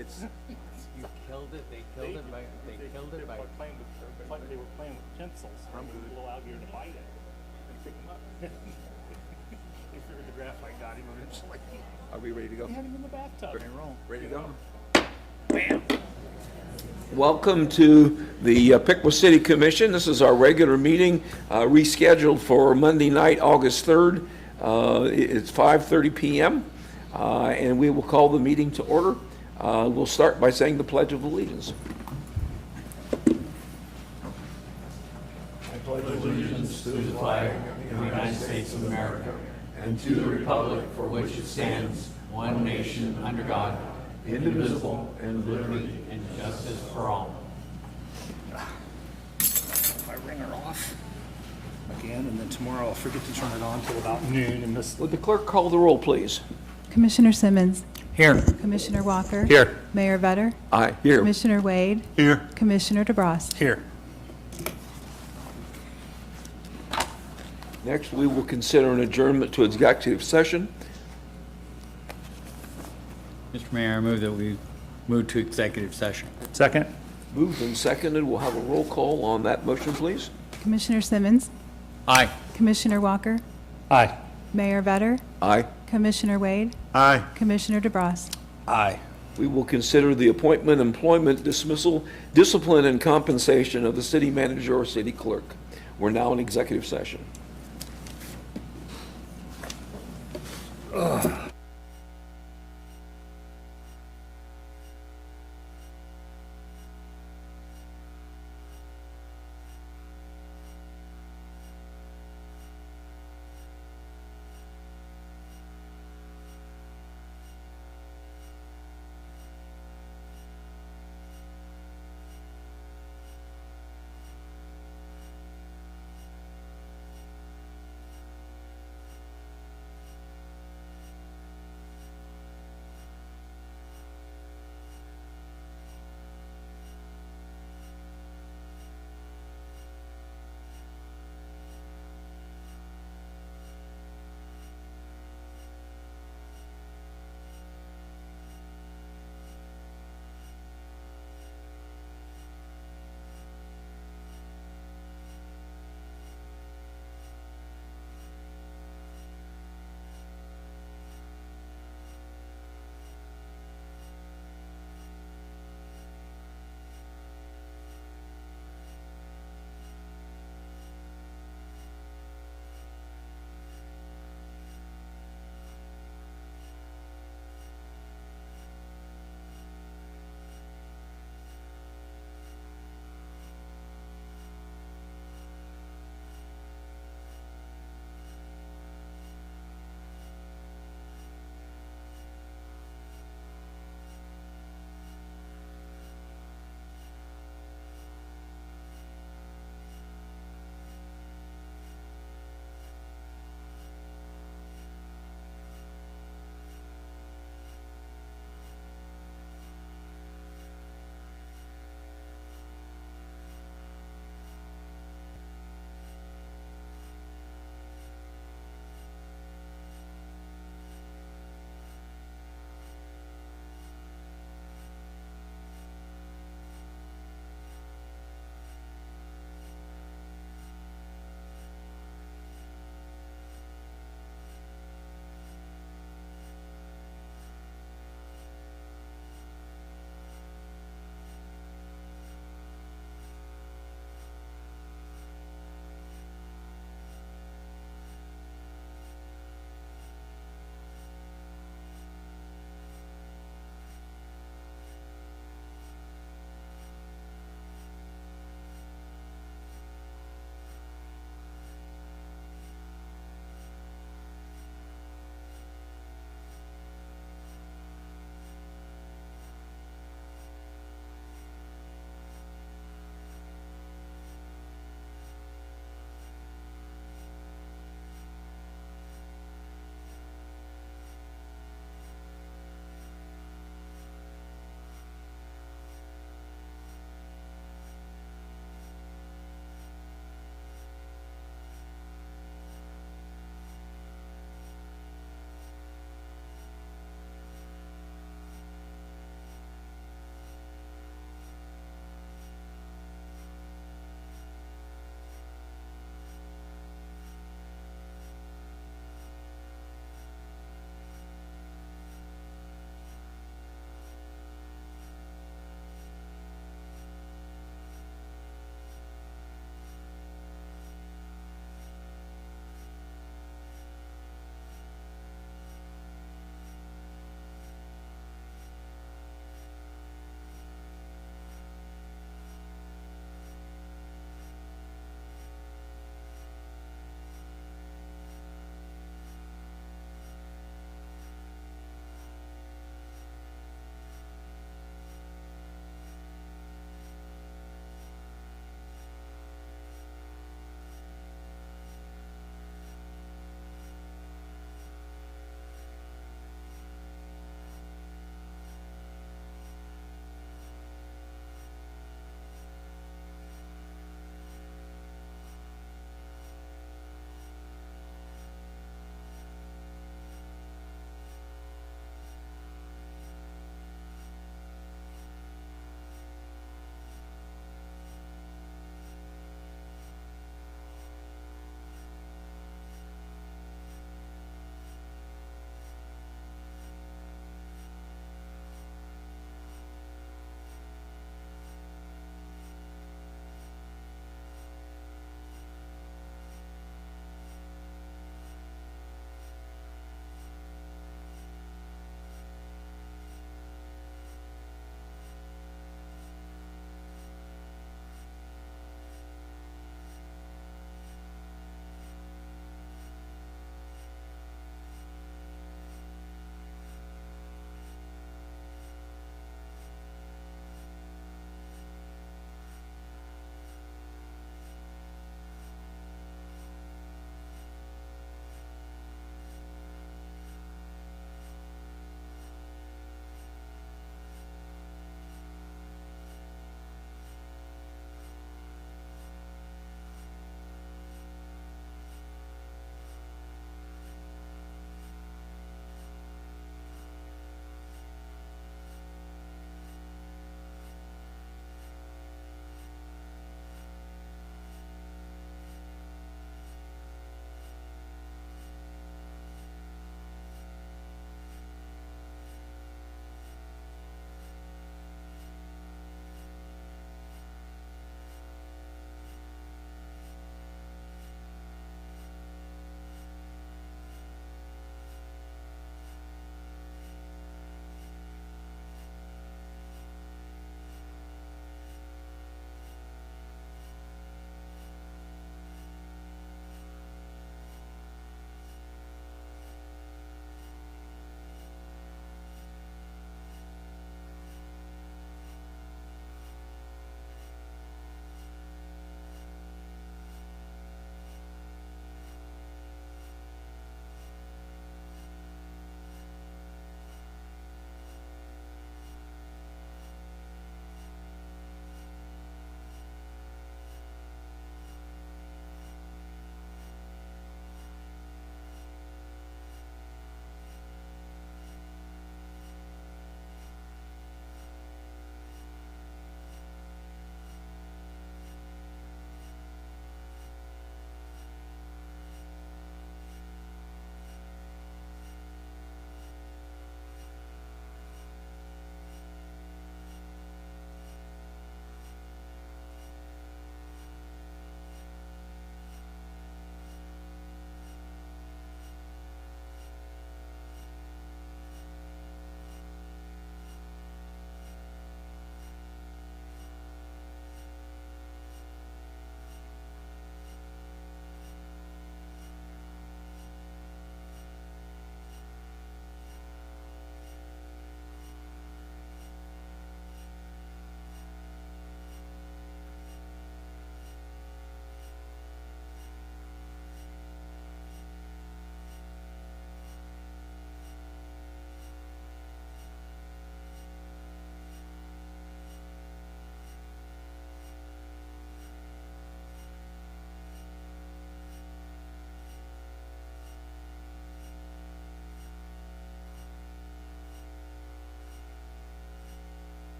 It's, you killed it, they killed it by, They were playing with pencils. From a little alligator to bite it and pick him up. They figured the graphite got him eventually. are we ready to go? He had him in the bathtub. Ready to go? Welcome to the Piqua City Commission. This is our regular meeting, rescheduled for Monday night, August 3rd. It's 5:30 p.m., and we will call the meeting to order. We'll start by saying the Pledge of Allegiance. I pledge allegiance to the flag of the United States of America and to the republic for which it stands, one nation, under God, indivisible, and liberty and justice for all. My ringer off again, and then tomorrow I'll forget to turn it on till about noon and miss. Would the clerk call the roll, please? Commissioner Simmons. Here. Commissioner Walker. Here. Mayor Vetter. Aye. Here. Commissioner Wade. Here. Commissioner DeBras. Here. Next, we will consider an adjournment to executive session. Mr. Mayor, I move that we move to executive session. Second. Moved and seconded. We'll have a roll call on that motion, please. Commissioner Simmons. Aye. Commissioner Walker. Aye. Mayor Vetter. Aye. Commissioner Wade. Aye. Commissioner DeBras. Aye. We will consider the appointment, employment, dismissal, discipline, and compensation of the city manager or city clerk. We're now in executive session.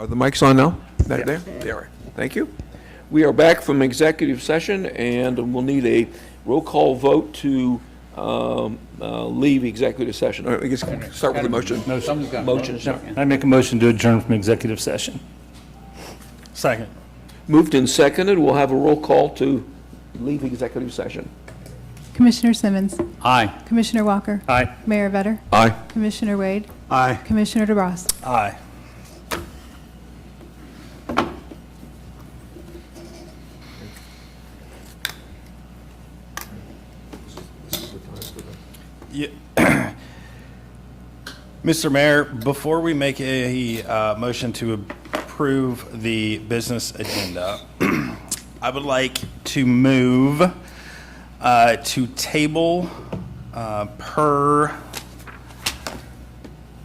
Are the mics on now? Back there? They are. Thank you. We are back from executive session, and we'll need a roll call vote to leave executive session. All right, I guess start with the motion. Someone's got a Motion. I make a motion to adjourn from executive session. Second. Moved and seconded. We'll have a roll call to leave executive session. Commissioner Simmons. Aye. Commissioner Walker. Aye. Mayor Vetter. Aye. Commissioner Wade. Aye. Commissioner DeBras. Aye. Mr. Mayor, before we make a motion to approve the business agenda, I would like to move to table per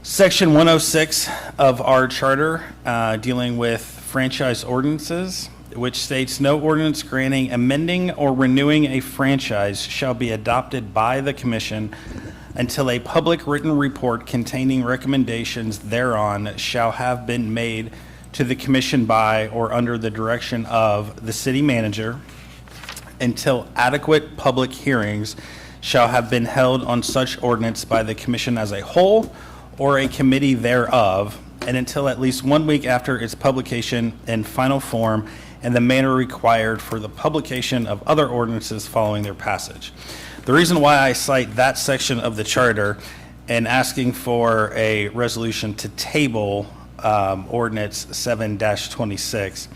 Section 106 of our charter dealing with franchise ordinances, which states no ordinance granting, amending, or renewing a franchise shall be adopted by the commission until a public written report containing recommendations thereon shall have been made to the commission by or under the direction of the city manager, until adequate public hearings shall have been held on such ordinance by the commission as a whole or a committee thereof, and until at least 1 week after its publication in final form and the manner required for the publication of other ordinances following their passage. The reason why I cite that section of the charter and asking for a resolution to table ordinance 7-26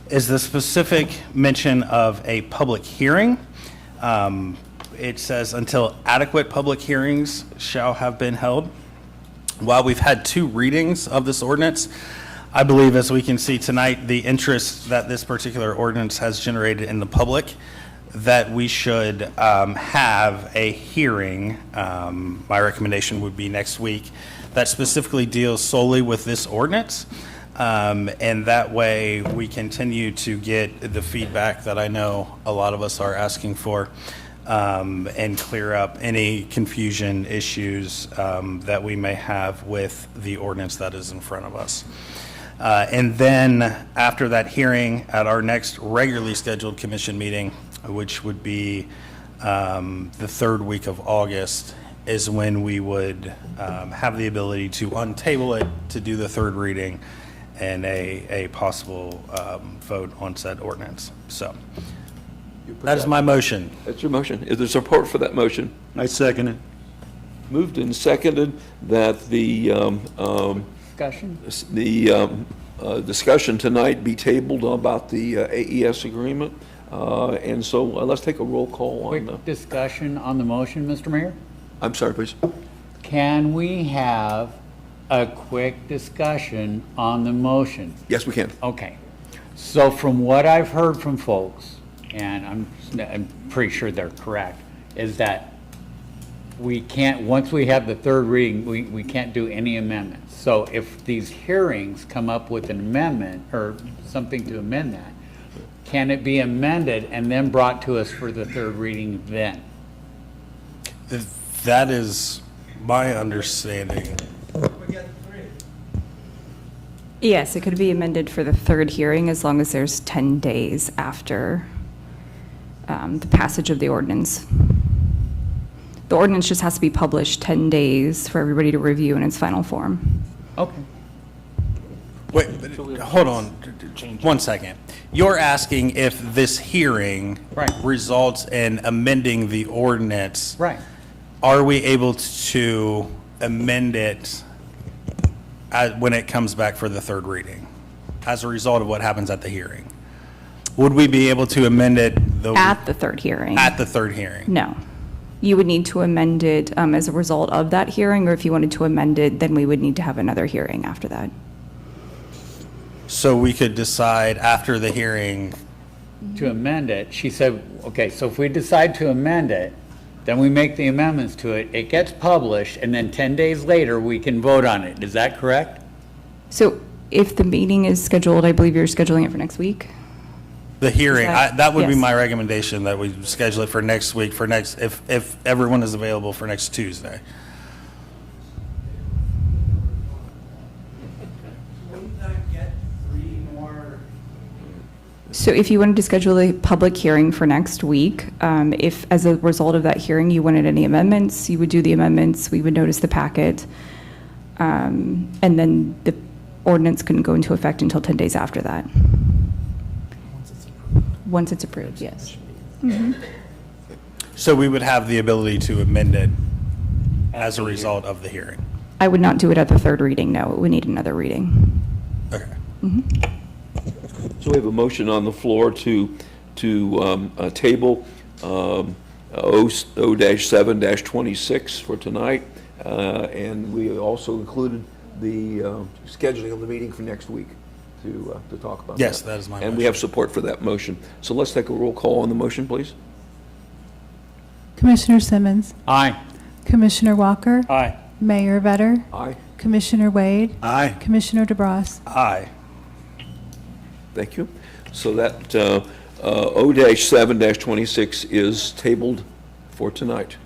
is the specific mention of a public hearing. It says until adequate public hearings shall have been held. While we've had 2 readings of this ordinance, I believe, as we can see tonight, the interest that this particular ordinance has generated in the public, that we should have a hearing, my recommendation would be next week, that specifically deals solely with this ordinance. And that way we continue to get the feedback that I know a lot of us are asking for, and clear up any confusion issues that we may have with the ordinance that is in front of us. And then after that hearing, at our next regularly scheduled commission meeting, which would be the 3rd week of August, is when we would have the ability to untable it to do the 3rd reading and a possible vote on said ordinance. So that is my motion. That's your motion. Is there support for that motion? I second it. Moved and seconded that the discussion tonight be tabled about the AES agreement. And so let's take a roll call on Quick discussion on the motion, Mr. Mayor? I'm sorry, please. Can we have a quick discussion on the motion? Yes, we can. Okay. So from what I've heard from folks, and I'm pretty sure they're correct, is that we can't, once we have the 3rd reading, we can't do any amendments. So if these hearings come up with an amendment or something to amend that, can it be amended and then brought to us for the 3rd reading then? That is my understanding. Yes, it could be amended for the 3rd hearing as long as there's 10 days after the passage of the ordinance. The ordinance just has to be published 10 days for everybody to review in its final form. Okay. Wait, hold on 1 second. You're asking if this hearing Right. results in amending the ordinance. Right. Are we able to amend it when it comes back for the 3rd reading as a result of what happens at the hearing? Would we be able to amend it At the 3rd hearing? at the 3rd hearing? No. You would need to amend it as a result of that hearing, or if you wanted to amend it, then we would need to have another hearing after that. So we could decide after the hearing. To amend it, she said, okay, so if we decide to amend it, then we make the amendments to it, it gets published, and then 10 days later, we can vote on it. Is that correct? So if the meeting is scheduled, I believe you're scheduling it for next week? The hearing, that would be yes. my recommendation, that we schedule it for next week, if everyone is available for next Tuesday. Will you not get So if you wanted to schedule a public hearing for next week, if as a result of that hearing you wanted any amendments, you would do the amendments, we would notice the packet, and then the ordinance couldn't go into effect until 10 days after that. Once it's approved, yes. So we would have the ability to amend it as a result of the hearing? I would not do it at the third reading, no. It would need another reading. Okay. So we have a motion on the floor to table O-7-26 for tonight, and we also included the scheduling of the meeting for next week to talk about that. Yes, that is my And we have support for that motion. So let's take a roll call on the motion, please. Commissioner Simmons, Aye. Commissioner Walker, Aye. Mayor Vetter, Aye. Commissioner Wade, Aye. Commissioner DeBras. Aye. Thank you. So that O-7-26 is tabled for tonight.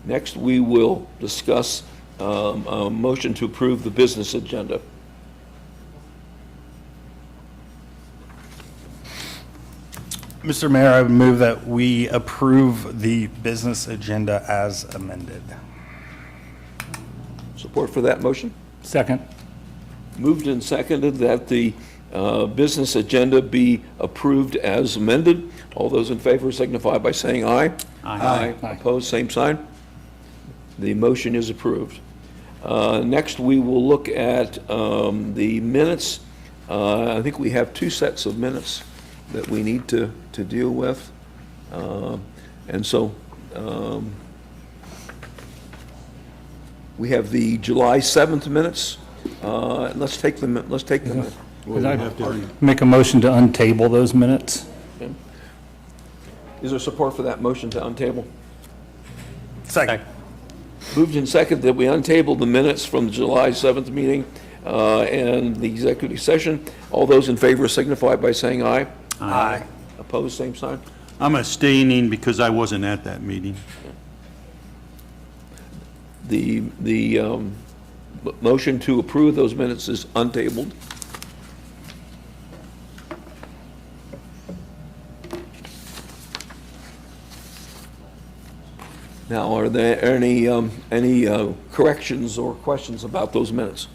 Next, we will discuss a motion to approve the business agenda. Mr. Mayor, I would move that we approve the business agenda as amended. Support for that motion? Second. Moved and seconded that the business agenda be approved as amended. All those in favor signify by saying aye. Aye. Opposed, same sign. The motion is approved. Next, we will look at the minutes. I think we have two sets of minutes that we need to deal with. And so we have the July 7th minutes. Let's take them. Make a motion to untable those minutes. Is there support for that motion to untable? Second. Moved and seconded that we untable the minutes from the July 7th meeting and the executive session. All those in favor signify by saying aye. Aye. Opposed, same sign. I'm abstaining because I wasn't at that meeting. The motion to approve those minutes is untabled. Now, are there any corrections or questions about those minutes?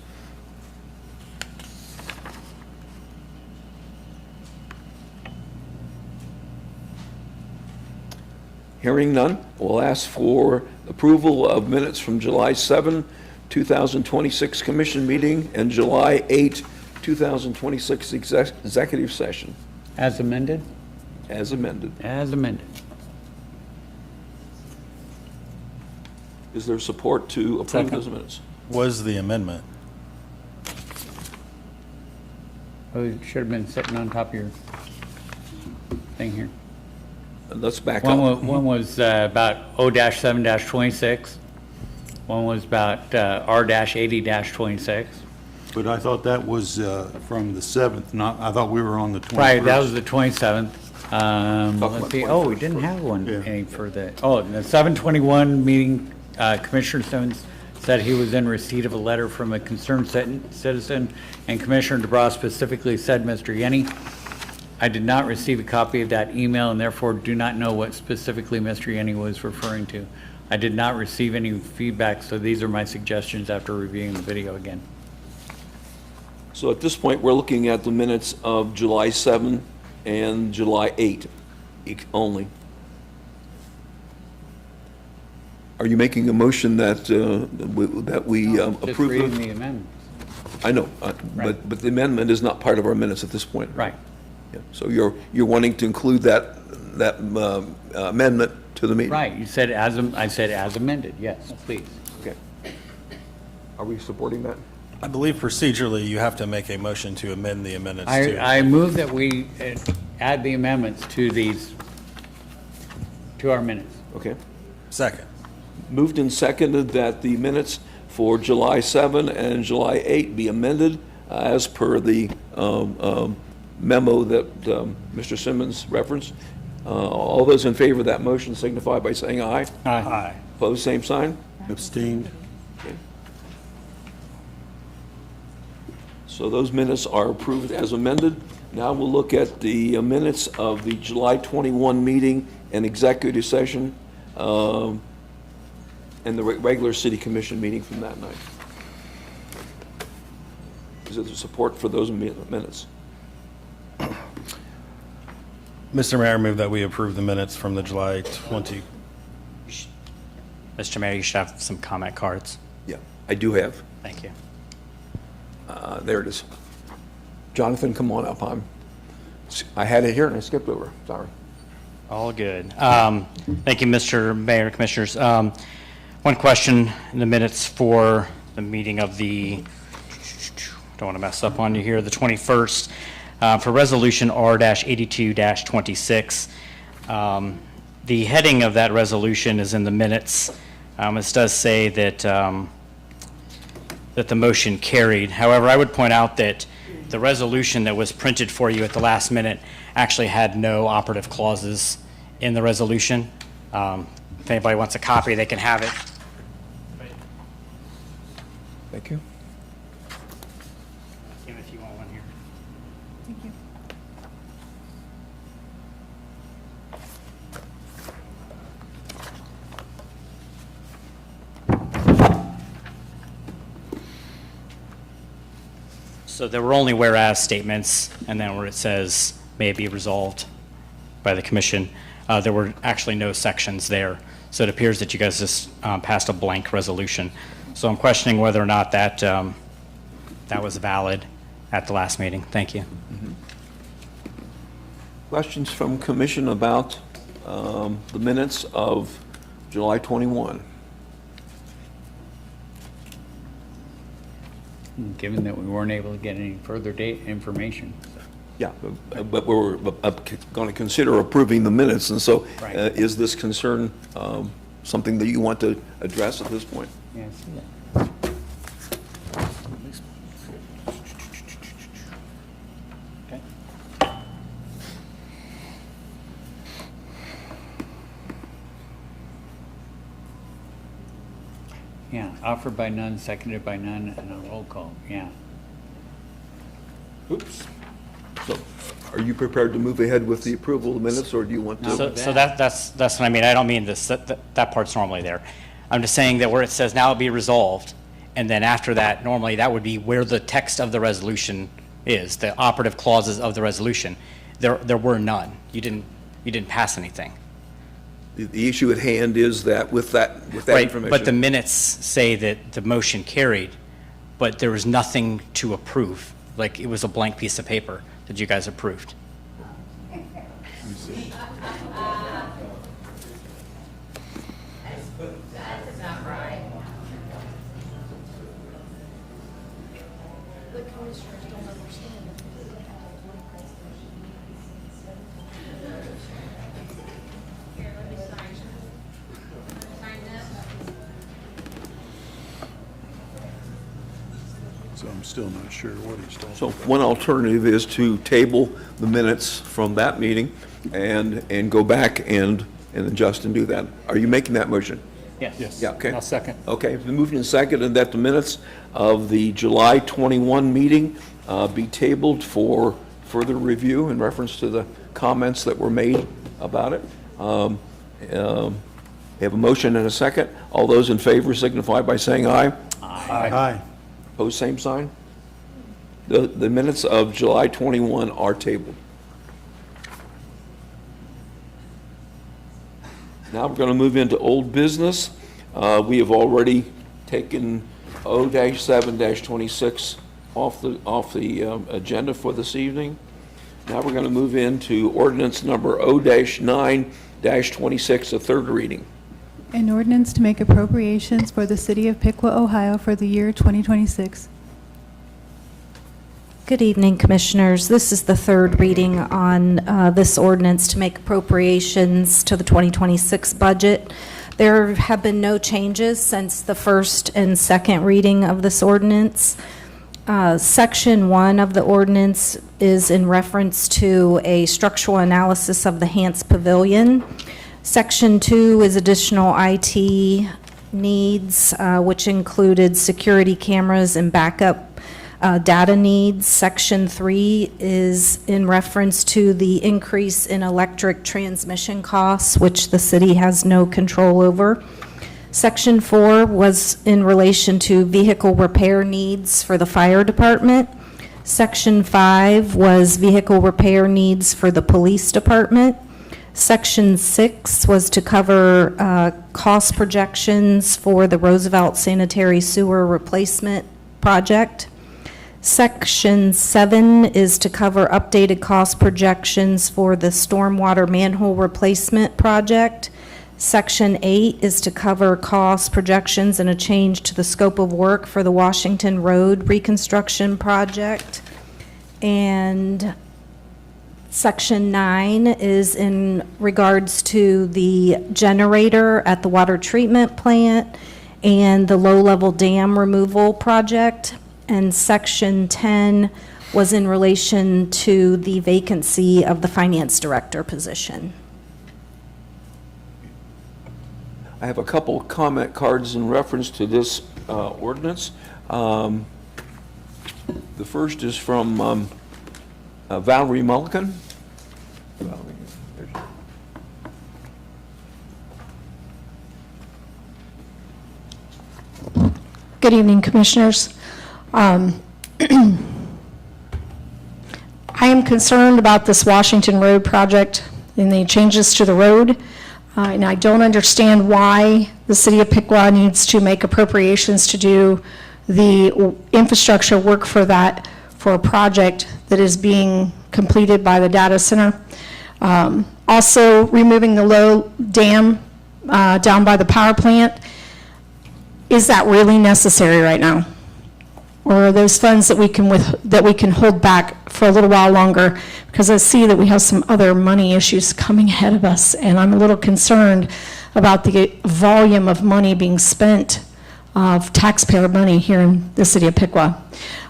Hearing none, we'll ask for approval of minutes from July 7, 2026 Commission meeting and July 8, 2026 executive session, As amended? as amended. As amended. Is there support to approve Second. those minutes? Was the amendment? Oh, it should have been sitting on top of your thing here. Let's back One up. was about O-7-26. One was about R-80-26. But I thought that was from the 7th, not, I thought we were on the 21st. Right, that was the 27th. about Let's see, oh, we didn't have one Yeah. any for the, oh, the 7/21 meeting, Commissioner Simmons said he was in receipt of a letter from a concerned citizen, and Commissioner DeBras specifically said, Mr. Yenny, I did not receive a copy of that email and therefore do not know what specifically Mr. Yenny was referring to. I did not receive any feedback, so these are my suggestions after reviewing the video again. So at this point, we're looking at the minutes of July 7 and July 8 only. Are you making a motion that we Just approve? reading of- the amendments. I know, Right. but the amendment is not part of our minutes at this point. Right. Yeah. So you're wanting to include that amendment to the meeting? Right, you said I said as amended, yes, please. Okay. Are we supporting that? I believe procedurally you have to make a motion to amend the amendments to. I move that we add the amendments to these, to our minutes. Okay. Second. Moved and seconded that the minutes for July 7 and July 8 be amended as per the memo that Mr. Simmons referenced. All those in favor of that motion signify by saying aye. Aye. Opposed, same sign. Abstained. So those minutes are approved as amended. Now we'll look at the minutes of the July 21 meeting and executive session, and the regular city commission meeting from that night. Is there support for those minutes? Mr. Mayor, I move that we approve the minutes from the July 20. Mr. Mayor, you should have some comment cards. Yeah, I do have. Thank you. There it is. Jonathan, come on up. I had it here and I skipped over. Sorry. All good. Thank you, Mr. Mayor, Commissioners. One question in the minutes for the meeting of the, don't want to mess up on you here, the 21st, for Resolution R-82-26. The heading of that resolution is in the minutes. It does say that, that the motion carried. However, I would point out that the resolution that was printed for you at the last minute actually had no operative clauses in the resolution. If anybody wants a copy, they can have it. Thank you. If you want one here. Thank you. So there were only whereas statements, and then where it says may be resolved by the commission, there were actually no sections there. So it appears that you guys just passed a blank resolution. So I'm questioning whether or not that, that was valid at the last meeting. Thank you. Questions from commission about the minutes of July 21? Given that we weren't able to get any further date information. Yeah, but we're going to consider approving the minutes, and so Right. is this concern something that you want to address at this point? Yes. Yeah, offered by none, seconded by none, and a roll call, yeah. Oops. So are you prepared to move ahead with the approval of the minutes, or do you want to? So that's what I mean. I don't mean this, that part's normally there. I'm just saying that where it says now be resolved, and then after that, normally that would be where the text of the resolution is, the operative clauses of the resolution. There were none. You didn't pass anything. The issue at hand is that with that Right, information. but the minutes say that the motion carried, but there was nothing to approve. Like, it was a blank piece of paper that you guys approved. So I'm still not sure what he's talking So about. one alternative is to table the minutes from that meeting and go back and adjust and do that. Are you making that motion? Yes. Yeah, okay. I'll second. Okay, it's been moved and seconded that the minutes of the July 21 meeting be tabled for further review in reference to the comments that were made about it. We have a motion and a second. All those in favor signify by saying aye. Aye. Opposed, same sign. The minutes of July 21 are tabled. Now we're going to move into old business. We have already taken O-7-26 off the agenda for this evening. Now we're going to move into ordinance number O-9-26, a third reading. An ordinance to make appropriations for the city of Piqua, Ohio for the year 2026. Good evening, Commissioners. This is the third reading on this ordinance to make appropriations to the 2026 budget. There have been no changes since the first and second reading of this ordinance. Section 1 of the ordinance is in reference to a structural analysis of the Hance Pavilion. Section 2 is additional IT needs, which included security cameras and backup data needs. Section 3 is in reference to the increase in electric transmission costs, which the city has no control over. Section 4 was in relation to vehicle repair needs for the fire department. Section 5 was vehicle repair needs for the police department. Section 6 was to cover cost projections for the Roosevelt Sanitary Sewer Replacement Project. Section 7 is to cover updated cost projections for the Stormwater Manhole Replacement Project. Section 8 is to cover cost projections and a change to the scope of work for the Washington Road Reconstruction Project. And Section 9 is in regards to the generator at the water treatment plant and the low-level dam removal project. And Section 10 was in relation to the vacancy of the finance director position. I have a couple of comment cards in reference to this ordinance. The first is from Valerie Mulligan. Good evening, Commissioners. I am concerned about this Washington Road project and the changes to the road. And I don't understand why the city of Piqua needs to make appropriations to do the infrastructure work for that, for a project that is being completed by the data center. Also, removing the low dam down by the power plant, is that really necessary right now? Or are those funds that we can hold back for a little while longer? Because I see that we have some other money issues coming ahead of us, and I'm a little concerned about the volume of money being spent, of taxpayer money here in the city of Piqua.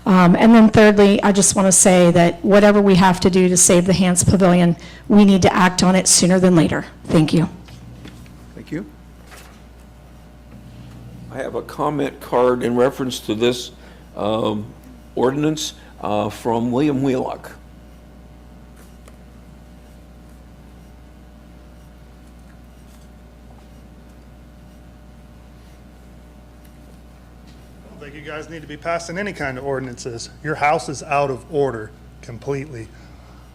And then thirdly, I just want to say that whatever we have to do to save the Hans Pavilion, we need to act on it sooner than later. Thank you. Thank you. I have a comment card in reference to this ordinance from William Wheelock. I don't think you guys need to be passing any kind of ordinances. Your house is out of order completely.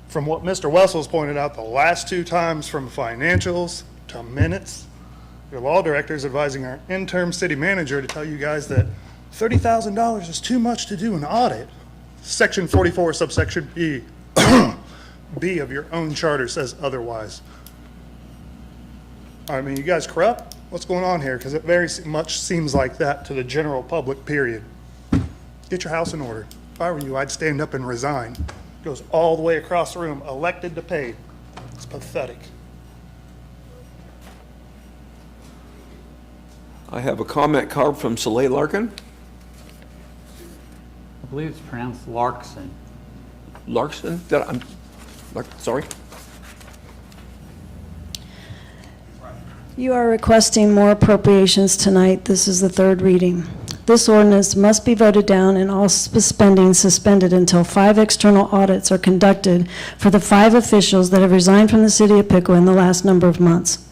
From what Mr. Wessels pointed out the last two times, from financials to minutes, your law director is advising our interim city manager to tell you guys that $30,000 is too much to do an audit. Section 44, subsection B, B of your own charter says otherwise. I mean, you guys corrupt? What's going on here? Because it very much seems like that to the general public, period. Get your house in order. If I were you, I'd stand up and resign. Goes all the way across the room, elected to paid. It's pathetic. I have a comment card from Soleil Larkin. I believe it's pronounced Larkson. Larkson? Sorry. You are requesting more appropriations tonight. This is the third reading. This ordinance must be voted down and all spending suspended until 5 external audits are conducted for the 5 officials that have resigned from the city of Piqua in the last number of months.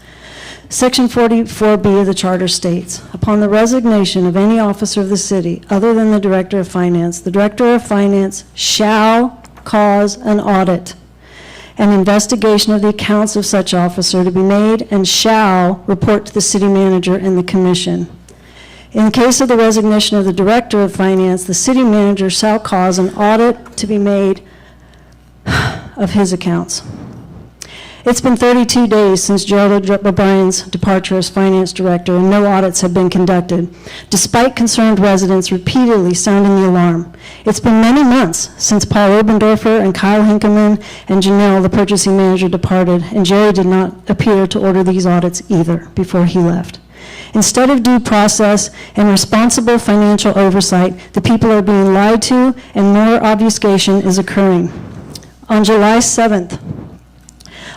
Section 44B of the Charter states, upon the resignation of any officer of the city other than the Director of Finance, the Director of Finance shall cause an audit, an investigation of the accounts of such officer to be made, and shall report to the city manager and the commission. In the case of the resignation of the Director of Finance, the city manager shall cause an audit to be made of his accounts. It's been 32 days since Gerald O'Brien's departure as finance director, and no audits have been conducted, despite concerned residents repeatedly sounding the alarm. It's been many months since Paul Obendorfer and Kyle Hinkelman and Janelle, the purchasing manager, departed, and Jerry did not appear to order these audits either before he left. Instead of due process and responsible financial oversight, the people are being lied to, and more obfuscation is occurring. On July 7th,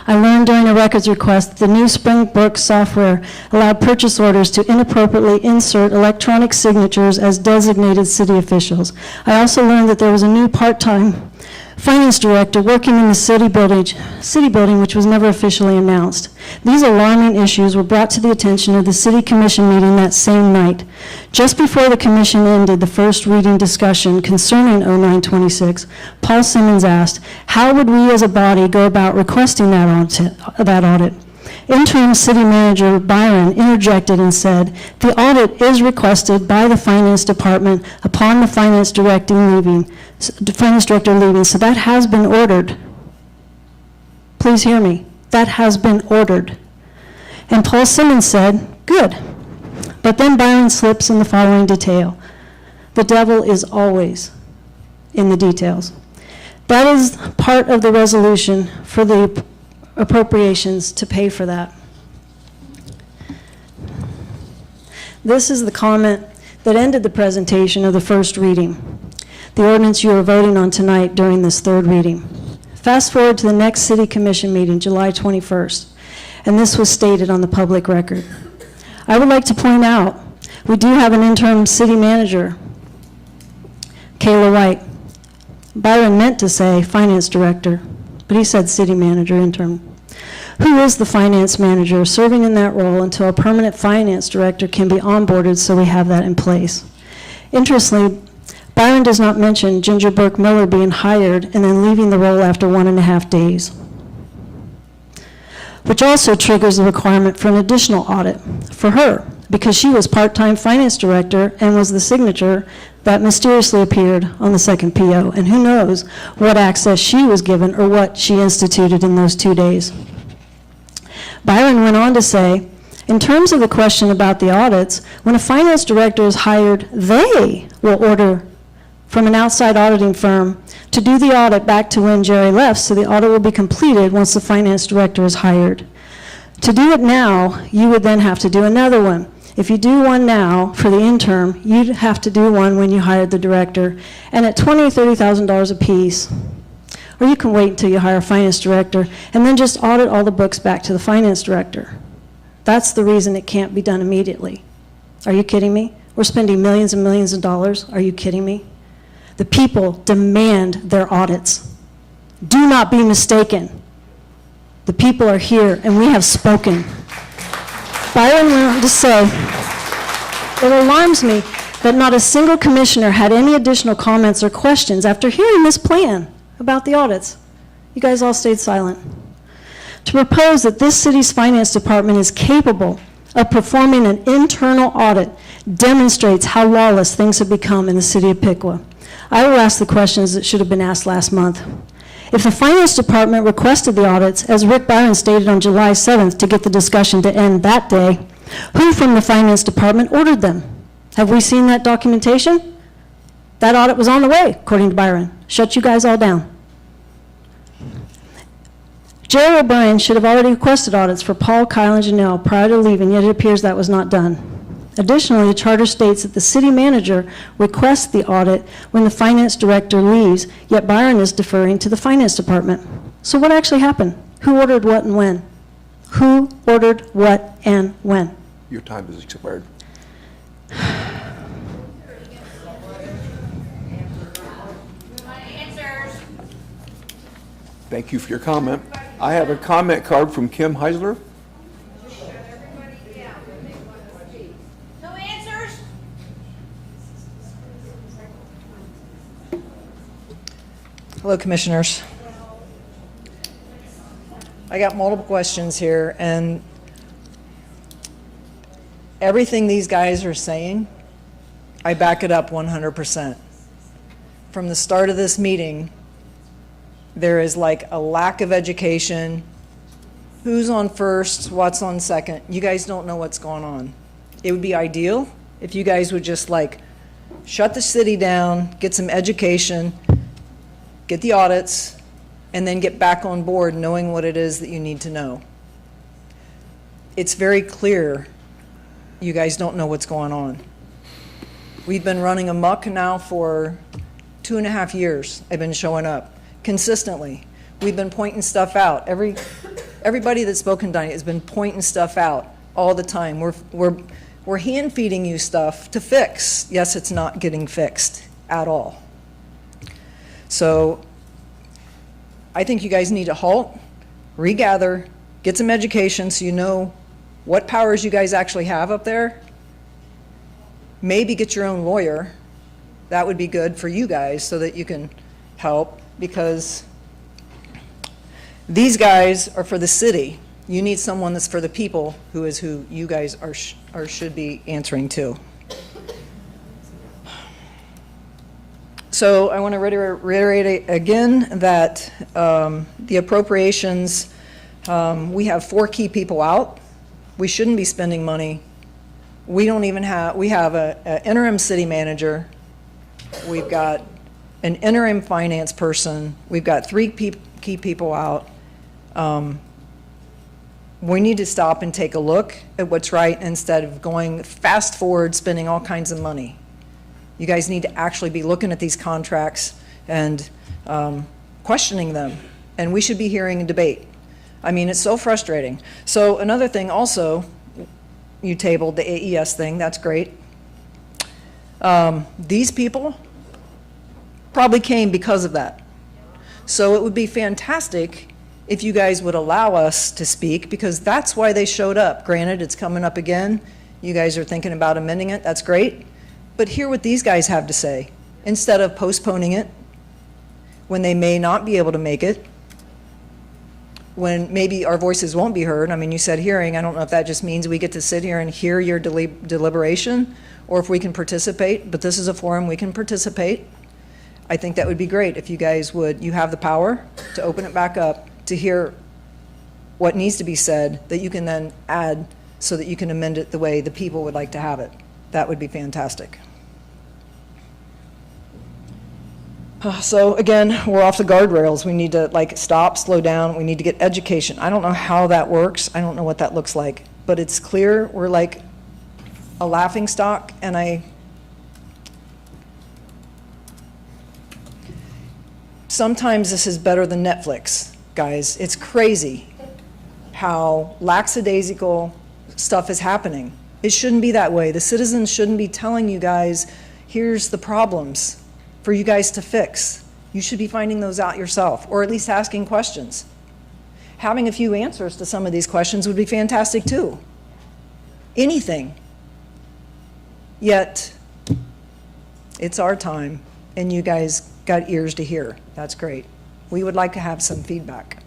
I learned during a records request that the new Springbrook software allowed purchase orders to inappropriately insert electronic signatures as designated city officials. I also learned that there was a new part-time finance director working in the city building, which was never officially announced. These alarming issues were brought to the attention of the city commission meeting that same night. Just before the commission ended the first reading discussion concerning 0926, Paul Simmons asked, how would we as a body go about requesting that audit? Interim city manager Byron interjected and said, the audit is requested by the finance department upon the finance director leaving, so that has been ordered. Please hear me. That has been ordered. And Paul Simmons said, good. But then Byron slips in the following detail. The devil is always in the details. That is part of the resolution for the appropriations to pay for that. This is the comment that ended the presentation of the first reading, the ordinance you are voting on tonight during this third reading. Fast forward to the next City Commission meeting, July 21st, and this was stated on the public record. I would like to point out, we do have an interim city manager, Kayla White. Byron meant to say finance director, but he said city manager interim. Who is the finance manager serving in that role until a permanent finance director can be onboarded, so we have that in place. Interestingly, Byron does not mention Ginger Burke Miller being hired and then leaving the role after 1.5 days, which also triggers the requirement for an additional audit for her, because she was part-time finance director and was the signature that mysteriously appeared on the second PO, and who knows what access she was given or what she instituted in those 2 days. Byron went on to say, in terms of the question about the audits, when a finance director is hired, they will order from an outside auditing firm to do the audit back to when Jerry left, so the audit will be completed once the finance director is hired. To do it now, you would then have to do another one. If you do one now for the interim, you'd have to do one when you hired the director, and at $20,000 or $30,000 a piece. Or you can wait until you hire a finance director and then just audit all the books back to the finance director. That's the reason it can't be done immediately. Are you kidding me? We're spending millions and millions of dollars. Are you kidding me? The people demand their audits. Do not be mistaken. The people are here and we have spoken. Byron went on to say, it alarms me that not a single commissioner had any additional comments or questions after hearing this plan about the audits. You guys all stayed silent. To propose that this city's finance department is capable of performing an internal audit demonstrates how lawless things have become in the city of Piqua. I will ask the questions that should have been asked last month. If the finance department requested the audits, as Rick Byron stated on July 7th to get the discussion to end that day, who from the finance department ordered them? Have we seen that documentation? That audit was on the way, according to Byron. Shut you guys all down. Jerry O'Brien should have already requested audits for Paul, Kyle, and Janelle prior to leaving, yet it appears that was not done. Additionally, the charter states that the city manager requests the audit when the finance director leaves, yet Byron is deferring to the finance department. So what actually happened? Who ordered what and when? Who ordered what and when? Your time has expired. Thank you for your comment. I have a comment card from Kim Heisler. No answers? Hello, Commissioners. I got multiple questions here, and everything these guys are saying, I back it up 100%. From the start of this meeting, there is like a lack of education. Who's on first? What's on second? You guys don't know what's going on. It would be ideal if you guys would just like shut the city down, get some education, get the audits, and then get back on board knowing what it is that you need to know. It's very clear you guys don't know what's going on. We've been running amok now for 2.5 years. I've been showing up consistently. We've been pointing stuff out. Everybody that's spoken tonight has been pointing stuff out all the time. We're hand-feeding you stuff to fix. Yes, it's not getting fixed at all. So I think you guys need to halt, regather, get some education so you know what powers you guys actually have up there. Maybe get your own lawyer. That would be good for you guys so that you can help, because these guys are for the city. You need someone that's for the people, who is who you guys are should be answering to. So I want to reiterate again that the appropriations, we have 4 key people out. We shouldn't be spending money. We don't even have, we have an interim city manager. We've got an interim finance person. We've got 3 key people out. We need to stop and take a look at what's right instead of going fast forward, spending all kinds of money. You guys need to actually be looking at these contracts and questioning them. And we should be hearing a debate. I mean, it's so frustrating. So another thing also, you tabled the AES thing, that's great. These people probably came because of that. So it would be fantastic if you guys would allow us to speak, because that's why they showed up. Granted, it's coming up again. You guys are thinking about amending it, that's great. But hear what these guys have to say, instead of postponing it when they may not be able to make it, when maybe our voices won't be heard. I mean, you said hearing. I don't know if that just means we get to sit here and hear your deliberation, or if we can participate, but this is a forum we can participate. I think that would be great if you guys would, you have the power to open it back up to hear what needs to be said, that you can then add so that you can amend it the way the people would like to have it. That would be fantastic. So again, we're off the guardrails. We need to stop, slow down. We need to get education. I don't know how that works. I don't know what that looks like, but it's clear we're like a laughing stock, and sometimes this is better than Netflix, guys. It's crazy how lackadaisical stuff is happening. It shouldn't be that way. The citizens shouldn't be telling you guys, here's the problems for you guys to fix. You should be finding those out yourself, or at least asking questions. Having a few answers to some of these questions would be fantastic too. Anything. Yet, it's our time, and you guys got ears to hear. That's great. We would like to have some feedback.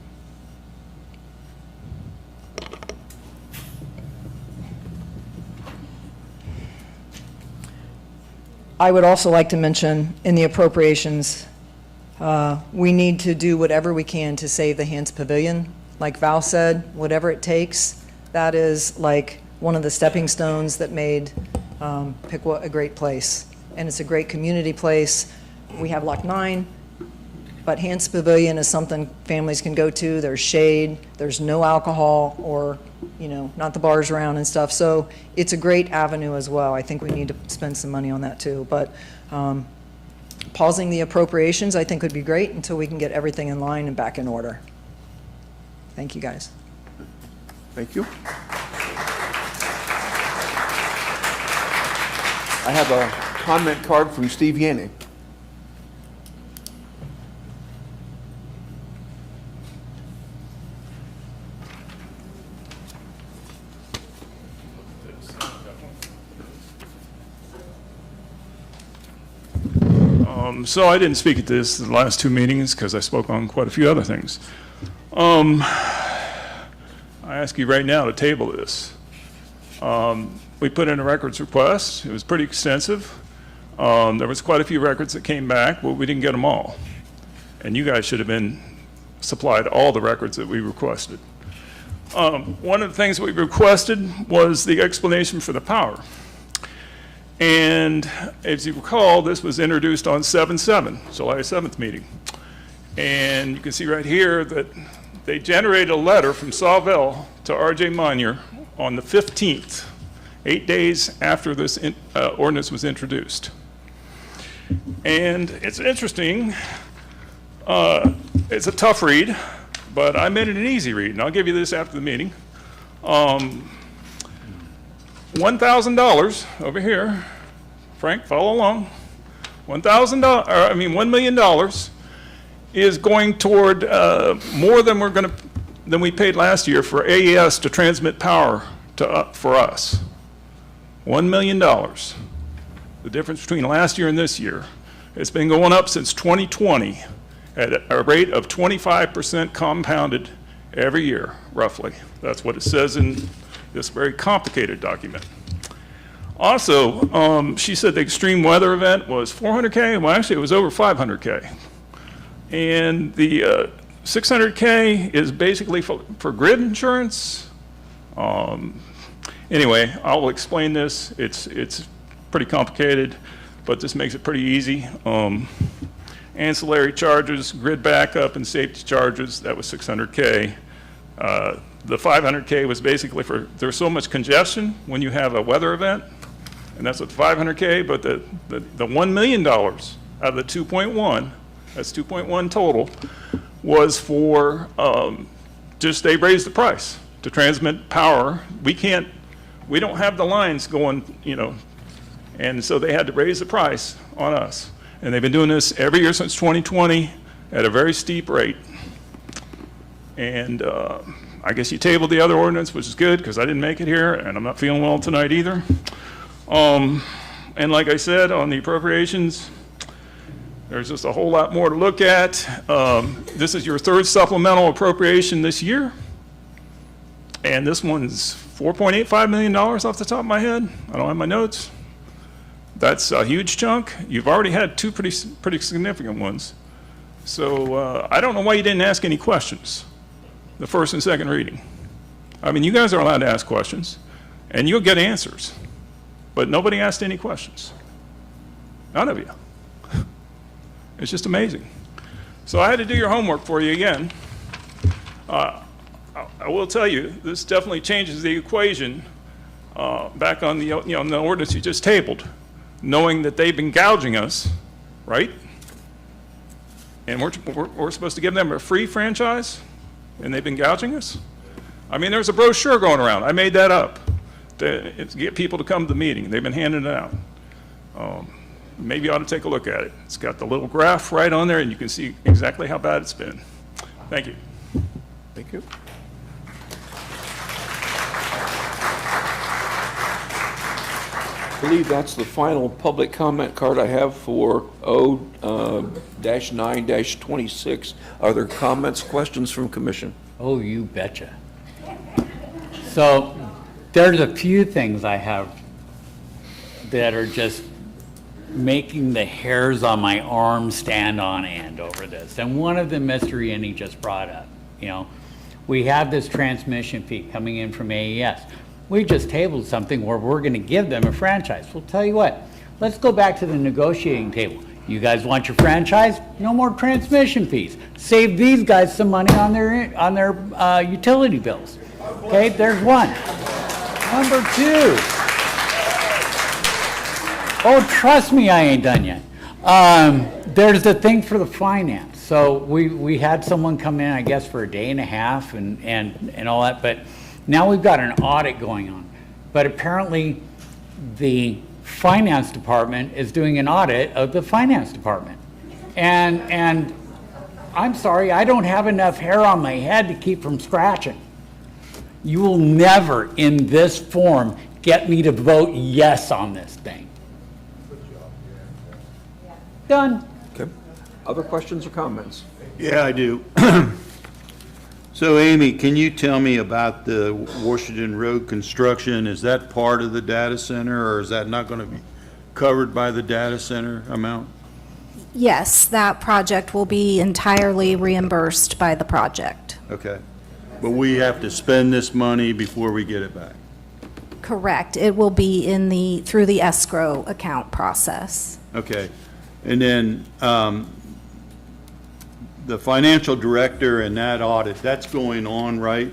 I would also like to mention in the appropriations, we need to do whatever we can to save the Hans Pavilion. Like Val said, whatever it takes. That is like one of the stepping stones that made Piqua a great place. And it's a great community place. We have Lock 9, but Hans Pavilion is something families can go to. There's shade, there's no alcohol, or not the bars around and stuff. So it's a great avenue as well. I think we need to spend some money on that too. But pausing the appropriations, I think, would be great until we can get everything in line and back in order. Thank you, guys. Thank you. I have a comment card from Steve Yanni. So I didn't speak at the last 2 meetings because I spoke on quite a few other things. I ask you right now to table this. We put in a records request. It was pretty extensive. There was quite a few records that came back, but we didn't get them all. And you guys should have been supplied all the records that we requested. One of the things we requested was the explanation for the power. And as you recall, this was introduced on 7/7, July 7th meeting. And you can see right here that they generated a letter from Sawville to R.J. Monier on the 15th, 8 days after this ordinance was introduced. And it's interesting. It's a tough read, but I made it an easy read, and I'll give you this after the meeting. $1,000 over here, Frank, follow along. $1 million is going toward more than we paid last year for AES to transmit power for us. $1 million. The difference between last year and this year. It's been going up since 2020 at a rate of 25% compounded every year, roughly. That's what it says in this very complicated document. Also, she said the extreme weather event was 400K. Well, actually, it was over 500K. And the 600K is basically for grid insurance. Anyway, I'll explain this. It's pretty complicated, but this makes it pretty easy. Ancillary charges, grid backup, and safety charges, that was 600K. The 500K was basically for, there's so much congestion when you have a weather event, and that's what the 500K, but the $1 million out of the 2.1, that's 2.1 total, was for, just they raised the price to transmit power. We don't have the lines going, and so they had to raise the price on us. And they've been doing this every year since 2020 at a very steep rate. And I guess you tabled the other ordinance, which is good because I didn't make it here and I'm not feeling well tonight either. And like I said, on the appropriations, there's just a whole lot more to look at. This is your third supplemental appropriation this year. And this one's $4.85 million off the top of my head. I don't have my notes. That's a huge chunk. You've already had two pretty significant ones. So I don't know why you didn't ask any questions, the first and second reading. I mean, you guys are allowed to ask questions, and you'll get answers. But nobody asked any questions. None of you. It's just amazing. So I had to do your homework for you again. I will tell you, this definitely changes the equation back on the, the ordinance you just tabled, knowing that they've been gouging us, right? And we're supposed to give them a free franchise, and they've been gouging us? I mean, there's a brochure going around. I made that up to get people to come to the meeting. They've been handing it out. Maybe you ought to take a look at it. It's got the little graph right on there, and you can see exactly how bad it's been. Thank you. Thank you. I believe that's the final public comment card I have for O-9-26. Are there comments, questions from commission? Oh, you betcha. So there's a few things I have that are just making the hairs on my arm stand on end over this. And one of them, Mr. Yenny just brought up. We have this transmission fee coming in from AES. We just tabled something where we're going to give them a franchise. Well, tell you what, let's go back to the negotiating table. You guys want your franchise? No more transmission fees. Save these guys some money on their utility bills. Okay, there's one. Number two. Oh, trust me, I ain't done yet. There's the thing for the finance. So we had someone come in, I guess, for a day and a half and all that, but now we've got an audit going on. But apparently the finance department is doing an audit of the finance department. And I'm sorry, I don't have enough hair on my head to keep from scratching. You will never, in this form, get me to vote yes on this thing. Done. Okay. Other questions or comments? Yeah, I do. So Amy, can you tell me about the Washington Road construction? Is that part of the data center, or is that not going to be covered by the data center amount? Yes, that project will be entirely reimbursed by the project. Okay. But we have to spend this money before we get it back? Correct. It will be through the escrow account process. Okay. And then the financial director and that audit, that's going on, right?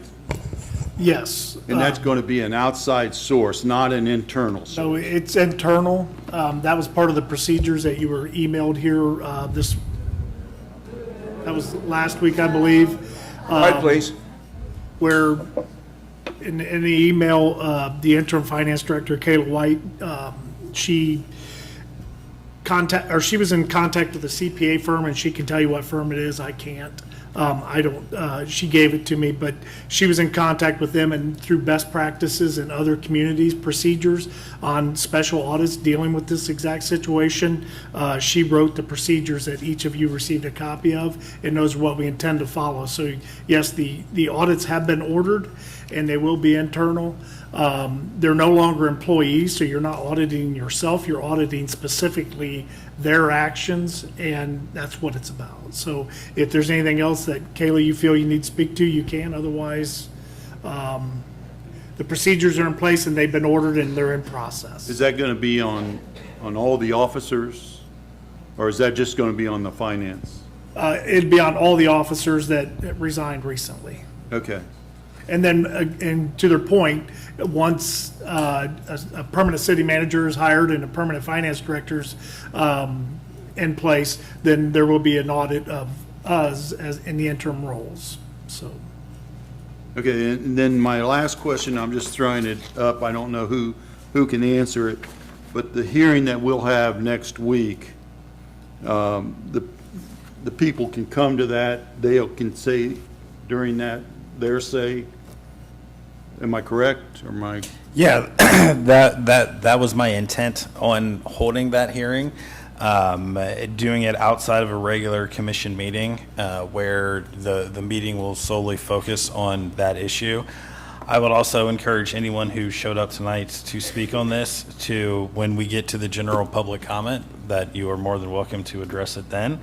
Yes. And that's going to be an outside source, not an internal source? No, it's internal. That was part of the procedures that you were emailed here that was last week, I believe. All right, please. where in the email, the interim finance director, Kayla White, she she was in contact with a CPA firm, and she can tell you what firm it is. I can't. I don't, she gave it to me, but she was in contact with them, and through best practices in other communities, procedures on special audits dealing with this exact situation, she wrote the procedures that each of you received a copy of, and knows what we intend to follow. So yes, the audits have been ordered, and they will be internal. They're no longer employees, so you're not auditing yourself, you're auditing specifically their actions, and that's what it's about. So if there's anything else that, Kayla, you feel you need to speak to, you can. Otherwise, the procedures are in place, and they've been ordered, and they're in process. Is that going to be on all the officers, or is that just going to be on the finance? It'd be on all the officers that resigned recently. Okay. And then, and to their point, once a permanent city manager is hired and a permanent finance director's in place, then there will be an audit of us as in the interim roles, so. Okay, and then my last question, I'm just throwing it up, I don't know who can answer it, but the hearing that we'll have next week, the people can come to that, they can say during that, their say. Am I correct, or am I? Yeah, that was my intent on holding that hearing, doing it outside of a regular commission meeting, where the meeting will solely focus on that issue. I would also encourage anyone who showed up tonight to speak on this to, when we get to the general public comment, that you are more than welcome to address it then,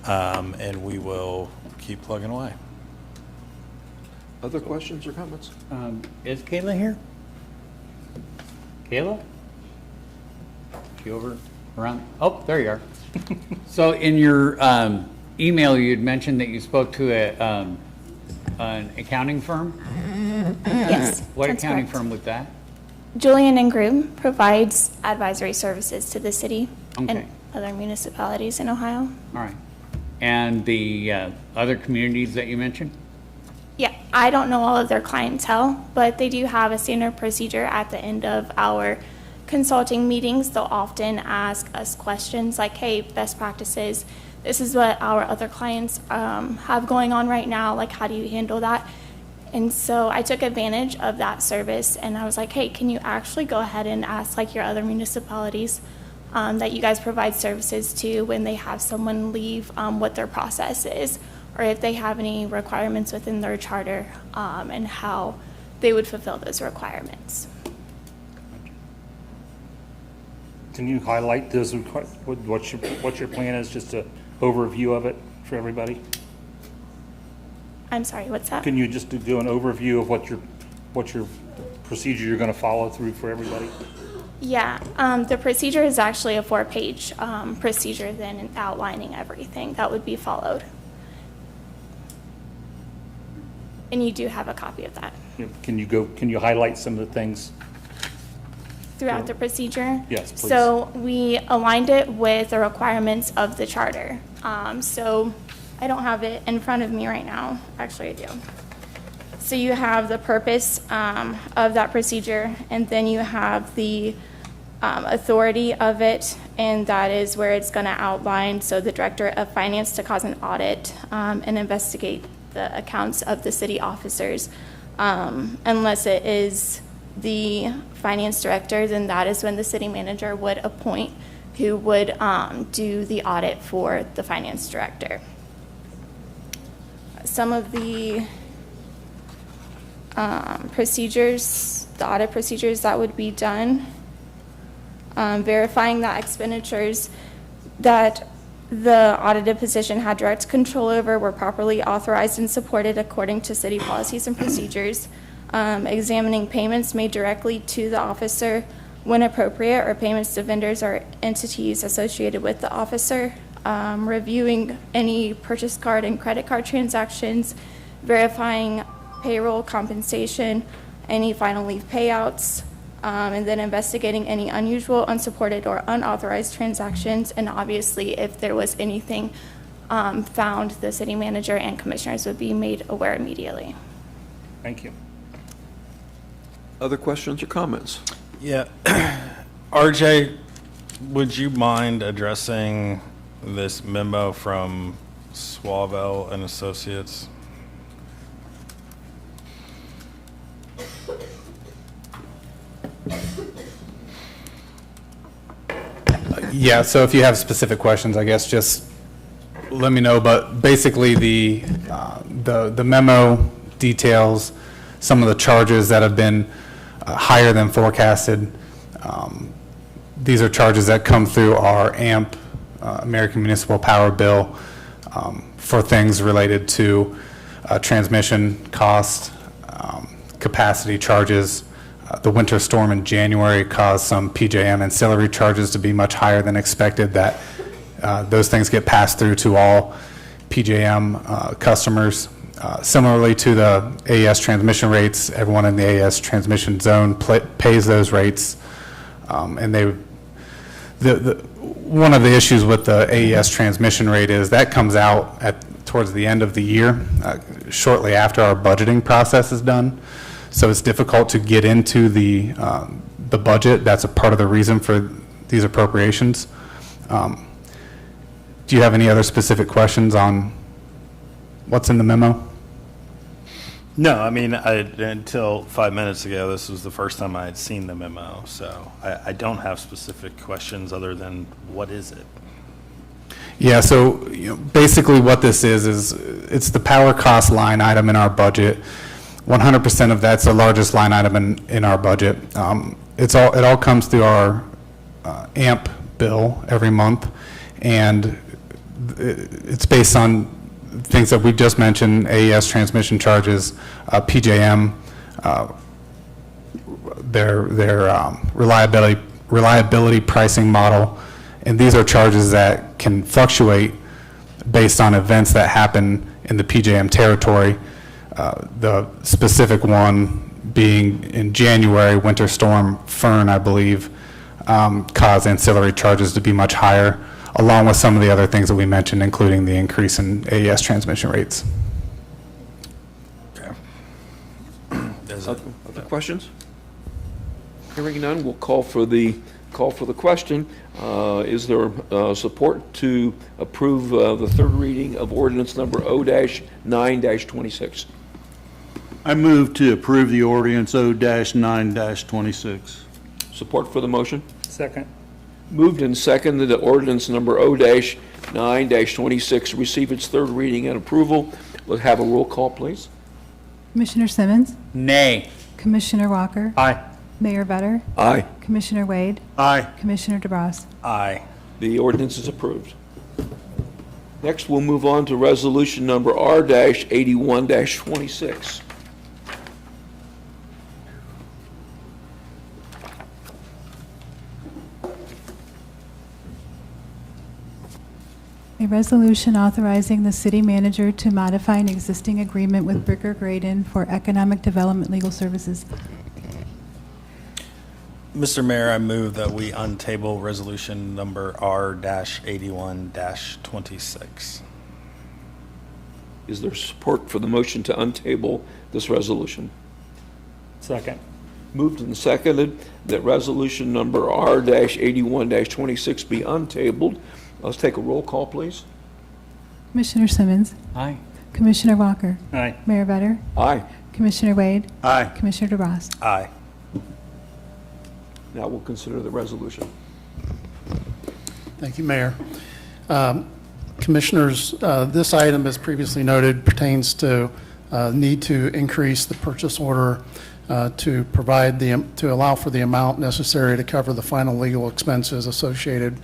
and we will keep plugging away. Other questions or comments? Is Kayla here? Kayla? She over around? Oh, there you are. So in your email, you had mentioned that you spoke to an accounting firm? Yes. What that's accounting correct. firm was that? Julian and Groom provides advisory services to the city Okay. and other municipalities in Ohio. All right. And the other communities that you mentioned? Yeah, I don't know all of their clientele, but they do have a standard procedure at the end of our consulting meetings. They'll often ask us questions like, hey, best practices, this is what our other clients have going on right now, like how do you handle that? And so I took advantage of that service, and I was like, hey, can you actually go ahead and ask like your other municipalities that you guys provide services to when they have someone leave, what their process is, or if they have any requirements within their charter, and how they would fulfill those requirements. Can you highlight those, what your plan is, just an overview of it for everybody? I'm sorry, what's that? Can you just do an overview of what your procedure you're gonna follow through for everybody? Yeah, the procedure is actually a 4-page procedure then outlining everything that would be followed. And you do have a copy of that. Can you highlight some of the things? Throughout the procedure? Yes, please. So we aligned it with the requirements of the charter. So I don't have it in front of me right now. Actually, I do. So you have the purpose of that procedure, and then you have the authority of it, and that is where it's going to outline, so the Director of Finance to cause an audit and investigate the accounts of the city officers. Unless it is the finance director, then that is when the city manager would appoint who would do the audit for the finance director. Some of the procedures, the audit procedures that would be done, verifying that expenditures that the audited position had direct control over were properly authorized and supported according to city policies and procedures, examining payments made directly to the officer when appropriate, or payments to vendors or entities associated with the officer, reviewing any purchase card and credit card transactions, verifying payroll, compensation, any final leave payouts, and then investigating any unusual, unsupported, or unauthorized transactions, and obviously if there was anything found, the city manager and commissioners would be made aware immediately. Thank you. Other questions or comments? Yeah. RJ, would you mind addressing this memo from Swavell and Associates? Yeah, so if you have specific questions, I guess just let me know. But basically, the memo details some of the charges that have been higher than forecasted. These are charges that come through our AMP, American Municipal Power Bill, for things related to transmission cost, capacity charges. The winter storm in January caused some PJM ancillary charges to be much higher than expected. That those things get passed through to all PJM customers. Similarly to the AES transmission rates, everyone in the AES transmission zone pays those rates, and one of the issues with the AES transmission rate is that comes out towards the end of the year, shortly after our budgeting process is done. So it's difficult to get into the budget. That's a part of the reason for these appropriations. Do you have any other specific questions on what's in the memo? No, I mean, until 5 minutes ago, this was the first time I had seen the memo, so I don't have specific questions other than what is it? Yeah, so basically what this is it's the power cost line item in our budget. 100% of that's the largest line item in our budget. It all comes through our AMP bill every month, and it's based on things that we just mentioned: AES transmission charges, PJM, their reliability pricing model, and these are charges that can fluctuate based on events that happen in the PJM territory. The specific one being in January, Winter Storm Fern, I believe, caused ancillary charges to be much higher, along with some of the other things that we mentioned, including the increase in AES transmission rates. Okay. Other questions? Hearing none, we'll call for the question. Is there support to approve the third reading of ordinance number O-9-26? I move to approve the ordinance O-9-26. Support for the motion? Second. Moved and seconded that ordinance number O-9-26 receive its third reading and approval. Let's have a roll call, please. Commissioner Simmons? Nay. Commissioner Walker? Aye. Mayor Vetter? Aye. Commissioner Wade? Aye. Commissioner DeBras? Aye. The ordinance is approved. Next, we'll move on to resolution number R-81-26. A resolution authorizing the city manager to modify an existing agreement with Bricker Graydon for economic development legal services. Mr. Mayor, I move that we untable resolution number R-81-26. Is there support for the motion to untable this resolution? Second. Moved and seconded that resolution number R-81-26 be untabled. Let's take a roll call, please. Commissioner Simmons? Aye. Commissioner Walker? Aye. Mayor Vetter? Aye. Commissioner Wade? Aye. Commissioner DeBras? Aye. Now we'll consider the resolution. Thank you, Mayor. Commissioners, this item, as previously noted, pertains to need to increase the purchase order to allow for the amount necessary to cover the final legal expenses associated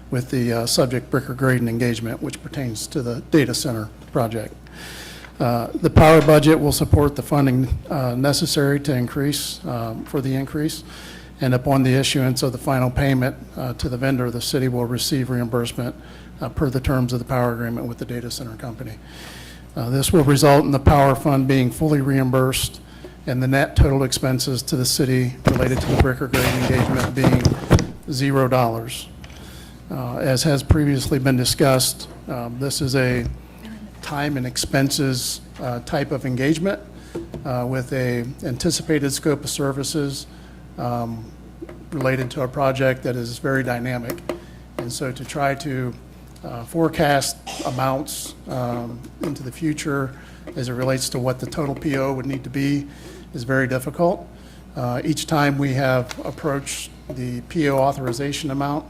with the subject Bricker Graydon engagement, which pertains to the data center project. The power budget will support the funding necessary to increase, for the increase, and upon the issuance of the final payment to the vendor, the city will receive reimbursement per the terms of the power agreement with the data center company. This will result in the power fund being fully reimbursed and the net total expenses to the city related to the Bricker Graydon engagement being $0. As has previously been discussed, this is a time and expenses type of engagement with a anticipated scope of services related to a project that is very dynamic. And so to try to forecast amounts into the future as it relates to what the total PO would need to be is very difficult. Each time we have approached the PO authorization amount,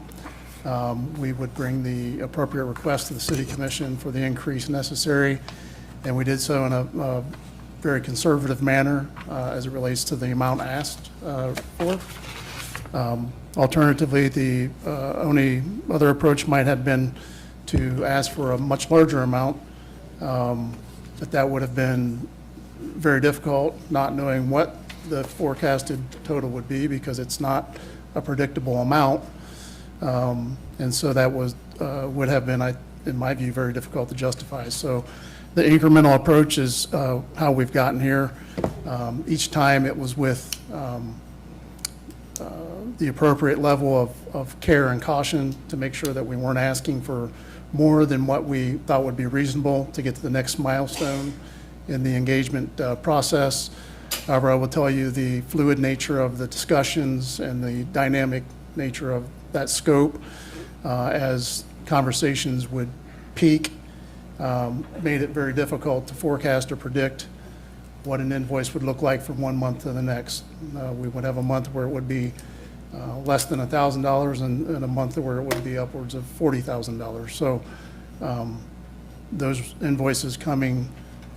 we would bring the appropriate request to the City Commission for the increase necessary, and we did so in a very conservative manner as it relates to the amount asked for. Alternatively, the only other approach might have been to ask for a much larger amount, but that would have been very difficult, not knowing what the forecasted total would be because it's not a predictable amount. And so that would have been, in my view, very difficult to justify. So the incremental approach is how we've gotten here. Each time it was with the appropriate level of care and caution to make sure that we weren't asking for more than what we thought would be reasonable to get to the next milestone in the engagement process. However, I will tell you the fluid nature of the discussions and the dynamic nature of that scope as conversations would peak made it very difficult to forecast or predict what an invoice would look like from one month to the next. We would have a month where it would be less than $1,000 and a month where it would be upwards of $40,000. So those invoices coming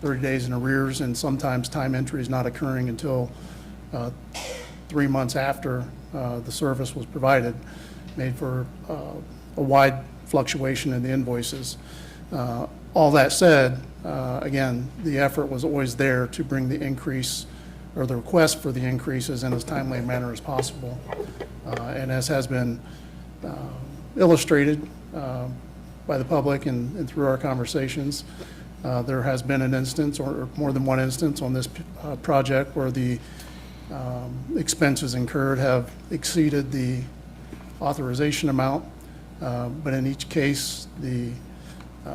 30 days in arrears, and sometimes time entry is not occurring until 3 months after the service was provided, made for a wide fluctuation in the invoices. All that said, again, the effort was always there to bring the increase or the request for the increases in as timely a manner as possible. And as has been illustrated by the public and through our conversations, there has been an instance or more than one instance on this project where the expenses incurred have exceeded the authorization amount, but in each case, the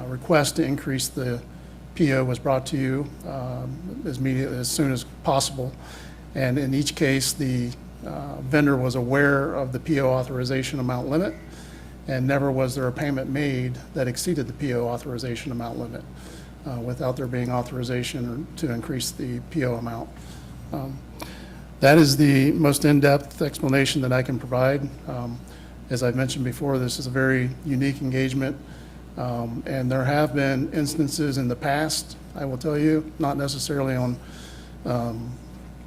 request to increase the PO was brought to you as soon as possible. And in each case, the vendor was aware of the PO authorization amount limit, and never was there a payment made that exceeded the PO authorization amount limit without there being authorization to increase the PO amount. That is the most in-depth explanation that I can provide. As I've mentioned before, this is a very unique engagement. And there have been instances in the past, I will tell you, not necessarily on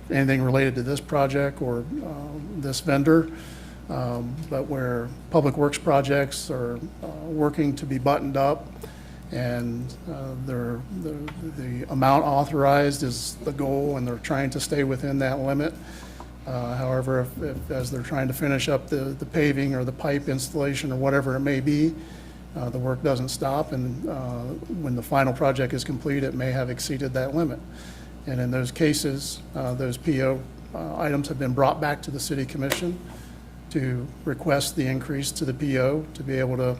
anything related to this project or this vendor, but where public works projects are working to be buttoned up, and the amount authorized is the goal, and they're trying to stay within that limit. However, if as they're trying to finish up the paving or the pipe installation or whatever it may be, the work doesn't stop, and when the final project is complete, it may have exceeded that limit. And in those cases, those PO items have been brought back to the City Commission to request the increase to the PO to be able to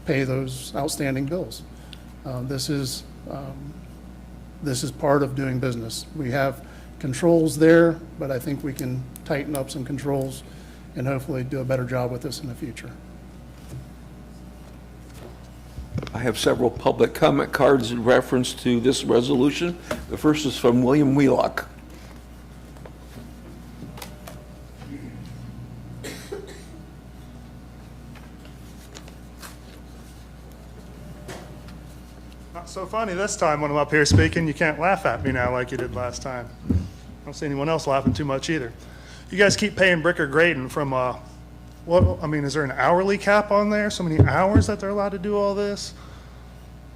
pay those outstanding bills. This is part of doing business. We have controls there, but I think we can tighten up some controls and hopefully do a better job with this in the future. I have several public comment cards in reference to this resolution. The first is from William Wheelock. Not so funny this time when I'm up here speaking. You can't laugh at me now like you did last time. I don't see anyone else laughing too much either. You guys keep paying Bricker Graydon from, is there an hourly cap on there? So many hours that they're allowed to do all this?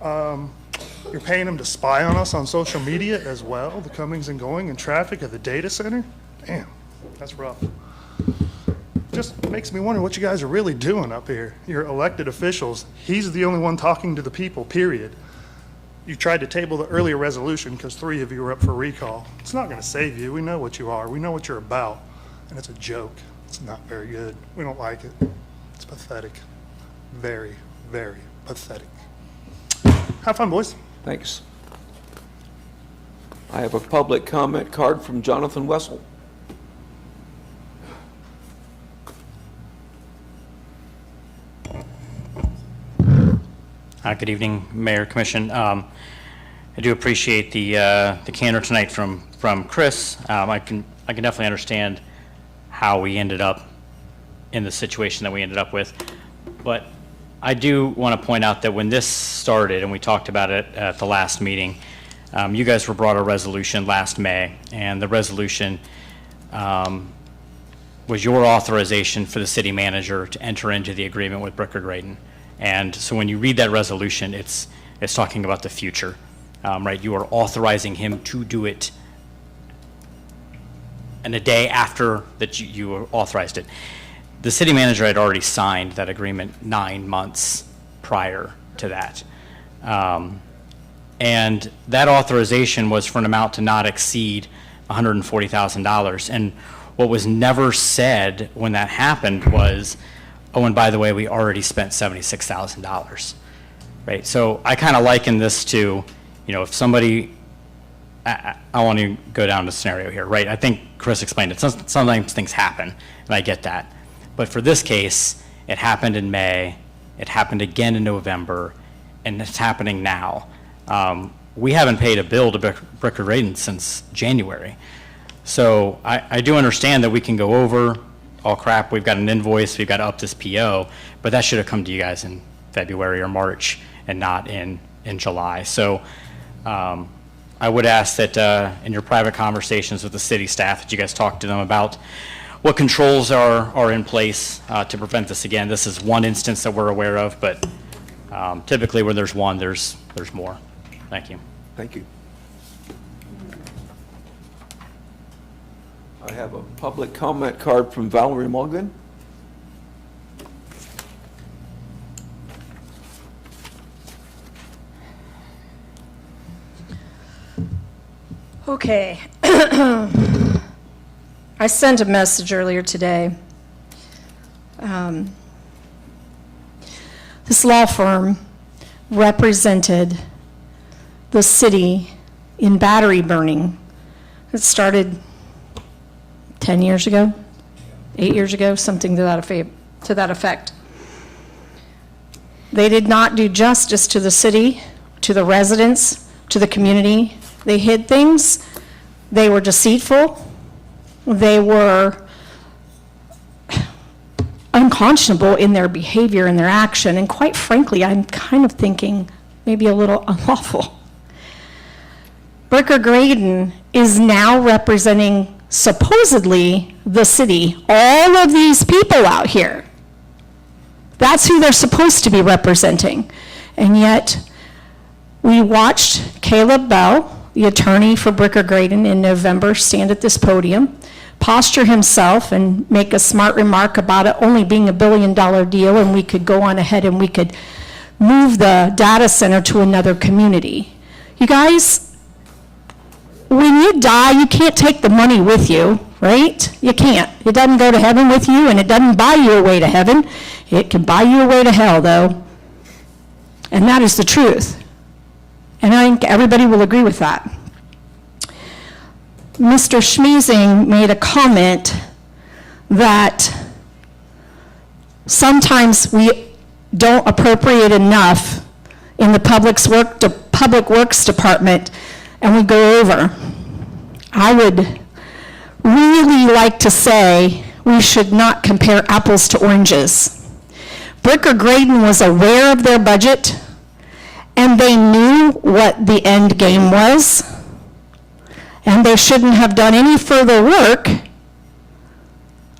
You're paying them to spy on us on social media as well, the comings and going and traffic of the data center? Damn, that's rough. Just makes me wonder what you guys are really doing up here. You're elected officials. He's the only one talking to the people, period. You tried to table the earlier resolution because 3 of you were up for recall. It's not going to save you. We know what you are. We know what you're about. And it's a joke. It's not very good. We don't like it. It's pathetic. Very, very pathetic. Have fun, boys. Thanks. I have a public comment card from Jonathan Wessel. Good evening, Mayor, Commission. I do appreciate the candor tonight from Chris. I can definitely understand how we ended up in the situation that we ended up with. But I do want to point out that when this started, and we talked about it at the last meeting, you guys were brought a resolution last May, and the resolution was your authorization for the city manager to enter into the agreement with Bricker Graydon. And so when you read that resolution, it's talking about the future, right? You are authorizing him to do it and a day after that you authorized it. The city manager had already signed that agreement 9 months prior to that. And that authorization was for an amount to not exceed $140,000. And what was never said when that happened was, oh, and by the way, we already spent $76,000, right? So I kind of liken this to, if somebody, I want to go down the scenario here, right? I think Chris explained it. Sometimes things happen, and I get that. But for this case, it happened in May, it happened again in November, and it's happening now. We haven't paid a bill to Bricker Graydon since January. So I do understand that we can go over, oh crap, we've got an invoice, we've got to up this PO, but that should have come to you guys in February or March and not in July. So I would ask that in your private conversations with the city staff that you guys talk to them about what controls are in place to prevent this again. This is one instance that we're aware of, but typically where there's one, there's more. Thank you. Thank you. I have a public comment card from Valerie Mulligan. Okay. I sent a message earlier today. This law firm represented the city in battery burning. It started 10 years ago, 8 years ago, something to that effect. They did not do justice to the city, to the residents, to the community. They hid things. They were deceitful. They were unconscionable in their behavior and their action. And quite frankly, I'm kind of thinking maybe a little unlawful. Bricker Graydon is now representing supposedly the city, all of these people out here. That's who they're supposed to be representing. And yet, we watched Caleb Bell, the attorney for Bricker Graydon in November, stand at this podium, posture himself and make a smart remark about it only being $1 billion deal, and we could go on ahead and we could move the data center to another community. You guys, when you die, you can't take the money with you, right? You can't. It doesn't go to heaven with you, and it doesn't buy you a way to heaven. It can buy you a way to hell, though. And that is the truth. And I think everybody will agree with that. Mr. Schmeezing made a comment that sometimes we don't appropriate enough in the Public Works Department, and we go over. I would really like to say we should not compare apples to oranges. Bricker Graydon was aware of their budget, and they knew what the end game was, and they shouldn't have done any further work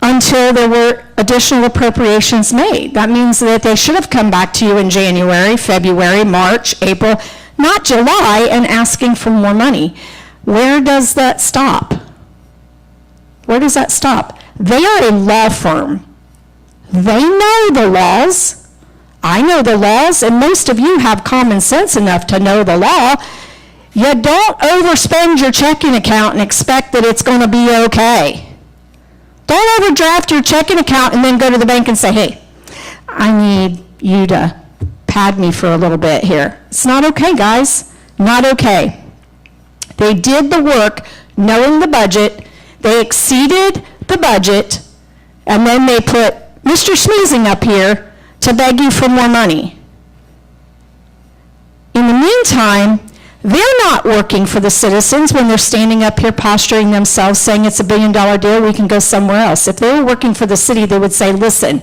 until there were additional appropriations made. That means that they should have come back to you in January, February, March, April, not July, and asking for more money. Where does that stop? Where does that stop? They are a law firm. They know the laws. I know the laws, and most of you have common sense enough to know the law. You don't overspend your checking account and expect that it's going to be okay. Don't overdraft your checking account and then go to the bank and say, hey, I need you to pad me for a little bit here. It's not okay, guys. Not okay. They did the work knowing the budget. They exceeded the budget, and then they put Mr. Schmeezing up here to beg you for more money. In the meantime, they're not working for the citizens when they're standing up here posturing themselves saying it's $1 billion deal, we can go somewhere else. If they were working for the city, they would say, listen,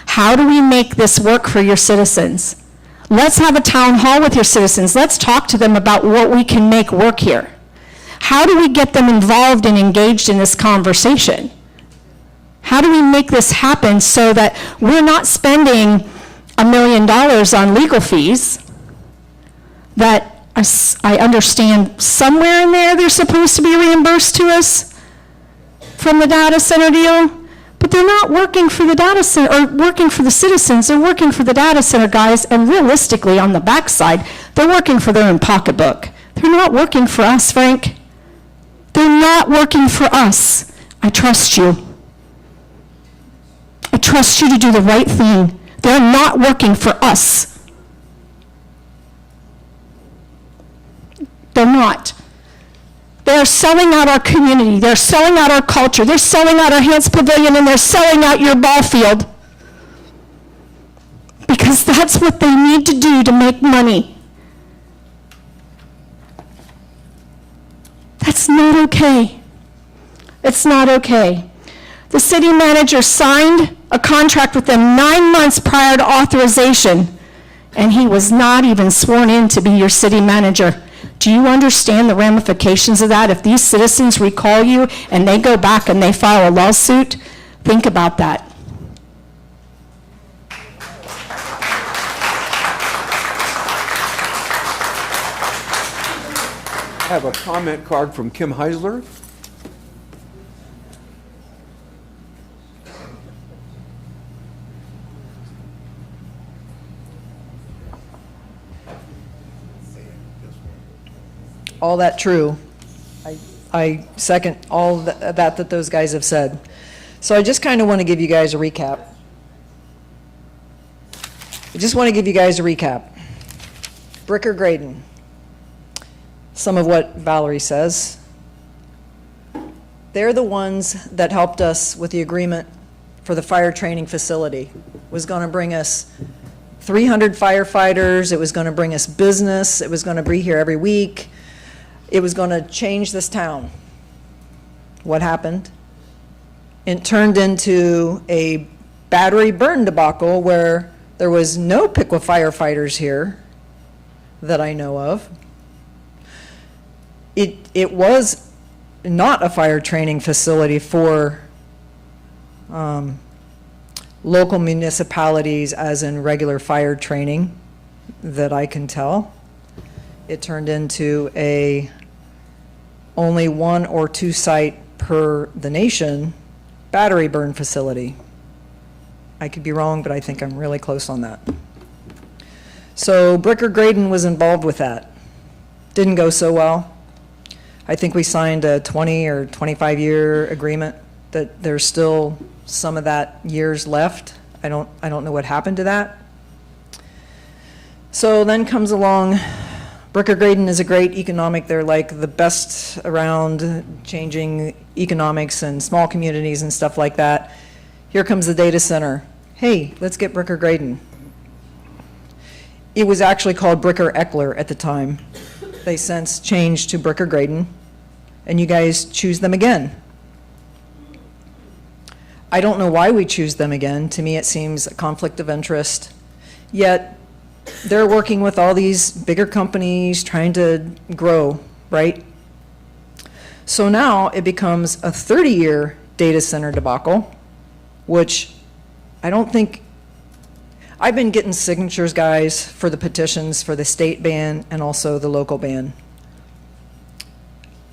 how do we make this work for your citizens? Let's have a town hall with your citizens. Let's talk to them about what we can make work here. How do we get them involved and engaged in this conversation? How do we make this happen so that we're not spending $1 million on legal fees that I understand somewhere in there they're supposed to be reimbursed to us from the data center deal, but they're not working for the data center or working for the citizens. They're working for the data center guys, and realistically, on the backside, they're working for their own pocketbook. They're not working for us, Frank. They're not working for us. I trust you. I trust you to do the right thing. They're not working for us. They're not. They're selling out our community. They're selling out our culture. They're selling out our Hans Pavilion, and they're selling out your ball field. Because that's what they need to do to make money. That's not okay. It's not okay. The city manager signed a contract with them 9 months prior to authorization, and he was not even sworn in to be your city manager. Do you understand the ramifications of that? If these citizens recall you and they go back and they file a lawsuit, think about that. I have a comment card from Kim Heisler. All that true. I second all that those guys have said. So I just kind of want to give you guys a recap. I just want to give you guys a recap. Bricker Graydon. Some of what Valerie says. They're the ones that helped us with the agreement for the fire training facility. It was going to bring us 300 firefighters. It was going to bring us business. It was going to be here every week. It was going to change this town. What happened? It turned into a battery burn debacle where there was no Piqua firefighters here that I know of. It was not a fire training facility for local municipalities as in regular fire training that I can tell. It turned into a only 1 or 2 site per the nation battery burn facility. I could be wrong, but I think I'm really close on that. So Bricker Graydon was involved with that. Didn't go so well. I think we signed a 20 or 25-year agreement that there's still some of that years left. I don't know what happened to that. So then comes along, Bricker Graydon is a great economic, they're like the best around changing economics and small communities and stuff like that. Here comes the data center. Hey, let's get Bricker Graydon. It was actually called Bricker Eckler at the time. They since changed to Bricker Graydon, and you guys choose them again. I don't know why we choose them again. To me, it seems a conflict of interest. Yet, they're working with all these bigger companies trying to grow, right? So now it becomes a 30-year data center debacle, which I don't think, I've been getting signatures, guys, for the petitions for the state ban and also the local ban.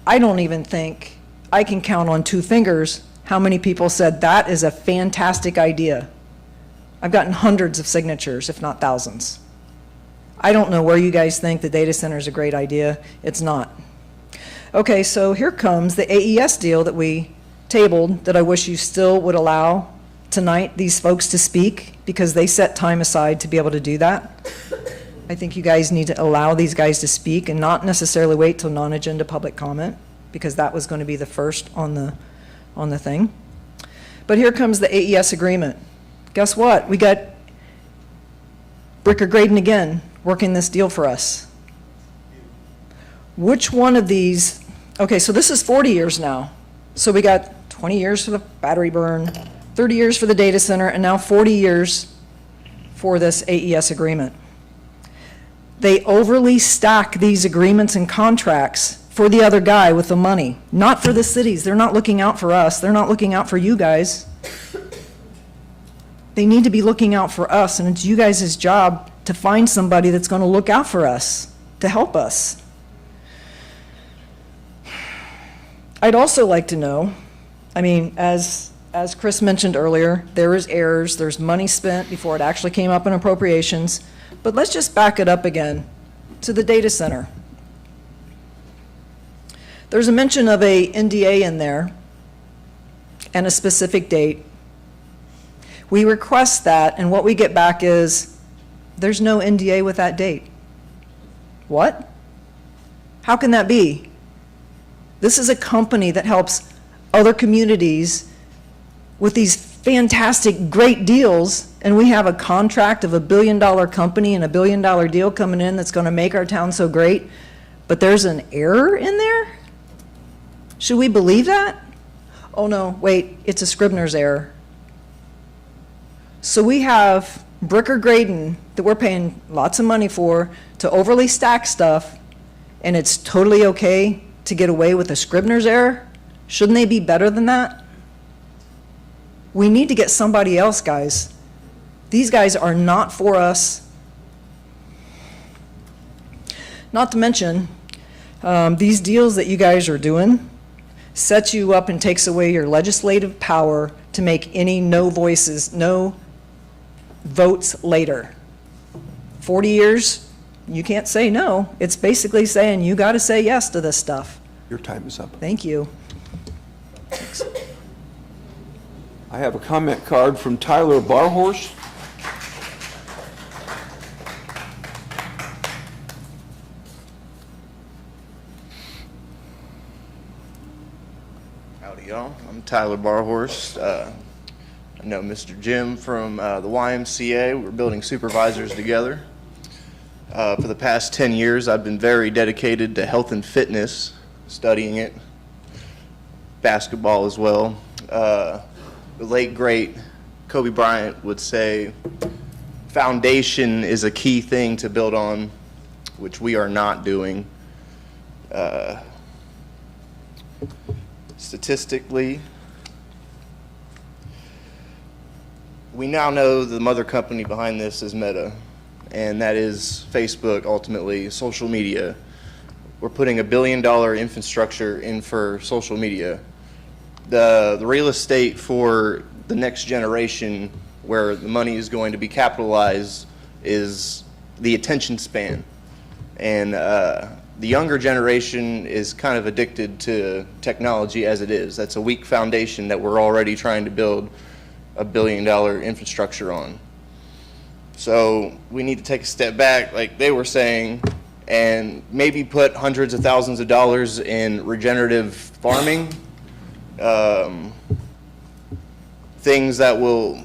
I don't even think I can count on 2 fingers how many people said that is a fantastic idea. I've gotten hundreds of signatures, if not thousands. I don't know where you guys think the data center is a great idea. It's not. Okay, so here comes the AES deal that we tabled that I wish you still would allow tonight these folks to speak because they set time aside to be able to do that. I think you guys need to allow these guys to speak and not necessarily wait till non-agenda public comment, because that was going to be the first on the thing. But here comes the AES agreement. Guess what? We got Bricker Graydon again working this deal for us. Which one of these, okay, so this is 40 years now. So we got 20 years for the battery burn, 30 years for the data center, and now 40 years for this AES agreement. They overly stack these agreements and contracts for the other guy with the money, not for the cities. They're not looking out for us. They're not looking out for you guys. They need to be looking out for us, and it's you guys' job to find somebody that's going to look out for us, to help us. I'd also like to know, I mean, as Chris mentioned earlier, there is errors, there's money spent before it actually came up in appropriations, but let's just back it up again to the data center. There's a mention of a NDA in there and a specific date. We request that, and what we get back is, there's no NDA with that date. What? How can that be? This is a company that helps other communities with these fantastic, great deals, and we have a contract of $1 billion company and $1 billion deal coming in that's going to make our town so great, but there's an error in there? Should we believe that? Oh no, wait, it's a Scribner's error. So we have Bricker Graydon that we're paying lots of money for to overly stack stuff, and it's totally okay to get away with a Scribner's error? Shouldn't they be better than that? We need to get somebody else, guys. These guys are not for us. Not to mention, these deals that you guys are doing sets you up and takes away your legislative power to make any no votes later. 40 years, you can't say no. It's basically saying you got to say yes to this stuff. Your time is up. Thank you. I have a comment card from Tyler Barhorse. Howdy, y'all. I'm Tyler Barhorse. I know Mr. Jim from the YMCA. We're building supervisors together. For the past 10 years, I've been very dedicated to health and fitness, studying it, basketball as well. The late, great Kobe Bryant would say, foundation is a key thing to build on, which we are not doing. Statistically, we now know the mother company behind this is Meta, and that is Facebook, ultimately, social media. We're putting $1 billion infrastructure in for social media. The real estate for the next generation, where the money is going to be capitalized, is the attention span. And the younger generation is kind of addicted to technology as it is. That's a weak foundation that we're already trying to build $1 billion infrastructure on. So we need to take a step back, like they were saying, and maybe put hundreds of thousands of dollars in regenerative farming, things that will,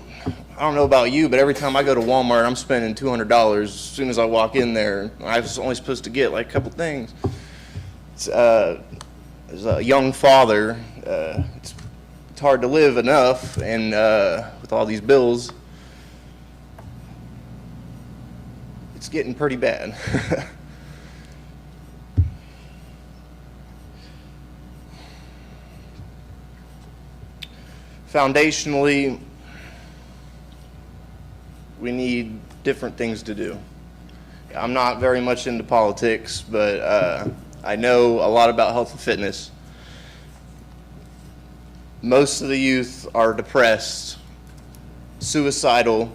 I don't know about you, but every time I go to Walmart, I'm spending $200 as soon as I walk in there. I was only supposed to get like a couple things. As a young father, it's hard to live enough, and with all these bills, it's getting pretty bad. Foundationally, we need different things to do. I'm not very much into politics, but I know a lot about health and fitness. Most of the youth are depressed, suicidal.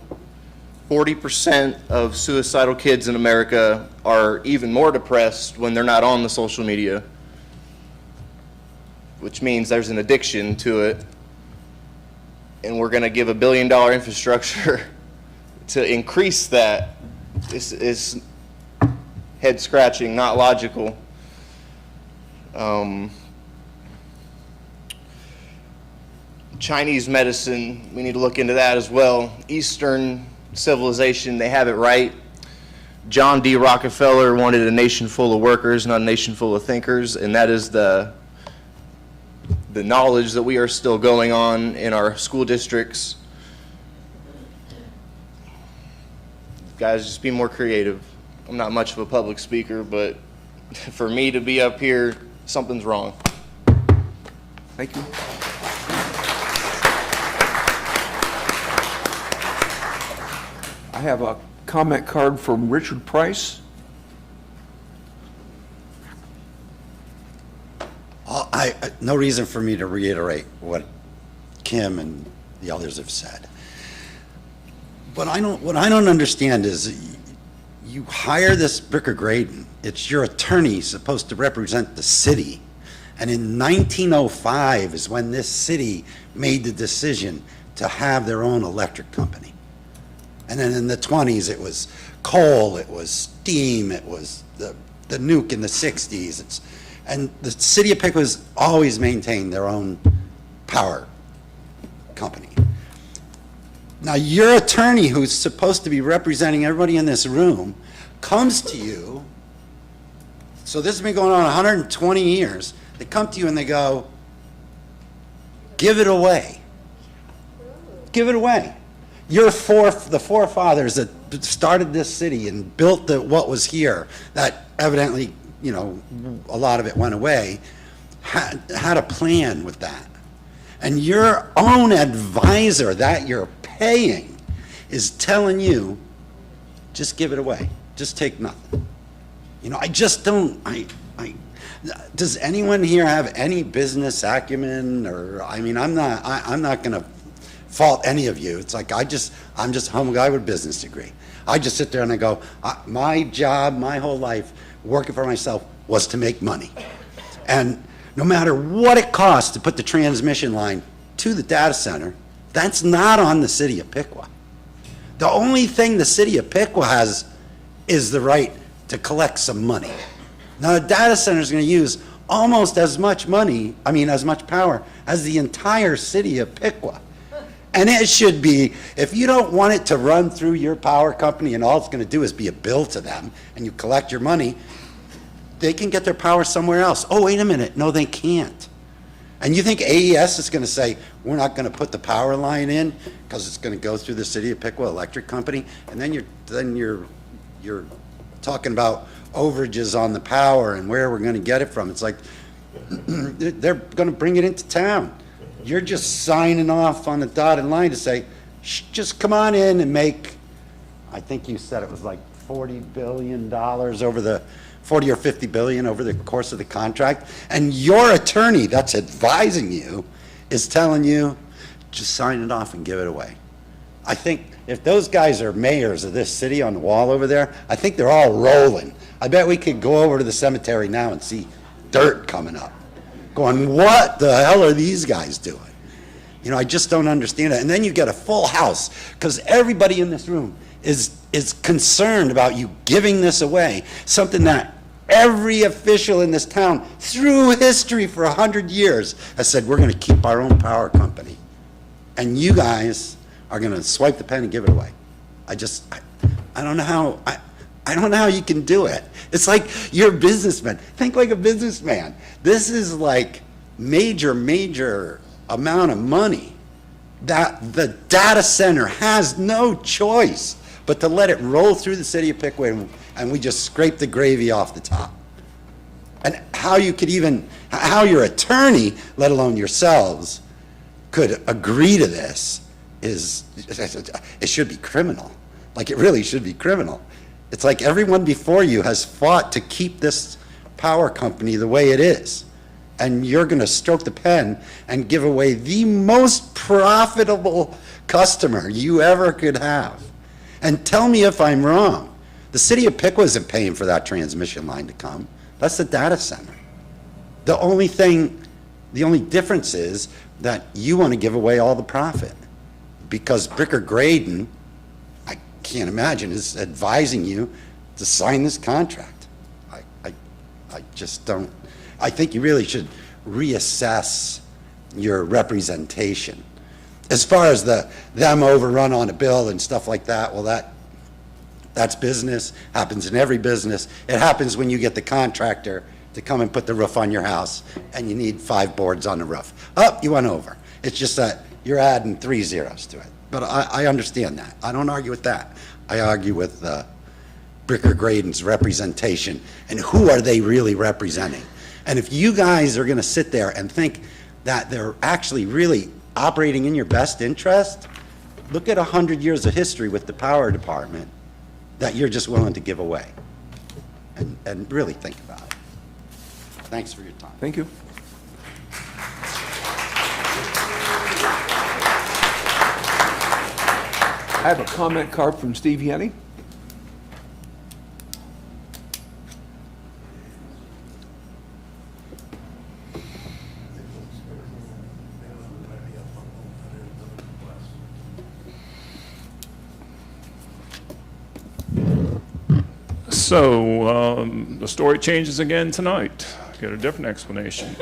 40% of suicidal kids in America are even more depressed when they're not on the social media, which means there's an addiction to it. And we're going to give $1 billion infrastructure to increase that is head scratching, not logical. Chinese medicine, we need to look into that as well. Eastern civilization, they have it right. John D. Rockefeller wanted a nation full of workers, not a nation full of thinkers, and that is the knowledge that we are still going on in our school districts. Guys, just be more creative. I'm not much of a public speaker, but for me to be up here, something's wrong. Thank you. I have a comment card from Richard Price. No reason for me to reiterate what Kim and the others have said. But what I don't understand is you hire this Bricker Graydon. It's your attorney supposed to represent the city. And in 1905 is when this city made the decision to have their own electric company. And then in the 20s, it was coal, it was steam, it was the nuke in the 60s. And the city of Piqua has always maintained their own power company. Now, your attorney, who's supposed to be representing everybody in this room, comes to you. So this has been going on 120 years. They come to you and they go, give it away. Give it away. The forefathers that started this city and built what was here, that evidently, a lot of it went away, had a plan with that. And your own advisor that you're paying is telling you, just give it away. Just take nothing. I just don't, does anyone here have any business acumen? Or, I'm not going to fault any of you. It's like, I'm just a humble guy with a business degree. I just sit there and I go, my job, my whole life, working for myself, was to make money. And no matter what it costs to put the transmission line to the data center, that's not on the city of Piqua. The only thing the city of Piqua has is the right to collect some money. Now, the data center is going to use almost as much money, as much power, as the entire city of Piqua. And it should be, if you don't want it to run through your power company and all it's going to do is be a bill to them and you collect your money, they can get their power somewhere else. Oh, wait a minute. No, they can't. And you think AES is going to say, we're not going to put the power line in because it's going to go through the city of Piqua Electric Company? And then you're talking about overages on the power and where we're going to get it from. It's like they're going to bring it into town. You're just signing off on the dotted line to say, just come on in and make, I think you said it was like $40 billion over the, 40 or 50 billion over the course of the contract. And your attorney that's advising you is telling you, just sign it off and give it away. I think if those guys are mayors of this city on the wall over there, I think they're all rolling. I bet we could go over to the cemetery now and see dirt coming up. Going, what the hell are these guys doing? I just don't understand it. And then you get a full house because everybody in this room is concerned about you giving this away, something that every official in this town through history for 100 years has said, we're going to keep our own power company. And you guys are going to swipe the pen and give it away. I don't know how, I don't know how you can do it. It's like you're a businessman. Think like a businessman. This is like major amount of money that the data center has no choice but to let it roll through the city of Piqua and we just scrape the gravy off the top. And how your attorney, let alone yourselves, could agree to this it should be criminal. Like it really should be criminal. It's like everyone before you has fought to keep this power company the way it is. And you're going to stroke the pen and give away the most profitable customer you ever could have. And tell me if I'm wrong. The city of Piqua isn't paying for that transmission line to come. That's the data center. The only difference is that you want to give away all the profit. Because Bricker Graydon, can't imagine, is advising you to sign this contract. I just don't, I think you really should reassess your representation. As far as them overrun on a bill and stuff like that, well, that's business, happens in every business. It happens when you get the contractor to come and put the roof on your house, and you need 5 boards on the roof. Oh, you went over. It's just that you're adding 3 zeros to it. But I understand that. I don't argue with that. I argue with Bricker Graydon's representation, and who are they really representing? And if you guys are going to sit there and think that they're actually really operating in your best interest, look at 100 years of history with the power department that you're just willing to give away. And really think about it. Thanks for your time. Thank you. I have a comment card from Steve Yenny. So, the story changes again tonight. Get a different explanation.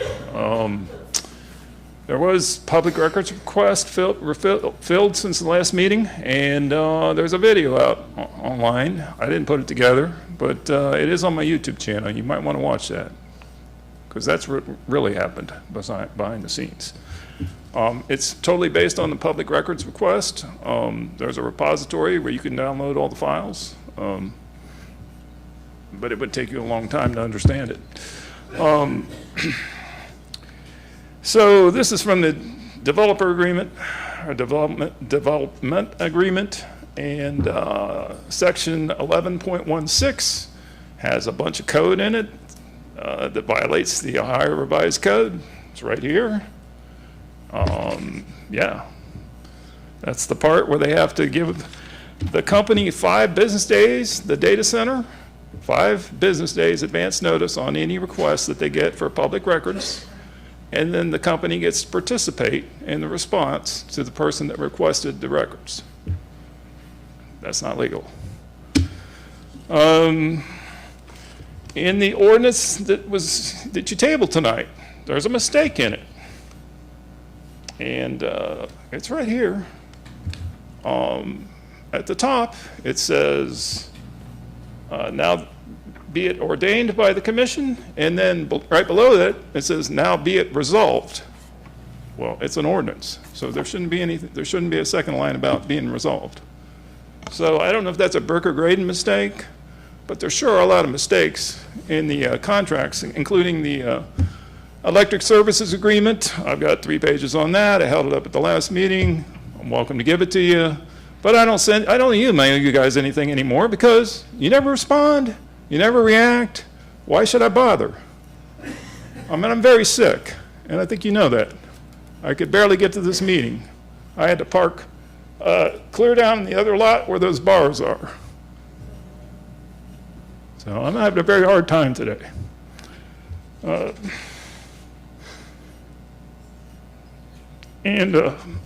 There was public records request filled since the last meeting, and there's a video out online. I didn't put it together, but it is on my YouTube channel. You might want to watch that, because that's what really happened behind the scenes. It's totally based on the public records request. There's a repository where you can download all the files. But it would take you a long time to understand it. So this is from the developer agreement, or development agreement, and section 11.16 has a bunch of code in it that violates the Ohio Revised Code. It's right here. Yeah, that's the part where they have to give the company 5 business days, the data center, 5 business days advance notice on any request that they get for public records, and then the company gets to participate in the response to the person that requested the records. That's not legal. In the ordinance that you tabled tonight, there's a mistake in it. And it's right here. At the top, it says, now be it ordained by the commission, and then right below that, it says, now be it resolved. Well, it's an ordinance, so there shouldn't be anything, there shouldn't be a second line about being resolved. So I don't know if that's a Bricker-Graydon mistake, but there sure are a lot of mistakes in the contracts, including the electric services agreement. I've got 3 pages on that. I held it up at the last meeting. I'm welcome to give it to you. But I don't email you guys anything anymore because you never respond, you never react. Why should I bother? I mean, I'm very sick, and I think you know that. I could barely get to this meeting. I had to park clear down in the other lot where those bars are. So I'm having a very hard time today. And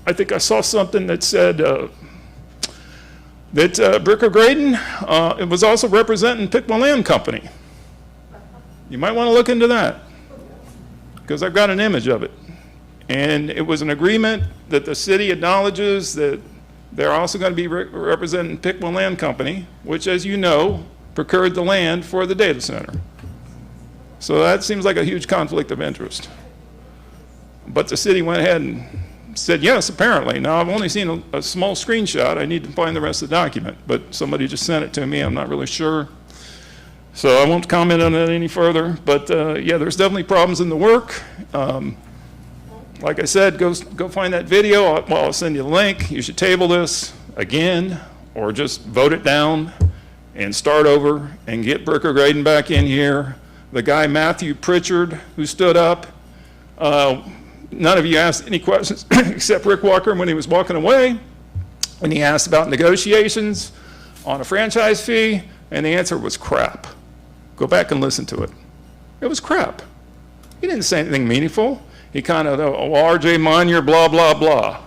I think I saw something that said that Bricker-Graydon it was also representing Piqua Land Company. You might want to look into that, because I've got an image of it. And it was an agreement that the city acknowledges that they're also going to be representing Piqua Land Company, which, as you know, procured the land for the data center. So that seems like a huge conflict of interest. But the city went ahead and said yes, apparently. Now, I've only seen a small screenshot. I need to find the rest of the document, but somebody just sent it to me. I'm not really sure. So I won't comment on that any further. But yeah, there's definitely problems in the work. Like I said, go find that video. I'll send you the link. You should table this again, or just vote it down and start over and get Bricker-Graydon back in here. The guy, Matthew Pritchard, who stood up, none of you asked any questions except Rick Walker when he was walking away, and he asked about negotiations on a franchise fee, and the answer was crap. Go back and listen to it. It was crap. He didn't say anything meaningful. He kind of, oh, RJ Monier, blah, blah, blah.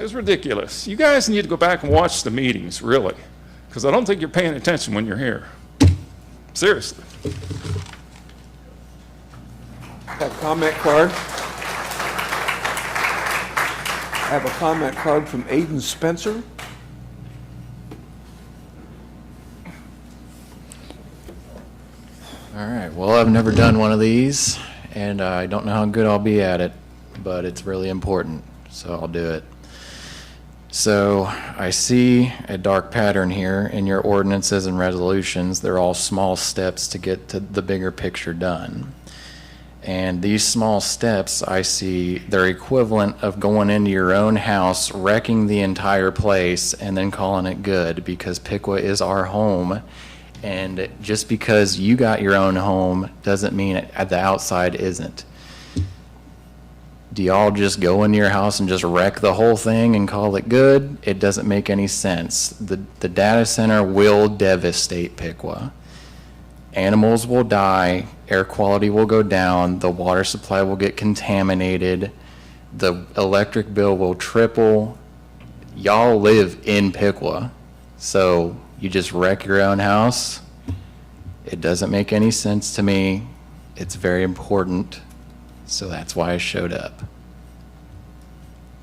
It's ridiculous. You guys need to go back and watch the meetings, really, because I don't think you're paying attention when you're here. Seriously. Have a comment card. I have a comment card from Aiden Spencer. All right, well, I've never done one of these, and I don't know how good I'll be at it, but it's really important, so I'll do it. So I see a dark pattern here in your ordinances and resolutions. They're all small steps to get to the bigger picture done. And these small steps, I see, they're equivalent of going into your own house, wrecking the entire place, and then calling it good, because Piqua is our home. And just because you got your own home doesn't mean the outside isn't. Do y'all just go into your house and just wreck the whole thing and call it good? It doesn't make any sense. The data center will devastate Piqua. Animals will die, air quality will go down, the water supply will get contaminated, the electric bill will triple. Y'all live in Piqua, so you just wreck your own house? It doesn't make any sense to me. It's very important, so that's why I showed up.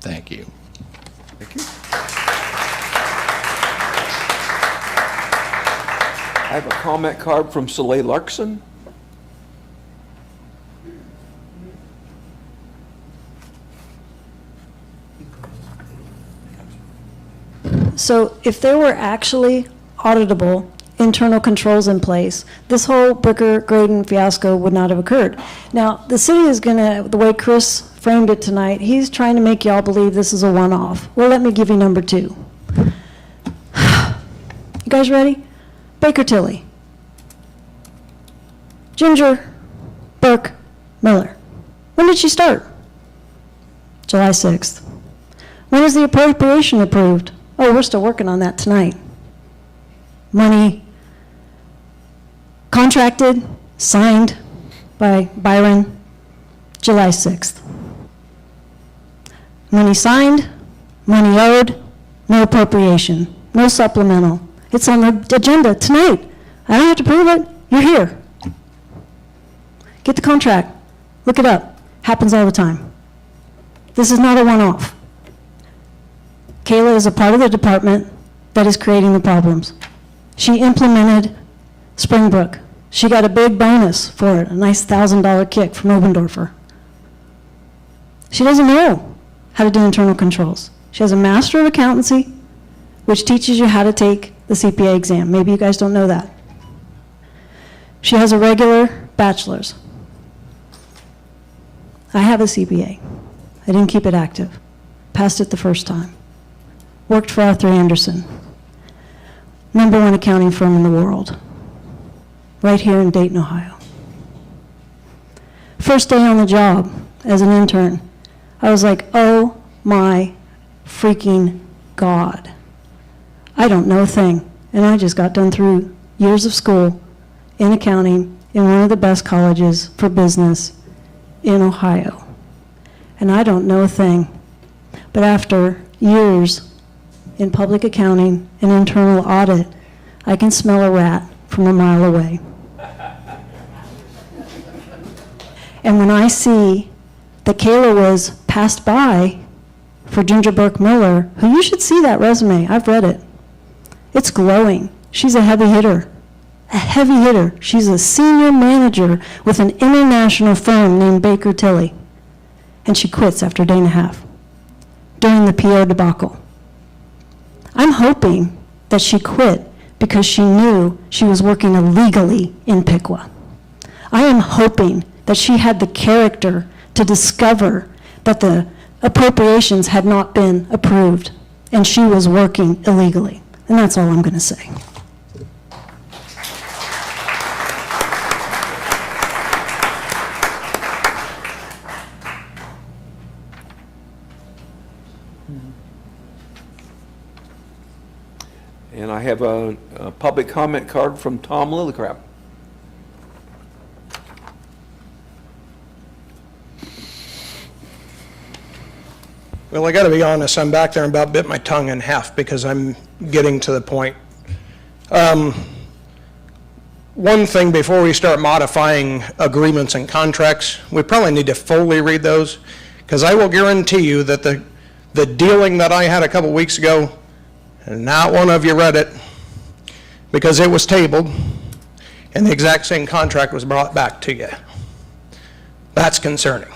Thank you. Thank you. I have a comment card from Soleil Larkson. So if there were actually auditable internal controls in place, this whole Bricker-Graydon fiasco would not have occurred. Now, the city is going to, the way Chris framed it tonight, he's trying to make y'all believe this is a one-off. Well, let me give you number 2. You guys ready? Baker Tilly. Ginger Burke Miller. When did she start? July 6th. When is the appropriation approved? Oh, we're still working on that tonight. Money contracted, signed by Byron, July 6th. Money signed, money owed, no appropriation, no supplemental. It's on the agenda tonight. I don't have to prove it. You're here. Get the contract. Look it up. Happens all the time. This is not a one-off. Kayla is a part of the department that is creating the problems. She implemented Springbrook. She got a big bonus for it, a nice $1,000 kick from Obendorfer. She doesn't know how to do internal controls. She has a Master of Accountancy, which teaches you how to take the CPA exam. Maybe you guys don't know that. She has a regular bachelor's. I have a CPA. I didn't keep it active. Passed it the first time. Worked for Arthur Anderson. #1 accounting firm in the world. Right here in Dayton, Ohio. First day on the job as an intern, I was like, oh my freaking God. I don't know a thing. And I just got done through years of school in accounting in one of the best colleges for business in Ohio. And I don't know a thing. But after years in public accounting and internal audit, I can smell a rat from a mile away. And when I see that Kayla was passed by for Ginger Burke Miller, who you should see that resume, I've read it. It's glowing. She's a heavy hitter. A heavy hitter. She's a senior manager with an international firm named Baker Tilly. And she quits after a day and a half during the PO debacle. I'm hoping that she quit because she knew she was working illegally in Piqua. I am hoping that she had the character to discover that the appropriations had not been approved and she was working illegally. And that's all I'm going to say. And I have a public comment card from Tom Lillicrap. Well, I got to be honest, I'm back there and about bit my tongue in half because I'm getting to the point. One thing before we start modifying agreements and contracts, we probably need to fully read those, because I will guarantee you that the dealing that I had a couple weeks ago, not one of you read it, because it was tabled, and the exact same contract was brought back to you. That's concerning.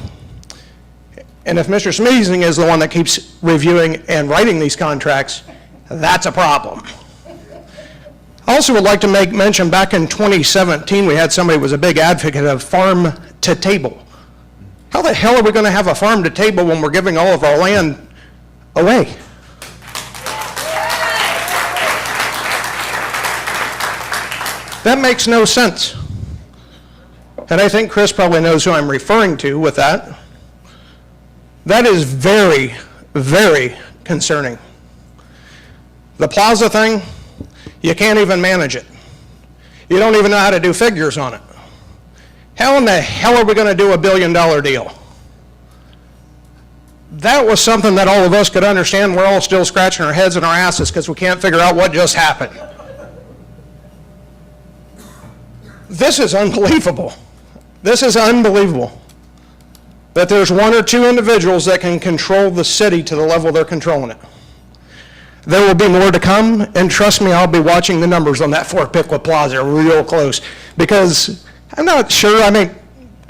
And if Mr. Smeezing is the one that keeps reviewing and writing these contracts, that's a problem. I also would like to make mention, back in 2017, we had somebody who was a big advocate of farm to table. How the hell are we going to have a farm to table when we're giving all of our land away? That makes no sense. And I think Chris probably knows who I'm referring to with that. That is very, very concerning. The plaza thing, you can't even manage it. You don't even know how to do figures on it. How in the hell are we going to do $1 billion deal? That was something that all of us could understand. We're all still scratching our heads and our asses because we can't figure out what just happened. This is unbelievable. This is unbelievable that there's one or two individuals that can control the city to the level they're controlling it. There will be more to come, and trust me, I'll be watching the numbers on that Fort Piqua Plaza real close, because I'm not sure, I may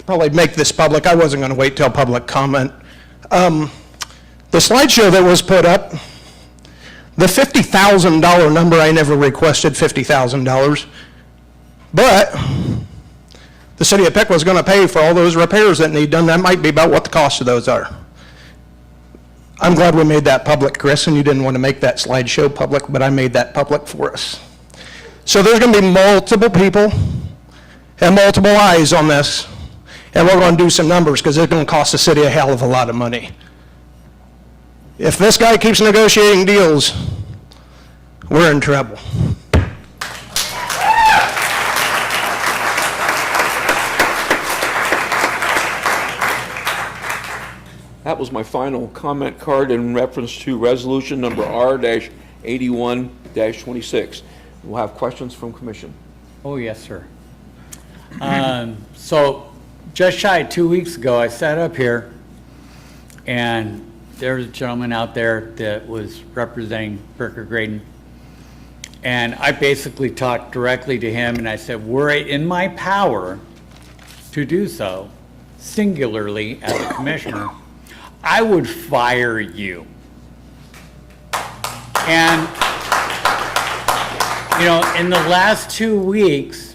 probably make this public. I wasn't going to wait till public comment. The slideshow that was put up, the $50,000 number, I never requested $50,000, but the city of Piqua is going to pay for all those repairs that need done. That might be about what the cost of those are. I'm glad we made that public, Chris, and you didn't want to make that slideshow public, but I made that public for us. So there's going to be multiple people and multiple eyes on this, and we're going to do some numbers because it's going to cost the city a hell of a lot of money. If this guy keeps negotiating deals, we're in trouble. That was my final comment card in reference to resolution number R-81-26. We'll have questions from commission. Oh, yes, sir. So just shy of 2 weeks ago, I sat up here, and there was a gentleman out there that was representing Bricker Graydon. And I basically talked directly to him, and I said, were it in my power to do so, singularly as a commissioner, I would fire you. And, you know, in the last 2 weeks,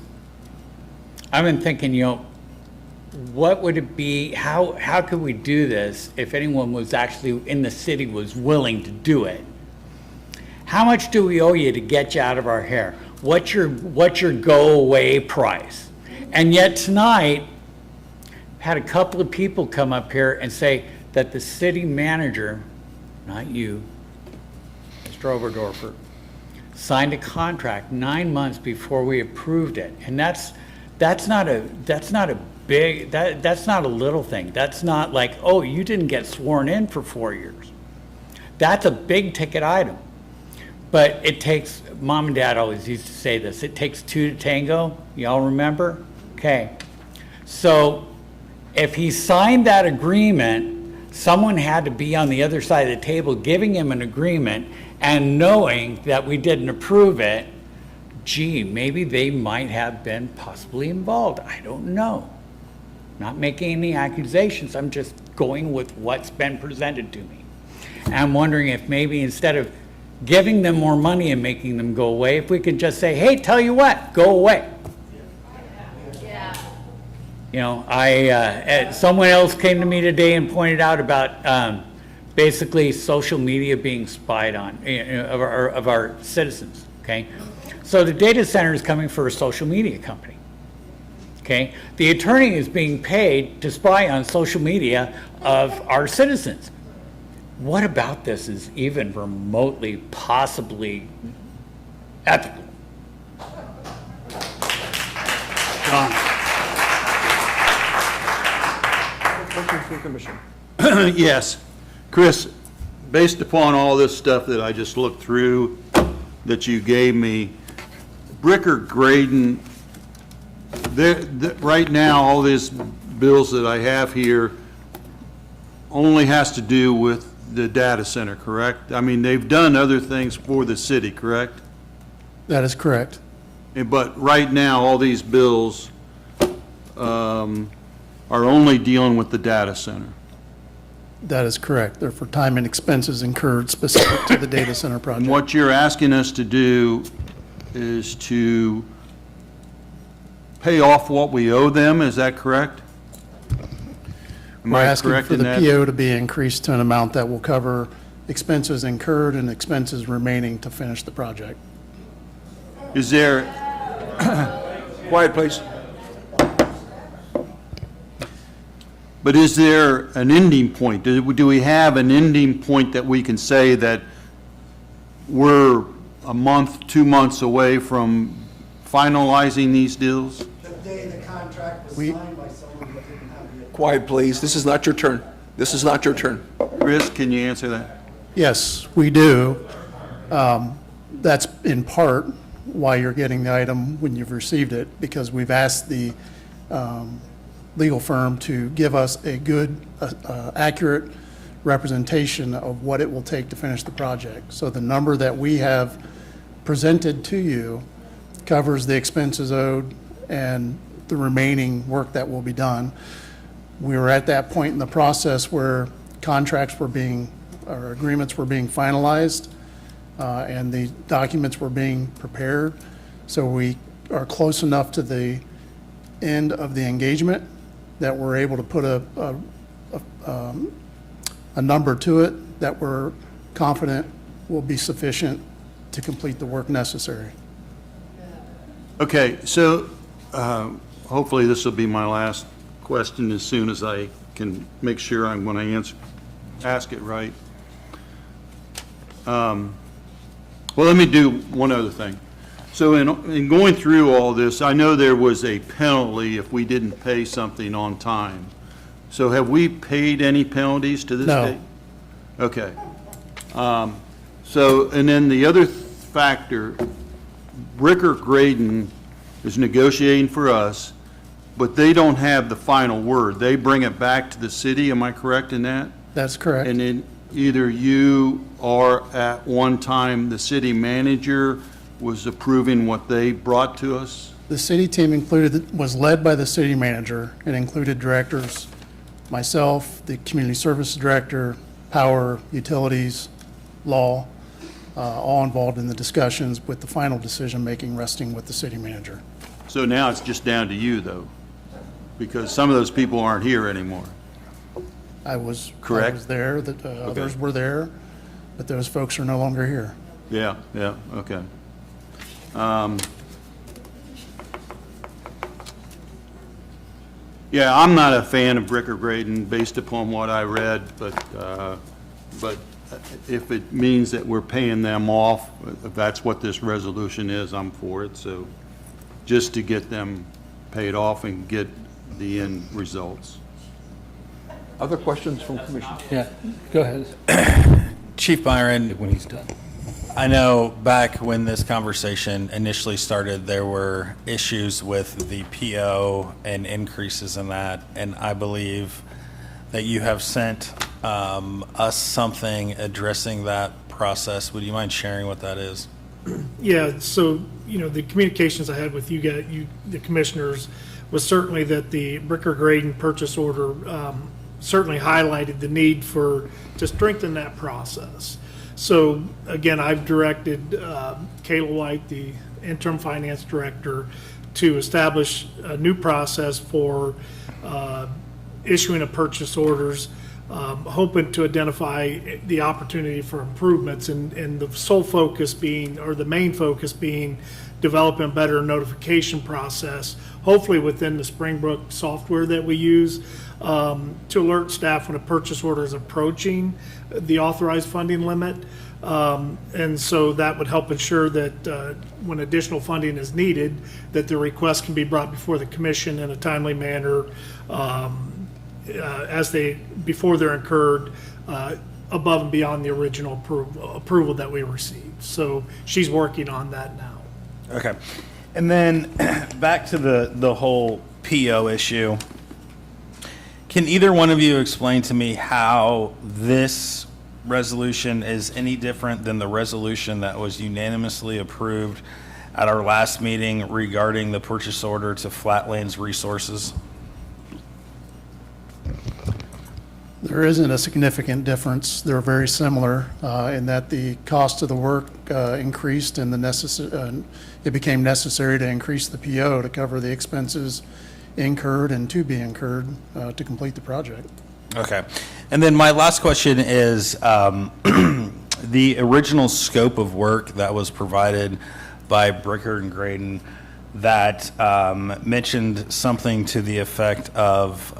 I've been thinking, you know, what would it be, how could we do this if anyone was actually in the city was willing to do it? How much do we owe you to get you out of our hair? What's your go-away price? And yet tonight, I've had a couple of people come up here and say that the city manager, not you, Mr. Oberdorfer, signed a contract 9 months before we approved it. And that's not a little thing. That's not like, oh, you didn't get sworn in for 4 years. That's a big ticket item. But it takes, Mom and Dad always used to say this, it takes two to tango. Y'all remember? Okay. So if he signed that agreement, someone had to be on the other side of the table giving him an agreement and knowing that we didn't approve it. Gee, maybe they might have been possibly involved. I don't know. Not making any accusations. I'm just going with what's been presented to me. And I'm wondering if maybe instead of giving them more money and making them go away, if we could just say, hey, tell you what, go away. You know, someone else came to me today and pointed out about basically social media being spied on of our citizens, okay? So the data center is coming for a social media company, okay? The attorney is being paid to spy on social media of our citizens. What about this is even remotely possibly ethical? John. Question for commission. Yes. Chris, based upon all this stuff that I just looked through, that you gave me, Bricker Graydon, right now, all these bills that I have here only has to do with the data center, correct? I mean, they've done other things for the city, correct? That is correct. But right now, all these bills are only dealing with the data center. That is correct. They're for time and expenses incurred specific to the data center And project. what you're asking us to do is to pay off what we owe them, is that correct? Am We're I asking correct for in the that? PO to be increased to an amount that will cover expenses incurred and expenses remaining to finish the project. Is there, Quiet, please. but is there an ending point? Do we have an ending point that we can say that we're a month, 2 months away from finalizing these deals? The day the contract was signed by someone that didn't have the. Quiet, please. This is not your turn. This is not your turn. Chris, can you answer that? Yes, we do. That's in part why you're getting the item when you've received it, because we've asked the legal firm to give us a good, accurate representation of what it will take to finish the project. So the number that we have presented to you covers the expenses owed and the remaining work that will be done. We were at that point in the process where contracts were being, or agreements were being finalized, and the documents were being prepared. So we are close enough to the end of the engagement that we're able to put a number to it that we're confident will be sufficient to complete the work necessary. Okay, so hopefully this will be my last question as soon as I can make sure I'm going to ask it right. Well, let me do one other thing. So in going through all this, I know there was a penalty if we didn't pay something on time. So have we paid any penalties to this No. date? Okay. So, and then the other factor, Bricker Graydon is negotiating for us, but they don't have the final word. They bring it back to the city, am I correct in that? That's correct. And then either you or at one time, the city manager was approving what they brought to us? The city team was led by the city manager and included directors, myself, the community services director, power, utilities, law, all involved in the discussions with the final decision-making resting with the city manager. So now it's just down to you, though, because some of those people aren't here anymore. I was Correct. there, others were there, but those folks are no longer here. Yeah, okay. Yeah, I'm not a fan of Bricker Graydon based upon what I read, but if it means that we're paying them off, if that's what this resolution is, I'm for it. So just to get them paid off and get the end results. Other questions from commission? Yeah, go ahead. Chief Byron, when he's done. I know back when this conversation initially started, there were issues with the PO and increases in that, and I believe that you have sent us something addressing that process. Would you mind sharing what that is? Yeah, so, the communications I had with you guys, the commissioners, was certainly that the Bricker Graydon purchase order certainly highlighted the need to strengthen that process. So, again, I've directed Kayla White, the interim finance director, to establish a new process for issuing of purchase orders, hoping to identify the opportunity for improvements, and the sole focus being, or the main focus being, developing a better notification process, hopefully within the Springbrook software that we use, to alert staff when a purchase order is approaching the authorized funding limit. And so that would help ensure that when additional funding is needed, that the request can be brought before the commission in a timely manner before they're incurred, above and beyond the original approval that we received. So she's working on that now. Okay. And then back to the whole PO issue. Can either one of you explain to me how this resolution is any different than the resolution that was unanimously approved at our last meeting regarding the purchase order to Flatlands Resources? There isn't a significant difference. They're very similar in that the cost of the work increased and it became necessary to increase the PO to cover the expenses incurred and to be incurred to complete the project. Okay. And then my last question is, the original scope of work that was provided by Bricker and Graydon that mentioned something to the effect of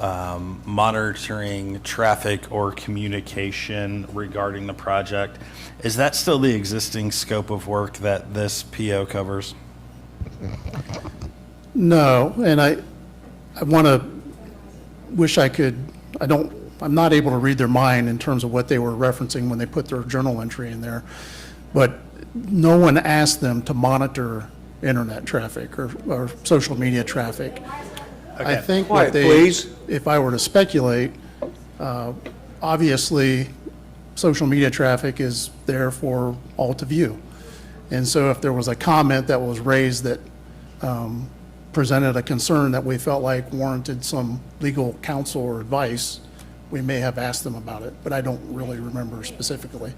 monitoring traffic or communication regarding the project. Is that still the existing scope of work that this PO covers? No, and I want to, wish I could, I'm not able to read their mind in terms of what they were referencing when they put their journal entry in there, but no one asked them to monitor internet traffic or social media traffic. I think what Quiet, please. if I were to speculate, obviously, social media traffic is there for all to view. And so if there was a comment that was raised that presented a concern that we felt like warranted some legal counsel or advice, we may have asked them about it, but I don't really remember specifically.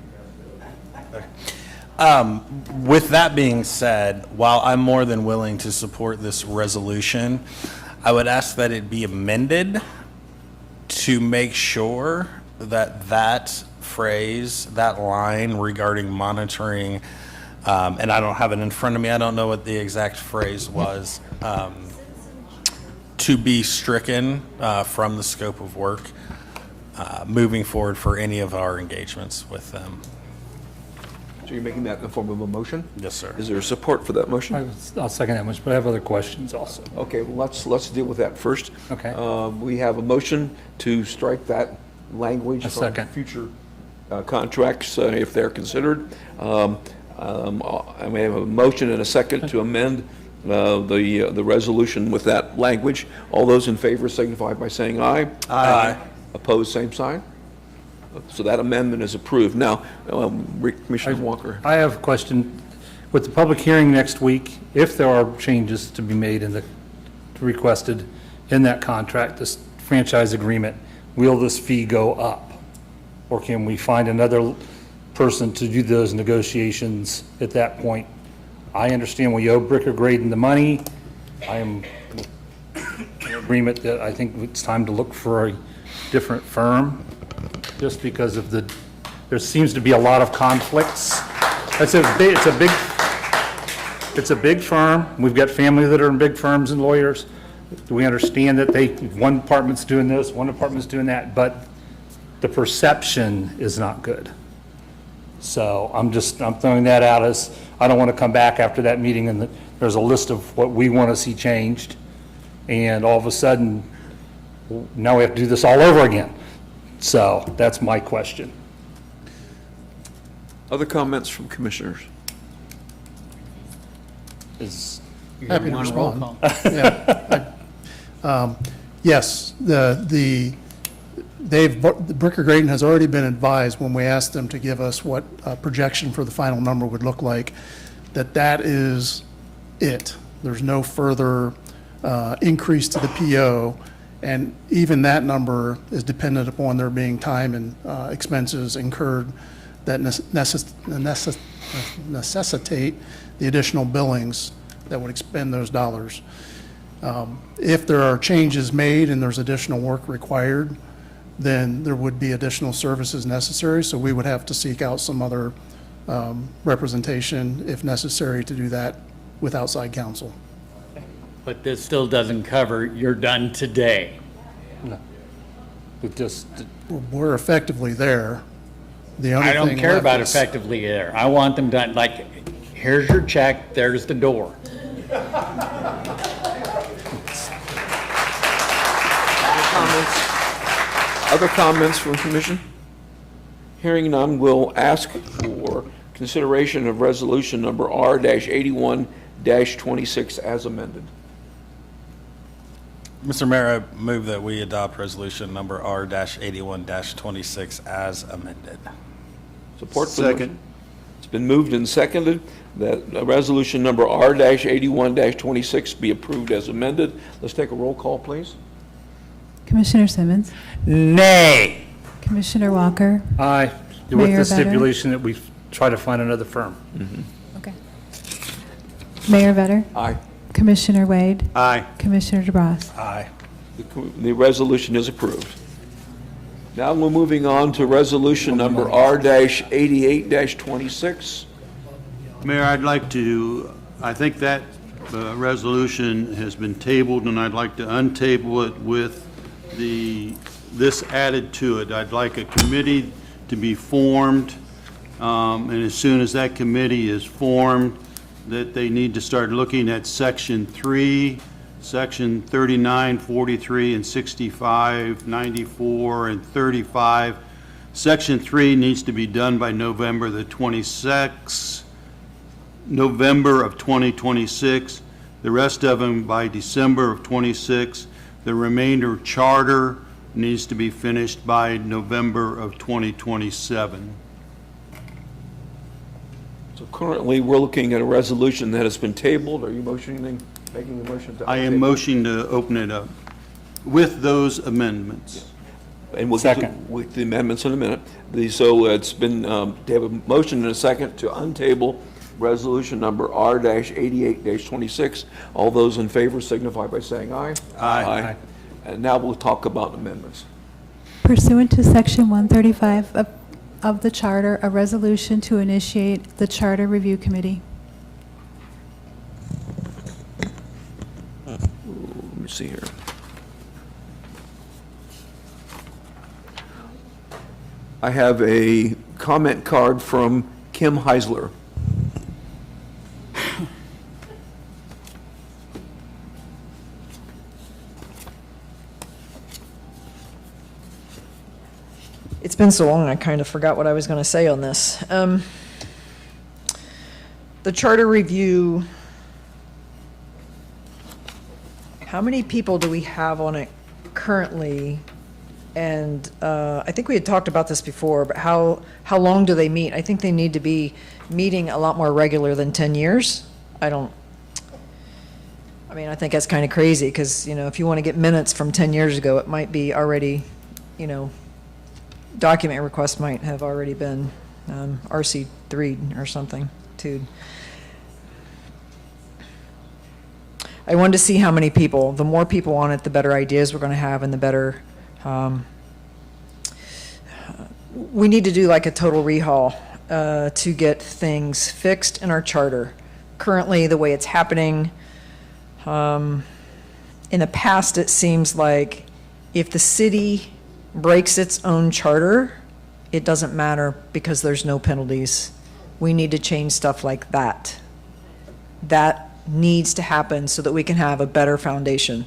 With that being said, while I'm more than willing to support this resolution, I would ask that it be amended to make sure that that phrase, that line regarding monitoring, and I don't have it in front of me, I don't know what the exact phrase was, to be stricken from the scope of work moving forward for any of our engagements with them. So you're making that in the form of a motion? Yes, sir. Is there support for that motion? I'll second that motion, but I have other questions also. Okay, well, let's deal with that first. Okay. We have a motion to strike that language A from second. future contracts if they're considered. And we have a motion and a second to amend the resolution with that language. All those in favor signify by saying aye. Aye. Opposed, same sign. So that amendment is approved. Now, Commissioner Walker. I have a question. With the public hearing next week, if there are changes to be made in the requested in that contract, this franchise agreement, will this fee go up? Or can we find another person to do those negotiations at that point? I understand we owe Bricker Graydon the money. I am in agreement that I think it's time to look for a different firm, just because of there seems to be a lot of conflicts. It's a big firm. We've got family that are in big firms and lawyers. We understand that one department's doing this, one department's doing that, but the perception is not good. So I'm throwing that out as, I don't want to come back after that meeting and there's a list of what we want to see changed, and all of a sudden, now we have to do this all over again. So that's my question. Other comments from commissioners? Happy to respond. Yeah. Yes, the Bricker Graydon has already been advised when we asked them to give us what projection for the final number would look like, that is it. There's no further increase to the PO, and even that number is dependent upon there being time and expenses incurred that necessitate the additional billings that would expend those dollars. If there are changes made and there's additional work required, then there would be additional services necessary, so we would have to seek out some other representation if necessary to do that with outside counsel. But this still doesn't cover, you're done today. No. We're effectively there. The only I don't thing care left about is- effectively there. I want them done, like, here's your check, there's the door. Other comments from commission? Hearing none, we'll ask for consideration of resolution number R-81-26 as amended. Mr. Mayor, I move that we adopt resolution number R-81-26 as amended. Support for the Second. motion. It's been moved and seconded that resolution number R-81-26 be approved as amended. Let's take a roll call, please. Commissioner Simmons, Nay. Commissioner Walker, Aye, with Mayor the Vedder? stipulation that we try to find another firm. okay. Mayor Vedder, Aye. Commissioner Wade, Aye. Commissioner DeBras. Aye. The resolution is approved. Now we're moving on to resolution number R-88-26. Mayor, I think that resolution has been tabled, and I'd like to untable it with this added to it. I'd like a committee to be formed, and as soon as that committee is formed, that they need to start looking at Section 3, Section 39, 43, and 65, 94, and 35. Section 3 needs to be done by November the 26th, November of 2026. The rest of them by December of 26. The remainder charter needs to be finished by November of 2027. So currently, we're looking at a resolution that has been tabled. Are you making the motion to? I am untable? motioning to open it up with those amendments. And we'll get to- Second. with the amendments in a minute. So it's been, they have a motion and a second to untable resolution number R-88-26. All those in favor signify by saying aye. Aye. And now we'll talk about amendments. Pursuant to Section 135 of the Charter, a resolution to initiate the Charter Review Committee. Let me see here. I have a comment card from Kim Heisler. It's been so long, I kind of forgot what I was going to say on this. The charter review, how many people do we have on it currently? And I think we had talked about this before, but how long do they meet? I think they need to be meeting a lot more regular than 10 years. I think that's kind of crazy, because, if you want to get minutes from 10 years ago, it might be already, document requests might have already been RC3 or something, too. I wanted to see how many people. The more people on it, the better ideas we're going to have, and the better. We need to do like a total rehaul to get things fixed in our charter. Currently, the way it's happening, in the past, it seems like if the city breaks its own charter, it doesn't matter because there's no penalties. We need to change stuff like that. That needs to happen so that we can have a better foundation.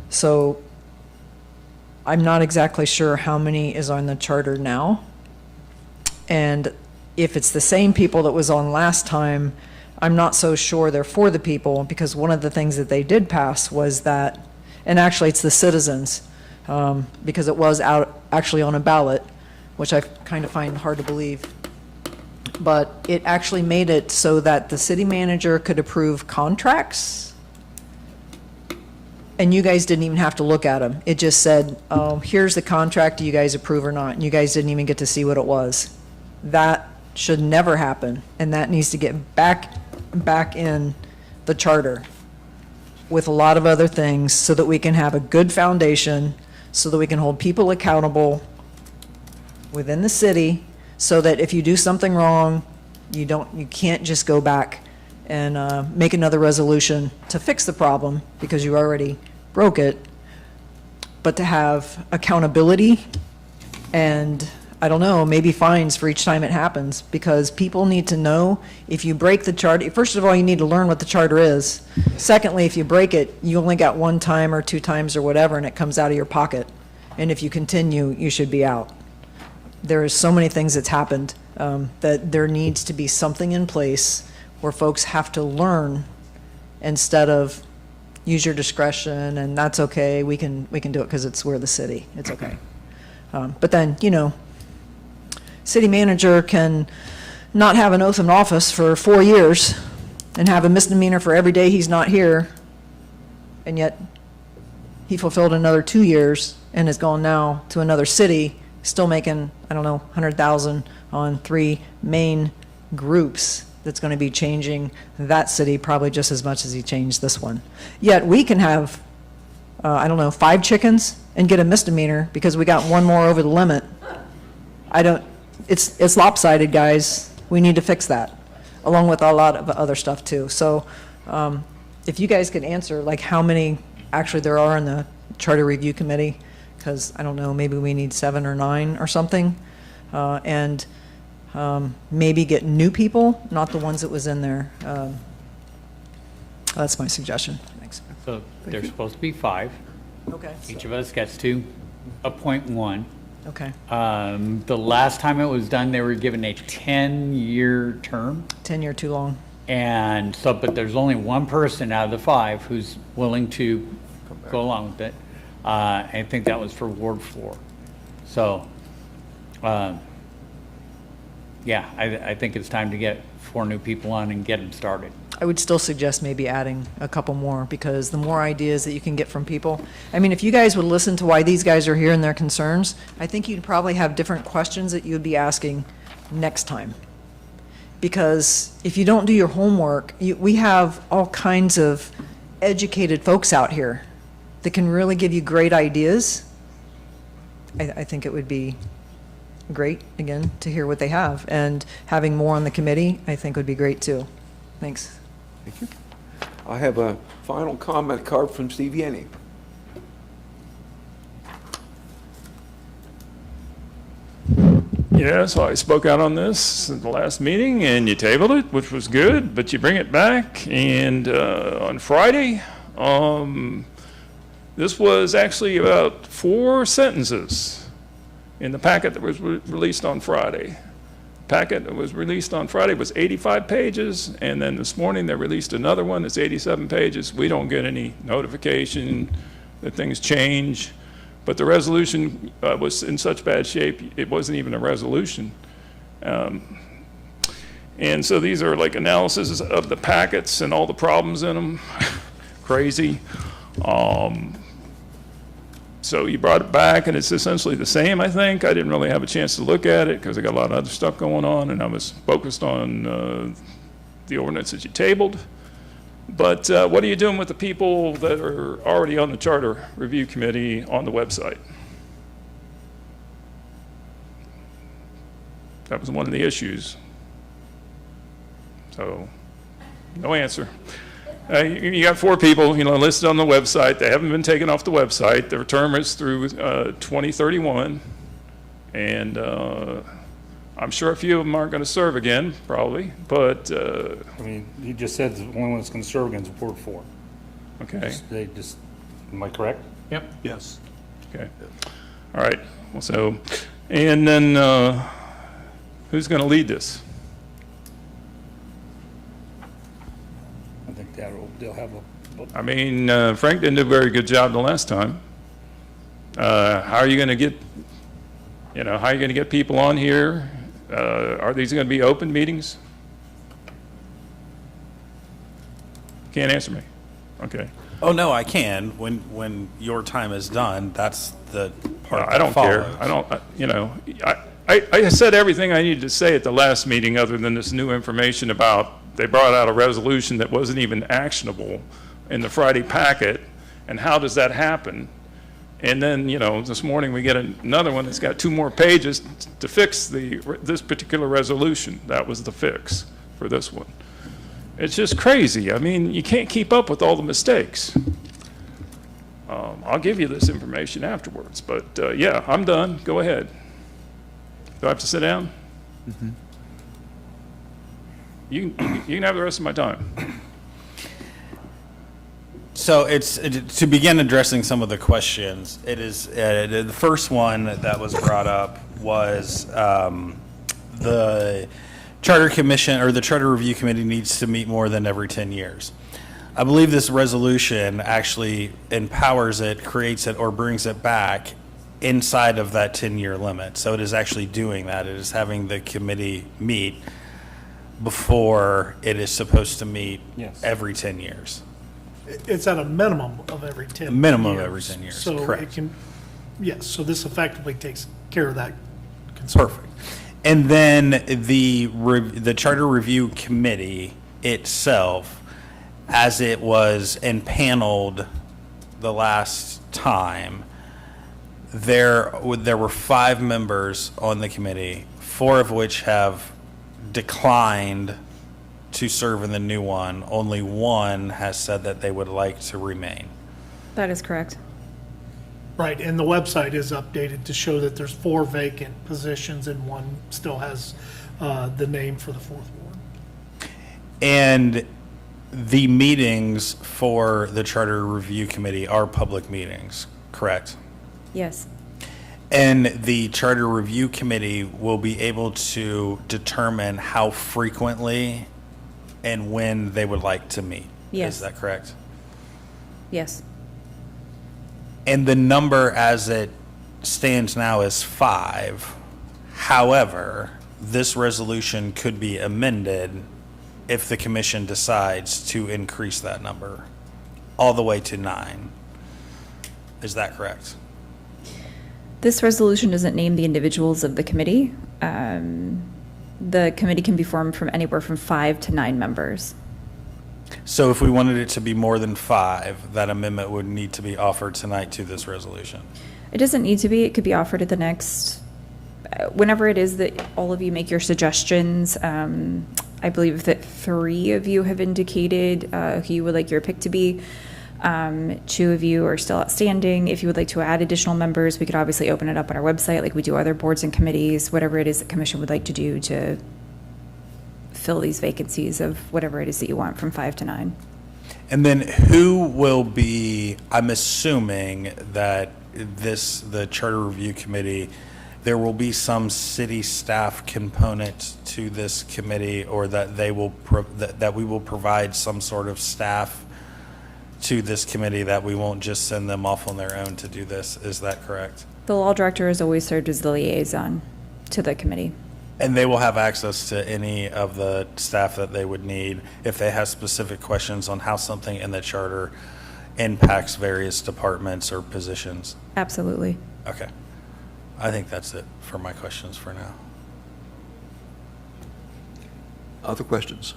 So I'm not exactly sure how many is on the charter now. And if it's the same people that was on last time, I'm not so sure they're for the people, because one of the things that they did pass was that, and actually it's the citizens, because it was out actually on a ballot, which I kind of find hard to believe. But it actually made it so that the city manager could approve contracts, and you guys didn't even have to look at them. It just said, oh, here's the contract, do you guys approve or not? And you guys didn't even get to see what it was. That should never happen, and that needs to get back in the charter with a lot of other things, so that we can have a good foundation, so that we can hold people accountable within the city, so that if you do something wrong, you can't just go back and make another resolution to fix the problem because you already broke it, but to have accountability and, I don't know, maybe fines for each time it happens, because people need to know if you break the charter. First of all, you need to learn what the charter is. Secondly, if you break it, you only got one time or two times or whatever, and it comes out of your pocket. And if you continue, you should be out. there is so many things that's happened, that there needs to be something in place where folks have to learn instead of use your discretion and that's okay, we can do it because we're the city, it's okay. But then, city manager can not have an oath of office for 4 years and have a misdemeanor for every day he's not here, and yet he fulfilled another 2 years and has gone now to another city, still making, I don't know, 100,000 on 3 main groups. That's going to be changing that city probably just as much as he changed this one. Yet we can have, 5 chickens and get a misdemeanor because we got one more over the limit. It's lopsided, guys. We need to fix that, along with a lot of other stuff too. So if you guys could answer like how many actually there are in the Charter Review Committee, because I don't know, maybe we need 7 or 9 or something, and maybe get new people, not the ones that was in there. That's my suggestion. Thanks. So there's supposed to be 5. Okay. Each of us gets to appoint 1. Okay. The last time it was done, they were given a 10-year term. 10-year too long. And so, but there's only one person out of the 5 who's willing to go along with it. I think that was for Ward 4. So, yeah, I think it's time to get 4 new people on and get them started. I would still suggest maybe adding a couple more, because the more ideas that you can get from people. I mean, if you guys would listen to why these guys are here and their concerns, I think you'd probably have different questions that you would be asking next time. Because if you don't do your homework, we have all kinds of educated folks out here that can really give you great ideas. I think it would be great, again, to hear what they have. And having more on the committee, I think would be great too. Thanks. Thank you. I have a final comment card from Steve Yenny. Yeah, so I spoke out on this at the last meeting, and you tabled it, which was good, but you bring it back, and on Friday, this was actually about 4 sentences in the packet that was released on Friday. The packet that was released on Friday was 85 pages, and then this morning they released another one that's 87 pages. We don't get any notification that things change. But the resolution was in such bad shape, it wasn't even a resolution. And so these are like analyses of the packets and all the problems in them. Crazy. So you brought it back, and it's essentially the same, I think. I didn't really have a chance to look at it because I got a lot of other stuff going on, and I was focused on the ordinance that you tabled. But what are you doing with the people that are already on the Charter Review Committee on the website? That was one of the issues. So, no answer. You got 4 people, listed on the website. They haven't been taken off the website. Their term is through 2031, and I'm sure a few of them aren't going to serve again, probably, but... I mean, you just said the only one that's going to serve again is Ward 4. Okay. Am I correct? Yep. Yes. Okay. All right. Well, so, and then who's going to lead this? I think they'll have a... I mean, Frank didn't do a very good job the last time. How are you going to get, how are you going to get people on here? Are these going to be open meetings? Can't answer me. Okay. Oh, no, I can. When your time is done, that's the part I don't that care. follows. I said everything I needed to say at the last meeting other than this new information about they brought out a resolution that wasn't even actionable in the Friday packet, and how does that happen? And then, this morning we get another one that's got 2 more pages to fix this particular resolution. That was the fix for this one. It's just crazy. I mean, you can't keep up with all the mistakes. I'll give you this information afterwards, but yeah, I'm done. Go ahead. Do I have to sit down? Mm-hmm. You can have the rest of my time. So to begin addressing some of the questions, it is the first one that was brought up was the Charter Commission, or the Charter Review Committee needs to meet more than every 10 years. I believe this resolution actually empowers it, creates it, or brings it back inside of that 10-year limit. So it is actually doing that. It is having the committee meet before it is supposed to meet every 10 years. It's at a minimum of every 10 years. Minimum of every 10 years, So correct. it can, yes, so this effectively takes care of that concern. Perfect. And then the Charter Review Committee itself, as it was impaneled the last time, there were 5 members on the committee, 4 of which have declined to serve in the new one. Only 1 has said that they would like to remain. That is correct. Right, and the website is updated to show that there's 4 vacant positions and 1 still has the name for the 4th ward. And the meetings for the Charter Review Committee are public meetings, correct? Yes. And the Charter Review Committee will be able to determine how frequently and when they would like to meet. Yes. Is that correct? Yes. And the number as it stands now is 5. However, this resolution could be amended if the commission decides to increase that number all the way to 9. Is that correct? This resolution doesn't name the individuals of the committee. The committee can be formed from anywhere from 5 to 9 members. So if we wanted it to be more than 5, that amendment would need to be offered tonight to this resolution. It doesn't need to be. It could be offered at the next, whenever it is that all of you make your suggestions. I believe that 3 of you have indicated who you would like your pick to be. 2 of you are still outstanding. If you would like to add additional members, we could obviously open it up on our website like we do other boards and committees, whatever it is the commission would like to do to fill these vacancies of whatever it is that you want from 5 to 9. And then who will be, I'm assuming that the Charter Review Committee, there will be some city staff component to this committee, or that they will, that we will provide some sort of staff to this committee, that we won't just send them off on their own to do this. Is that correct? The law director has always served as the liaison to the committee. And they will have access to any of the staff that they would need if they have specific questions on how something in the charter impacts various departments or positions. Absolutely. Okay. I think that's it for my questions for now. Other questions?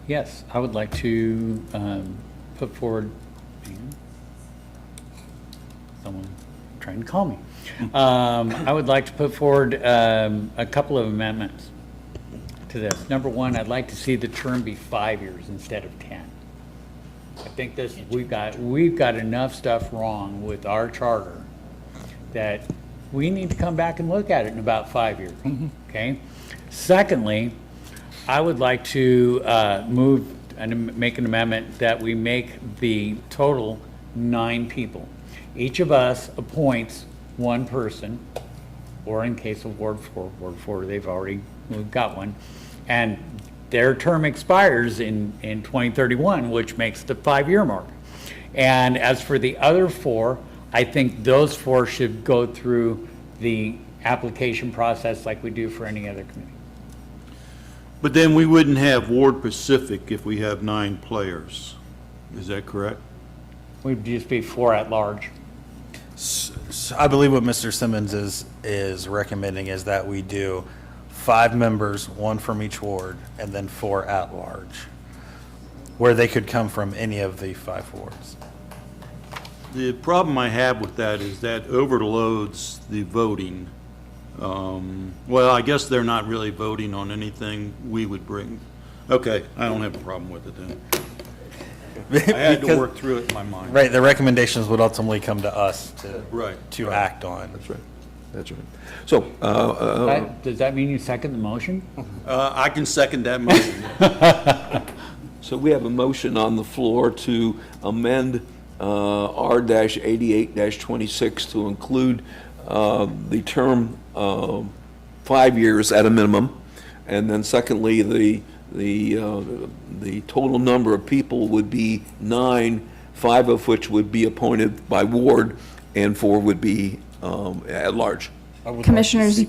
Yes, I would like to put forward, someone trying to call me. I would like to put forward a couple of amendments to this. Number 1, I'd like to see the term be 5 years instead of 10. I think this, we've got enough stuff wrong with our charter that we need to come back and look at it in about 5 years, okay? Secondly, I would like to move and make an amendment that we make the total 9 people. Each of us appoints 1 person, or in case of Ward 4, we've got one, and their term expires in 2031, which makes the 5-year mark. And as for the other 4, I think those 4 should go through the application process like we do for any other committee. But then we wouldn't have Ward Pacific if we have 9 players. Is that correct? We'd just be 4 at large. So I believe what Mr. Simmons is recommending is that we do 5 members, 1 from each ward, and then 4 at large, where they could come from any of the 5 wards. The problem I have with that is that overloads the voting. Well, I guess they're not really voting on anything we would bring. Okay, I don't have a problem with it then. I had to work through it in my mind. Right, the recommendations would ultimately come to us to act on. That's right. That's right. So, Does that mean you second the motion? I can second that motion. so we have a motion on the floor to amend R-88-26 to include the term 5 years at a minimum, and then secondly, the total number of people would be 9, 5 of which would be appointed by ward, and 4 would be at large. Commissioners-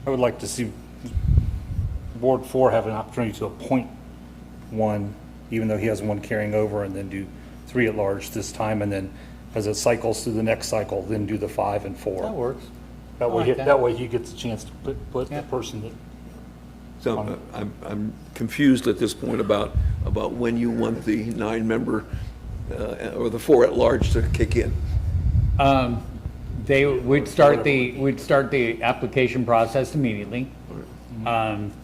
I would like to see Ward 4 have an opportunity to appoint one, even though he has one carrying over, and then do 3 at large this time, and then as it cycles through the next cycle, then do the 5 and 4. That works. That I way, like that. that way he gets a chance to put the person that. So I'm confused at this point about when you want the 9-member or the 4 at large to kick in. We'd start the application process immediately.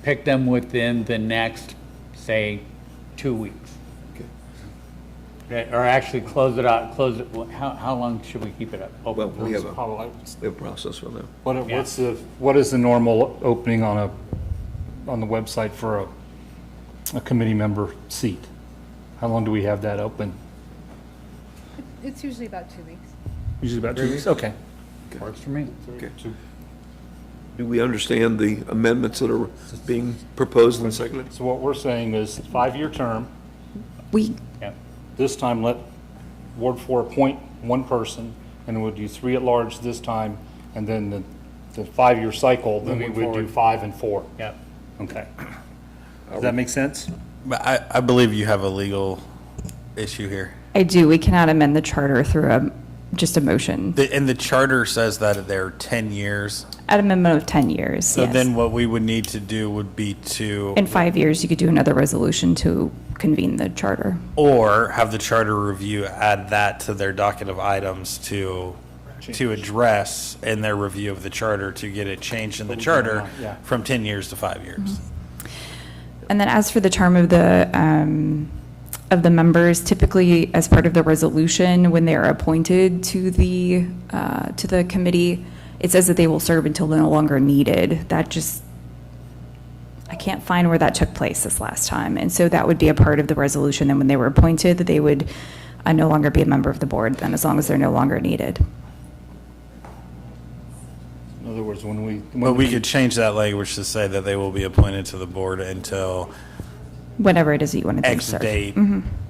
Pick them within the next, say, 2 weeks. Or actually close it out, how long should we keep it up? Well, open? we have a process for them. What is the normal opening on the website for a committee member seat? How long do we have that open? It's usually about 2 weeks. Usually about 2 weeks? Okay. Works for me. Okay. Do we understand the amendments that are being proposed and seconded? So what we're saying is 5-year term. Yep. This time, let Ward 4 appoint one person, and we'll do 3 at large this time, and then the 5-year cycle, then we would do 5 and 4. Yep. Okay. Does that make sense? But I believe you have a legal issue here. I do. We cannot amend the charter through just a motion. And the charter says that they're 10 years. At a minimum of 10 years, So yes. then what we would need to do would be to, In 5 years, you could do another resolution to convene the charter. or have the charter review add that to their docket of items to address in their review of the charter to get it changed in the charter Yeah. from 10 years to 5 years. And then as for the term of the members, typically as part of the resolution, when they are appointed to the committee, it says that they will serve until they're no longer needed. That just, I can't find where that took place this last time. And so that would be a part of the resolution, and when they were appointed, that they would no longer be a member of the board then, as long as they're no longer needed. In other words, when we. But we could change that language to say that they will be appointed to the board until Whenever it is that you want to X serve. date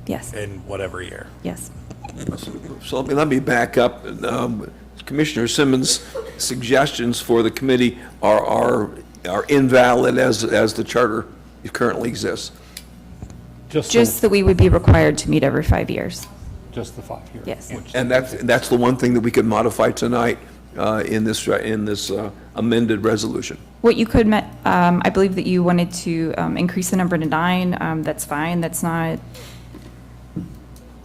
Yes, in whatever year. yes. So let me back up. Commissioner Simmons' suggestions for the committee are invalid as the charter currently exists. Just that we would be required to meet every 5 years. Just the 5 years. Yes. And that's the one thing that we could modify tonight in this amended resolution. What you could, I believe that you wanted to increase the number to 9. That's fine. That's not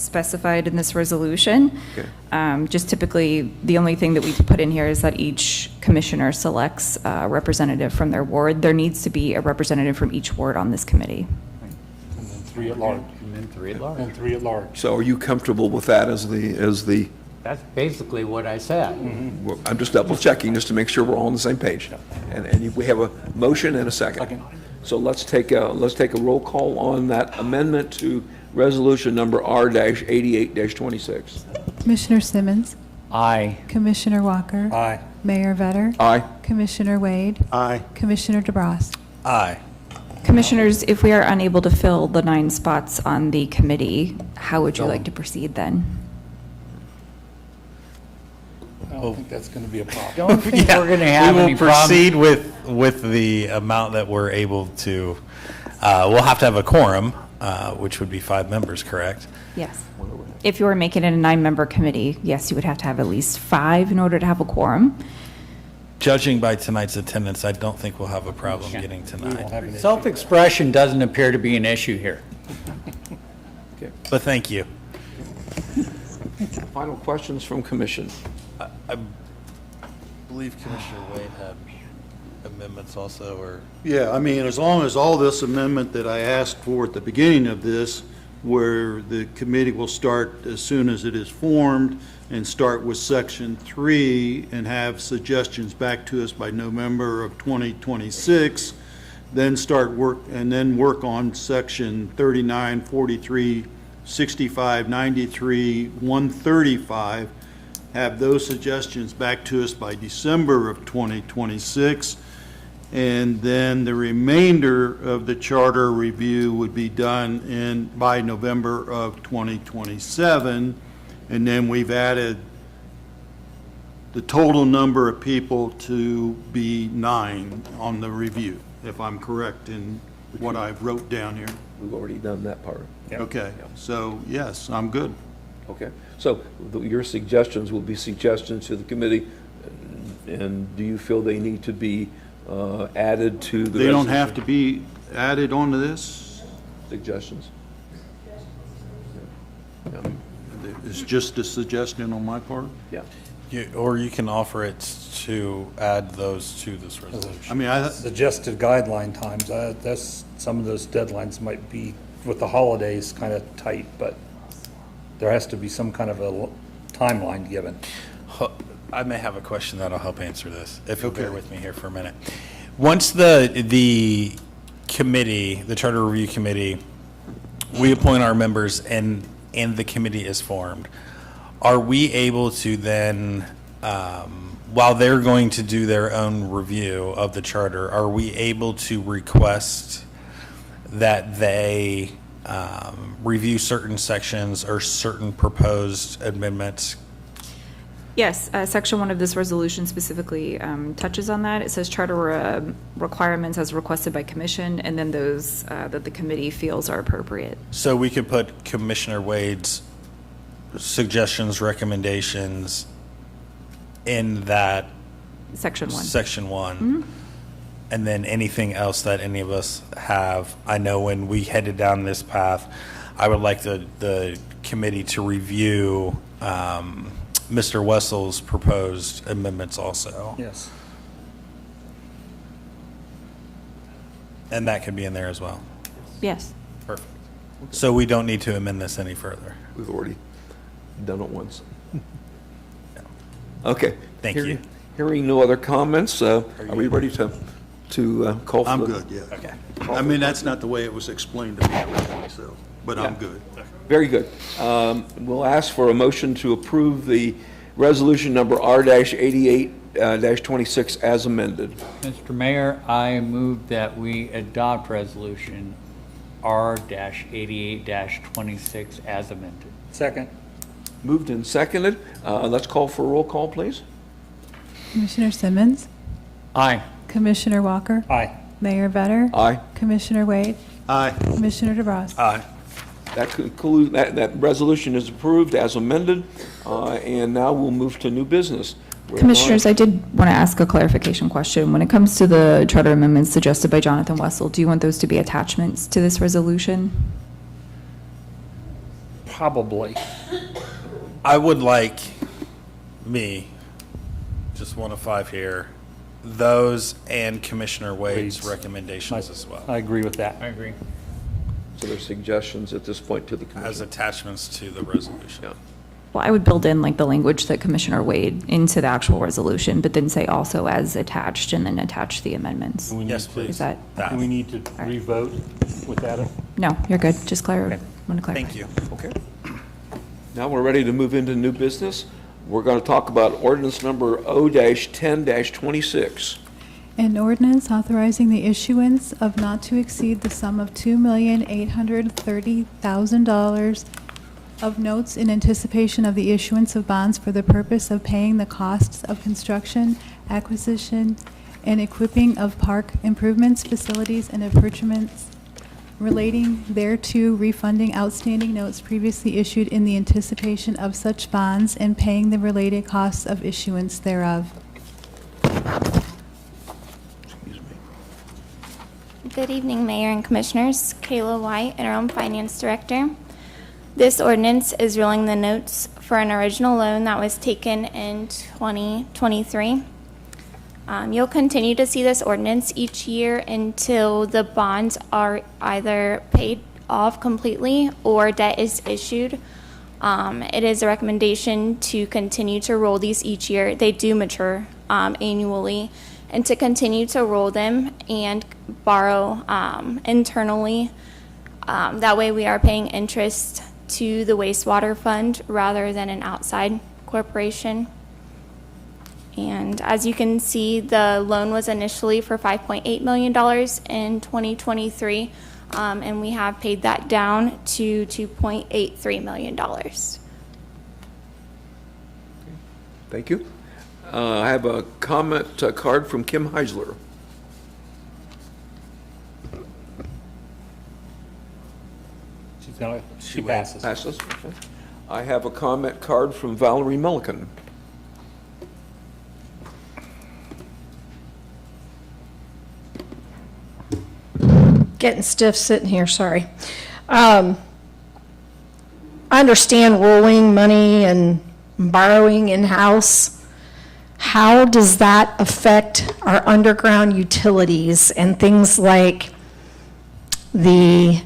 specified in this resolution. Okay. Just typically, the only thing that we put in here is that each commissioner selects a representative from their ward. There needs to be a representative from each ward on this committee. And then 3 at large. And then 3 at large. And 3 at large. So are you comfortable with that as the? That's basically what I said. Well, I'm just double checking just to make sure we're all on the same page. And we have a motion and a second. So let's take a roll call on that amendment to resolution number R-88-26. Commissioner Simmons, Aye. Commissioner Walker, Aye. Mayor Vetter, Aye. Commissioner Wade, Aye. Commissioner DeBras. Aye. Commissioners, if we are unable to fill the 9 spots on the committee, how would you like to proceed then? I don't think that's going to be a problem. Don't think we're going to have We any will problem. proceed with the amount that we're able to, we'll have to have a quorum, which would be 5 members, correct? Yes. If you were making it a 9-member committee, yes, you would have to have at least 5 in order to have a quorum. Judging by tonight's attendance, I don't think we'll have a problem getting tonight. Self-expression doesn't appear to be an issue here. But thank you. Final questions from commission. I believe Commissioner Wade had amendments also, or? Yeah, I mean, as long as all this amendment that I asked for at the beginning of this, where the committee will start as soon as it is formed and start with section 3 and have suggestions back to us by November of 2026, then start work on section 39, 43, 65, 93, 135, have those suggestions back to us by December of 2026. And then the remainder of the charter review would be done by November of 2027. And then we've added the total number of people to be 9 on the review, if I'm correct in what I wrote down here. We've already done that part. Okay, so yes, I'm good. Okay, so your suggestions will be suggestions to the committee, and do you feel they need to be added to the? They don't have resolution? to be added onto this? Suggestions? It's just a suggestion on my part? Yeah. Or you can offer it to add those to this resolution. I mean, Suggested guideline times, that's, some of those deadlines might be, with the holidays, kind of tight, but there has to be some kind of a timeline given. I may have a question that'll help answer this, if you'll bear with me here for a minute. Once the committee, the Charter Review Committee, we appoint our members and the committee is formed, are we able to then, while they're going to do their own review of the charter, are we able to request that they review certain sections or certain proposed amendments? Yes, Section 1 of this resolution specifically touches on that. It says charter requirements as requested by commission, and then those that the committee feels are appropriate. So we could put Commissioner Wade's suggestions, recommendations in that Section 1. Section 1. And then anything else that any of us have. I know when we headed down this path, I would like the committee to review Mr. Wessel's proposed amendments also. Yes. And that could be in there as well. Yes. Perfect. So we don't need to amend this any further. We've already done it once. Okay. Thank you. Hearing no other comments, are we ready to call for? I'm the- good, yeah. Okay. I mean, that's not the way it was explained to me originally, so, but I'm good. Very good. We'll ask for a motion to approve the resolution number R-88-26 as amended. Mr. Mayor, I move that we adopt resolution R-88-26 as amended. Second. Moved and seconded. Let's call for a roll call, please. Commissioner Simmons, Aye. Commissioner Walker, Aye. Mayor Vetter, Aye. Commissioner Wade, Aye. Commissioner DeBras. Aye. That concludes, that resolution is approved as amended, and now we'll move to new business. Commissioners, I did want to ask a clarification question. When it comes to the charter amendments suggested by Jonathan Wessel, do you want those to be attachments to this resolution? Probably. I would like just one of 5 here, those and Commissioner Wade's recommendations as well. I agree with that. I agree. So there's suggestions at this point to the As commission. attachments to the resolution. Yeah. Well, I would build in like the language that Commissioner Wade into the actual resolution, but then say also as attached and then attach the amendments. Yes, please. Is that? Do we need to re-vote with that? No, you're good. Just want to clarify. Thank you. Okay. Now we're ready to move into new business. We're going to talk about ordinance number O-10-26. An ordinance authorizing the issuance of not to exceed the sum of $2,830,000 of notes in anticipation of the issuance of bonds for the purpose of paying the costs of construction, acquisition, and equipping of park improvements, facilities, and appurtenances relating thereto, refunding outstanding notes previously issued in the anticipation of such bonds, and paying the related costs of issuance thereof. Good evening, Mayor and Commissioners. Kayla White, Interim Finance Director. This ordinance is rolling the notes for an original loan that was taken in 2023. You'll continue to see this ordinance each year until the bonds are either paid off completely or debt is issued. It is a recommendation to continue to roll these each year. They do mature annually, and to continue to roll them and borrow internally. That way we are paying interest to the wastewater fund rather than an outside Corporation. And as you can see, the loan was initially for $5.8 million in 2023, and we have paid that down to $2.83 million. Thank you. I have a comment card from Kim Heisler. She passes. Passes. Okay. I have a comment card from Valerie Milliken. Getting stiff sitting here, sorry. I understand rolling money and borrowing in-house. How does that affect our underground utilities and things like the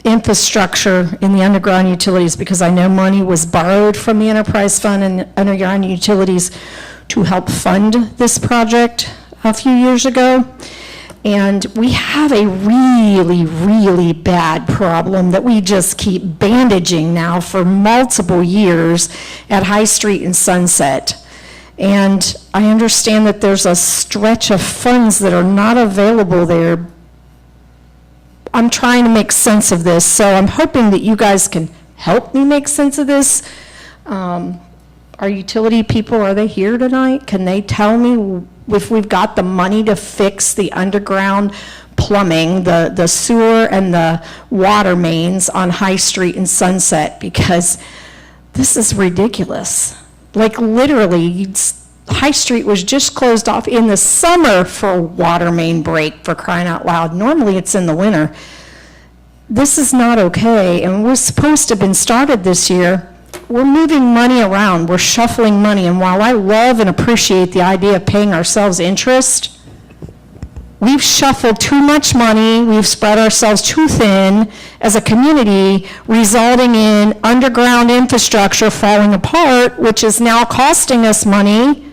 infrastructure in the underground utilities? Because I know money was borrowed from the enterprise fund and underground utilities to help fund this project a few years ago. And we have a really, really bad problem that we just keep bandaging now for multiple years at High Street and Sunset. And I understand that there's a stretch of funds that are not available there. I'm trying to make sense of this, so I'm hoping that you guys can help me make sense of this. Our utility people, are they here tonight? Can they tell me if we've got the money to fix the underground plumbing, the sewer and the water mains on High Street and Sunset? Because this is ridiculous. Like literally, High Street was just closed off in the summer for a water main break, for crying out loud. Normally it's in the winter. This is not okay, and we're supposed to have been started this year. We're moving money around, we're shuffling money, and while I love and appreciate the idea of paying ourselves interest, we've shuffled too much money, we've spread ourselves too thin as a community, resulting in underground infrastructure falling apart, which is now costing us money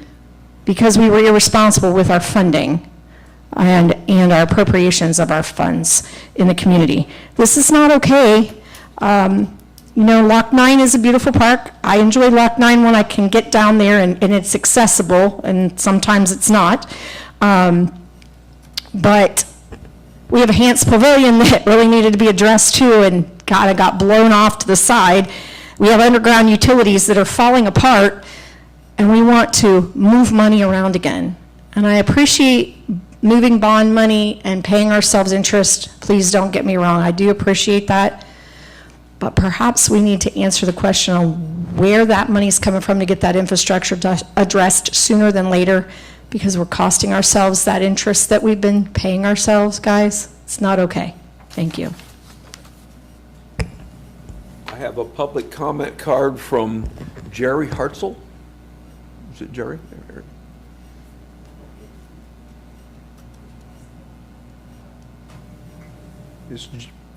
because we were irresponsible with our funding and our appropriations of our funds in the community. This is not okay. You know, Lock 9 is a beautiful park. I enjoy Lock 9 when I can get down there and it's accessible, and sometimes it's not. But we have a Hance Pavilion that really needed to be addressed too, and kind of got blown off to the side. We have underground utilities that are falling apart, and we want to move money around again. And I appreciate moving bond money and paying ourselves interest. Please don't get me wrong, I do appreciate that. But perhaps we need to answer the question on where that money's coming from to get that infrastructure addressed sooner than later, because we're costing ourselves that interest that we've been paying ourselves, guys. It's not okay. Thank you. I have a public comment card from Jerry Hartzell. Is it Jerry?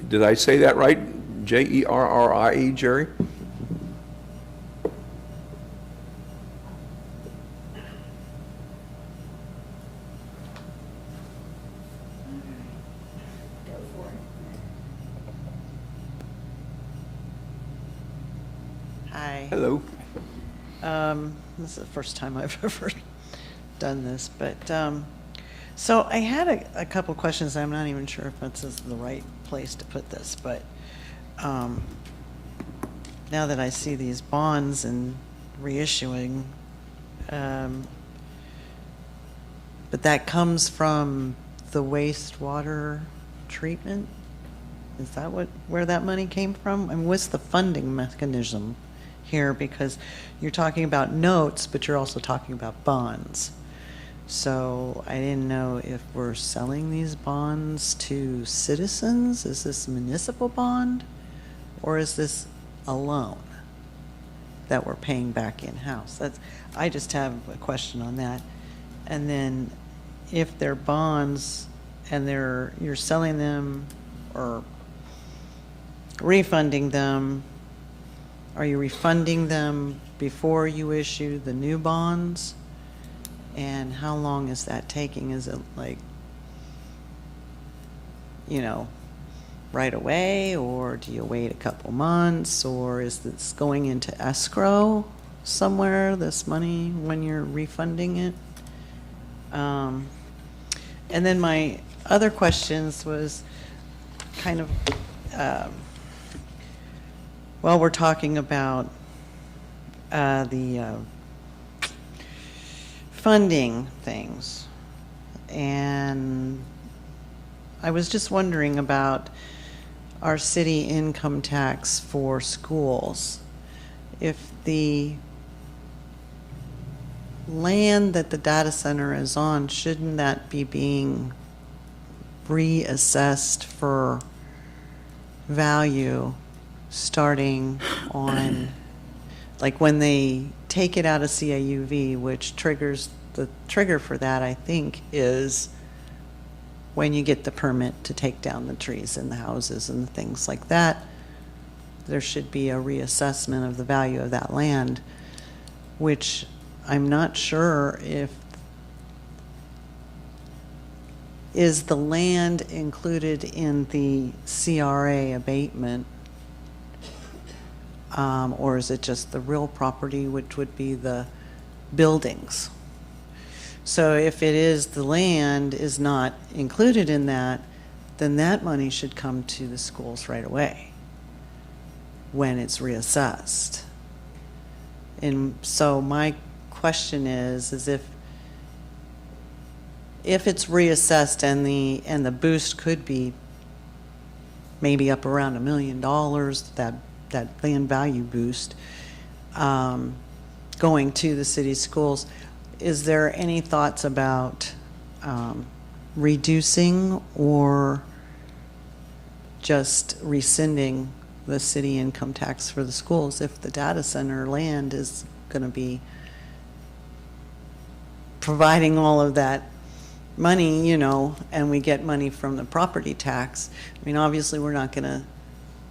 Did I say that right? Jerrie, Jerry? Hi. Hello. This is the first time I've ever done this, but, so I had a couple questions. I'm not even sure if this is the right place to put this, but now that I see these bonds and reissuing, but that comes from the wastewater treatment? Is that where that money came from? I mean, what's the funding mechanism here? Because you're talking about notes, but you're also talking about bonds. So I didn't know if we're selling these bonds to citizens. Is this a municipal bond? Or is this a loan that we're paying back in-house? I just have a question on that. And then if they're bonds and you're selling them or refunding them, are you refunding them before you issue the new bonds? And how long is that taking? Is it like, right away, or do you wait a couple months, or is this going into escrow somewhere, this money, when you're refunding it? And then my other questions was kind of, well, we're talking about the funding things. And I was just wondering about our city income tax for schools. If the land that the data center is on, shouldn't that be being reassessed for value starting on, like when they take it out of CAUV, which triggers, the trigger for that, I think, is when you get the permit to take down the trees in the houses and things like that. There should be a reassessment of the value of that land, which I'm not sure if, is the land included in the CRA abatement, or is it just the real property, which would be the buildings? So if it is, the land is not included in that, then that money should come to the schools right away when it's reassessed. And so my question is if it's reassessed and the boost could be maybe up around $1 million, that land value boost, going to the city schools, is there any thoughts about reducing or just rescinding the city income tax for the schools if the data center land is going to be providing all of that money, you know, and we get money from the property tax? I mean, obviously, we're not going to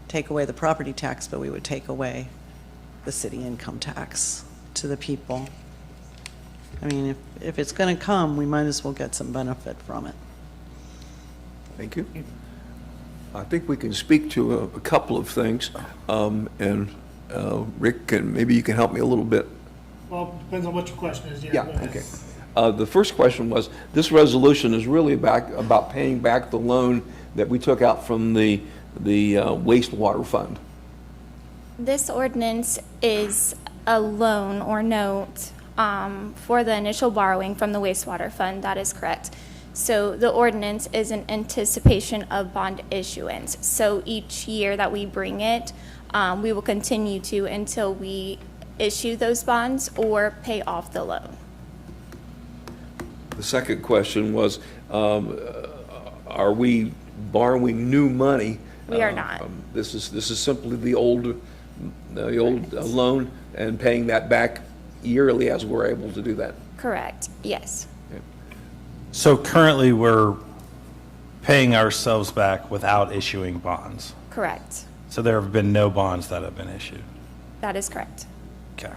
take away the property tax, but we would take away the city income tax to the people. I mean, if it's going to come, we might as well get some benefit from it. Thank you. I think we can speak to a couple of things, and Rick, maybe you can help me a little bit. Well, depends on what your question is. Yeah, go ahead. okay. The first question was, this resolution is really about paying back the loan that we took out from the wastewater fund. This ordinance is a loan or note for the initial borrowing from the wastewater fund. That is correct. So the ordinance is an anticipation of bond issuance. So each year that we bring it, we will continue to until we issue those bonds or pay off the loan. The second question was, are we borrowing new money? We are not. This is simply the old loan and paying that back yearly as we're able to do that. Correct, yes. So currently, we're paying ourselves back without issuing bonds. Correct. So there have been no bonds that have been issued. That is correct. Okay.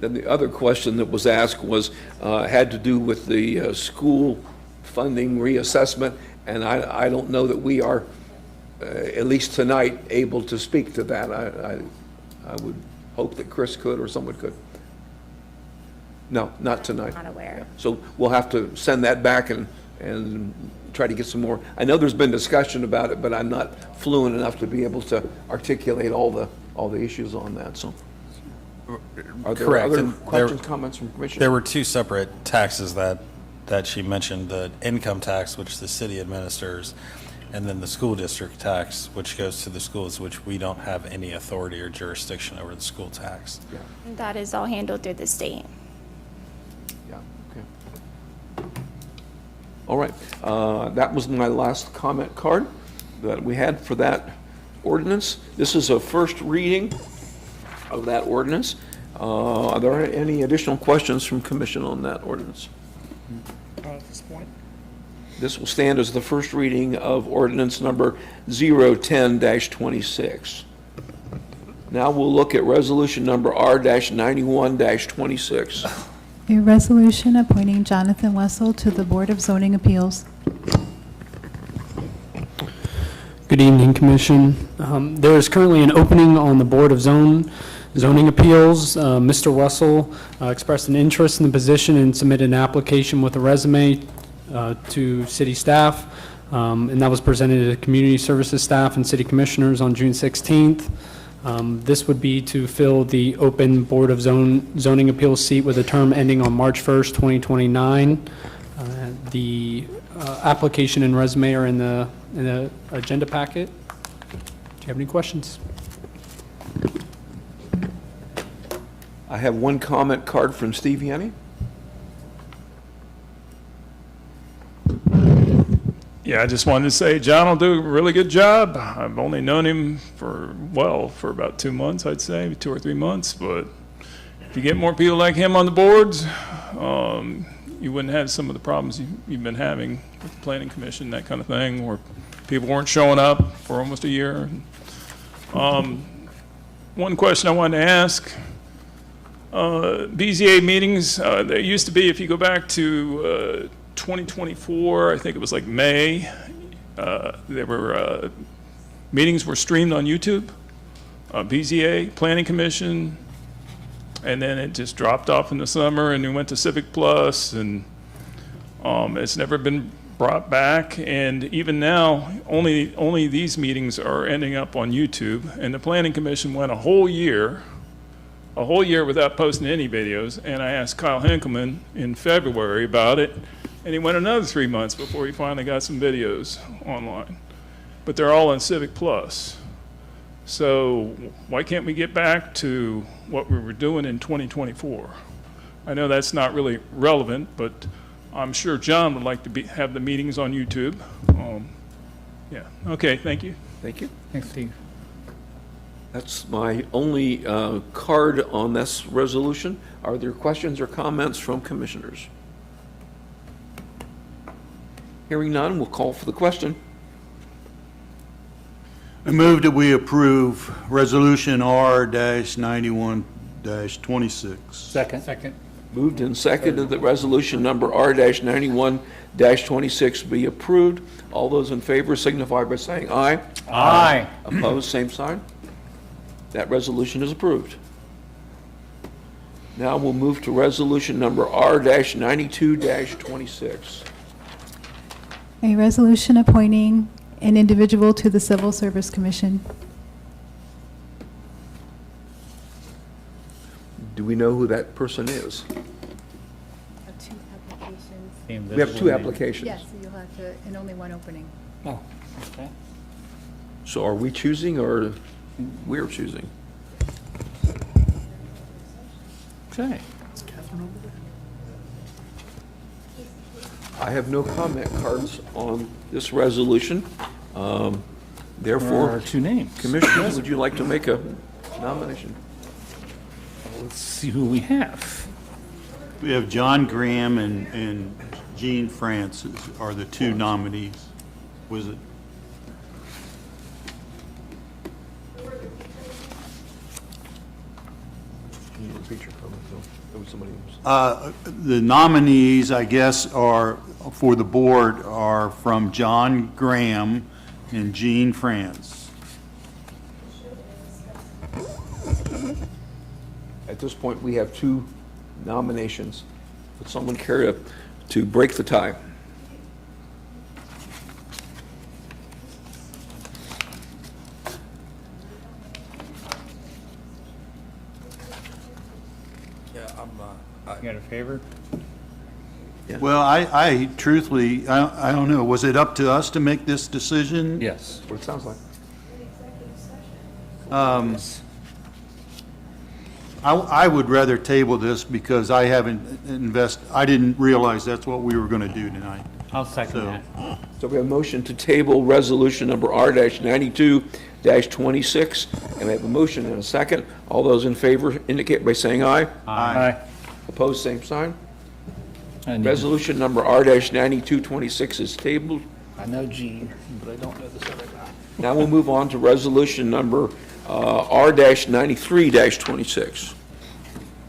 Then the other question that was asked was, had to do with the school funding reassessment, and I don't know that we are, at least tonight, able to speak to that. I would hope that Chris could or someone could. No, not tonight. Not aware. So we'll have to send that back and try to get some more. I know there's been discussion about it, but I'm not fluent enough to be able to articulate all the issues on that, so. Are there Correct. other And questions, comments from Commissioner? There were two separate taxes that she mentioned, the income tax, which the city administers, and then the school district tax, which goes to the schools, which we don't have any authority or jurisdiction over the school tax. Yeah. That is all handled through the state. Yeah, okay. All right, that was my last comment card that we had for that ordinance. This is a first reading of that ordinance. Are there any additional questions from Commission on that ordinance? At this point. This will stand as the first reading of ordinance number 010-26. Now we'll look at resolution number R-91-26. A resolution appointing Jonathan Wessel to the Board of Zoning Appeals. Good Good evening, Commission. There is currently an opening on the Board of Zoning Appeals. Mr. Russell expressed an interest in the position and submitted an application with a resume to city staff, and that was presented to community services staff and city commissioners on June 16th. This would be to fill the open Board of Zoning Appeals seat with a term ending on March 1st, 2029. The application and resume are in the agenda packet. Do you have any questions? I have one comment card from Steve Yanni. Yeah, I just wanted to say John will do a really good job. I've only known him for about 2 months, I'd say, 2 or 3 months. But if you get more people like him on the boards, you wouldn't have some of the problems you've been having with the Planning Commission, that kind of thing, where people weren't showing up for almost a year. One question I wanted to ask, BZA meetings, there used to be, if you go back to 2024, I think it was like May, there were, meetings were streamed on YouTube, BZA, Planning Commission, and then it just dropped off in the summer, and we went to Civic Plus, and it's never been brought back. And even now, only these meetings are ending up on YouTube. And the Planning Commission went a whole year without posting any videos. And I asked Kyle Henkelman in February about it, and he went another 3 months before he finally got some videos online. But they're all on Civic Plus. So why can't we get back to what we were doing in 2024? I know that's not really relevant, but I'm sure John would like to have the meetings on YouTube. Yeah, okay, thank you. Thank you. Thanks, Steve. That's my only card on this resolution. Are there questions or comments from commissioners? Hearing none, we'll call for the question. I move that we approve Resolution R-91-26. Second. Moved and seconded that resolution number R-91-26 be approved. All those in favor signify by saying aye. Aye. Opposed, same sign. That resolution is approved. Now we'll move to resolution number R-92-26. A resolution appointing an individual to the Civil Service Commission. Do we know who that person is? Two applications. We have 2 applications. Yes, so you'll have to, and only one opening. Oh, okay. So are we choosing or we're choosing? Okay. I have no comment cards on this resolution. Therefore, There are 2 names. Commissioners, would you like to make a nomination? Let's see who we have. We have John Graham and Jean Francis are the 2 nominees. Was it? Can you repeat your comment, Phil? There was somebody else. The nominees, I guess, are, for the board, are from John Graham and Jean France. At this point, we have 2 nominations. Would someone care to break the tie? You got a favor? Well, I truthfully, I don't know, was it up to us to make this decision? Yes. What it sounds like. I would rather table this because I haven't I didn't realize that's what we were going to do tonight. I'll second So- that. So we have a motion to table resolution number R-92-26, and we have a motion and a second. All those in favor indicate by saying aye. Aye. Opposed, same sign. I need- Resolution number R-92-26 is tabled. I know Gene, but I don't know this other guy. Now we'll move on to resolution number R-93-26.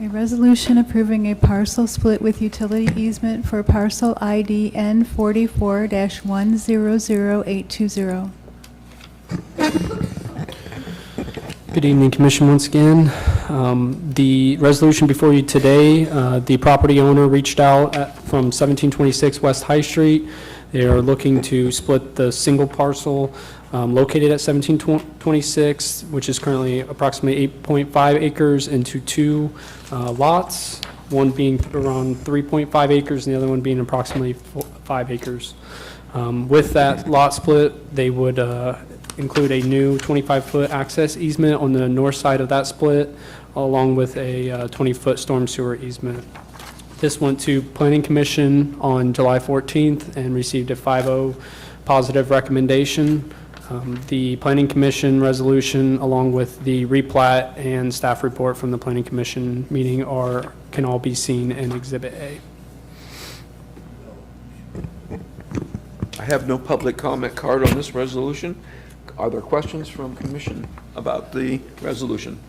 A resolution approving a parcel split with utility easement for parcel ID N44-100820. Good evening, Commission, once again. The resolution before you today, the property owner reached out from 1726 West High Street. They are looking to split the single parcel located at 1726, which is currently approximately 8.5 acres, into two lots, one being around 3.5 acres and the other one being approximately 5 acres. With that lot split, they would include a new 25-foot access easement on the north side of that split, along with a 20-foot storm sewer easement. This went to Planning Commission on July 14th and received a 5-0 positive recommendation. The Planning Commission resolution, along with the replat and staff report from the Planning Commission meeting, can all be seen in Exhibit A. I have no public comment card on this resolution. Are there questions from commission about the resolution?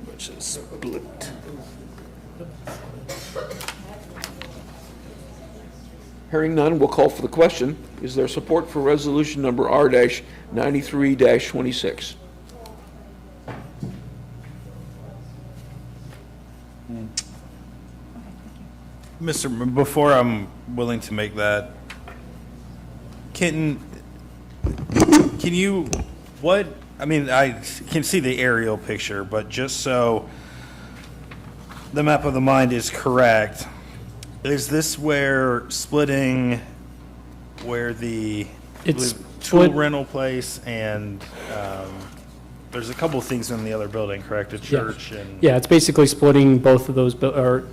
Which is split. Hearing none, we'll call for the question. Is there support for resolution number R-93-26? Before I'm willing to make that, can you, I mean, I can see the aerial picture, but just so the map of the mind is correct, is this where splitting, where the It's tool split- rental place and, there's a couple things in the other building, correct? A church and. Yeah, it's basically splitting both of those, or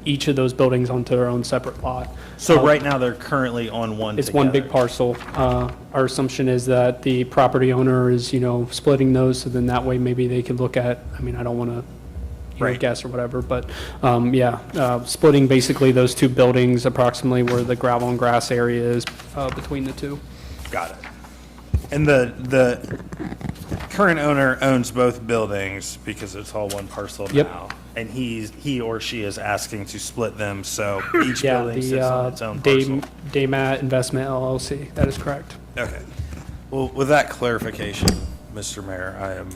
each of those buildings onto their own separate lot. So right now, they're currently on one It's one big together. parcel. Our assumption is that the property owner is, splitting those, so then that way maybe they could look at, I mean, I don't want to Right. guess or whatever, but, splitting basically those two buildings approximately where the gravel and grass area is between the two. Got it. And the current owner owns both buildings because it's all one parcel Yep. now. And he or she is asking to split them, so each Yeah, building sits on its own the parcel. Daymat Investment LLC, that is correct. Okay. Well, with that clarification, Mr. Mayor, I am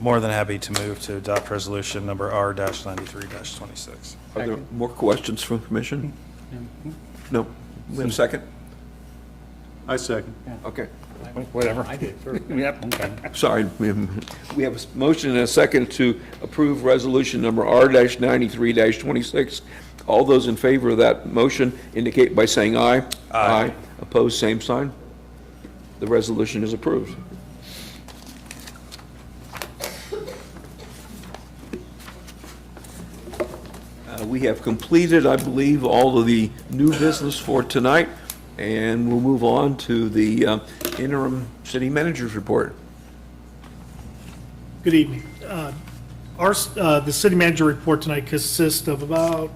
more than happy to move to adopt resolution number R-93-26. Are there more questions from commission? No? We have a second? I second. Okay. Whatever. I did first. Yep, okay. Sorry, we have a motion and a second to approve resolution number R-93-26. All those in favor of that motion indicate by saying aye. Aye. Opposed, same sign. The resolution is approved. We have completed, I believe, all of the new business for tonight, and we'll move on to the interim city manager's report. Good evening. The city manager report tonight consists of about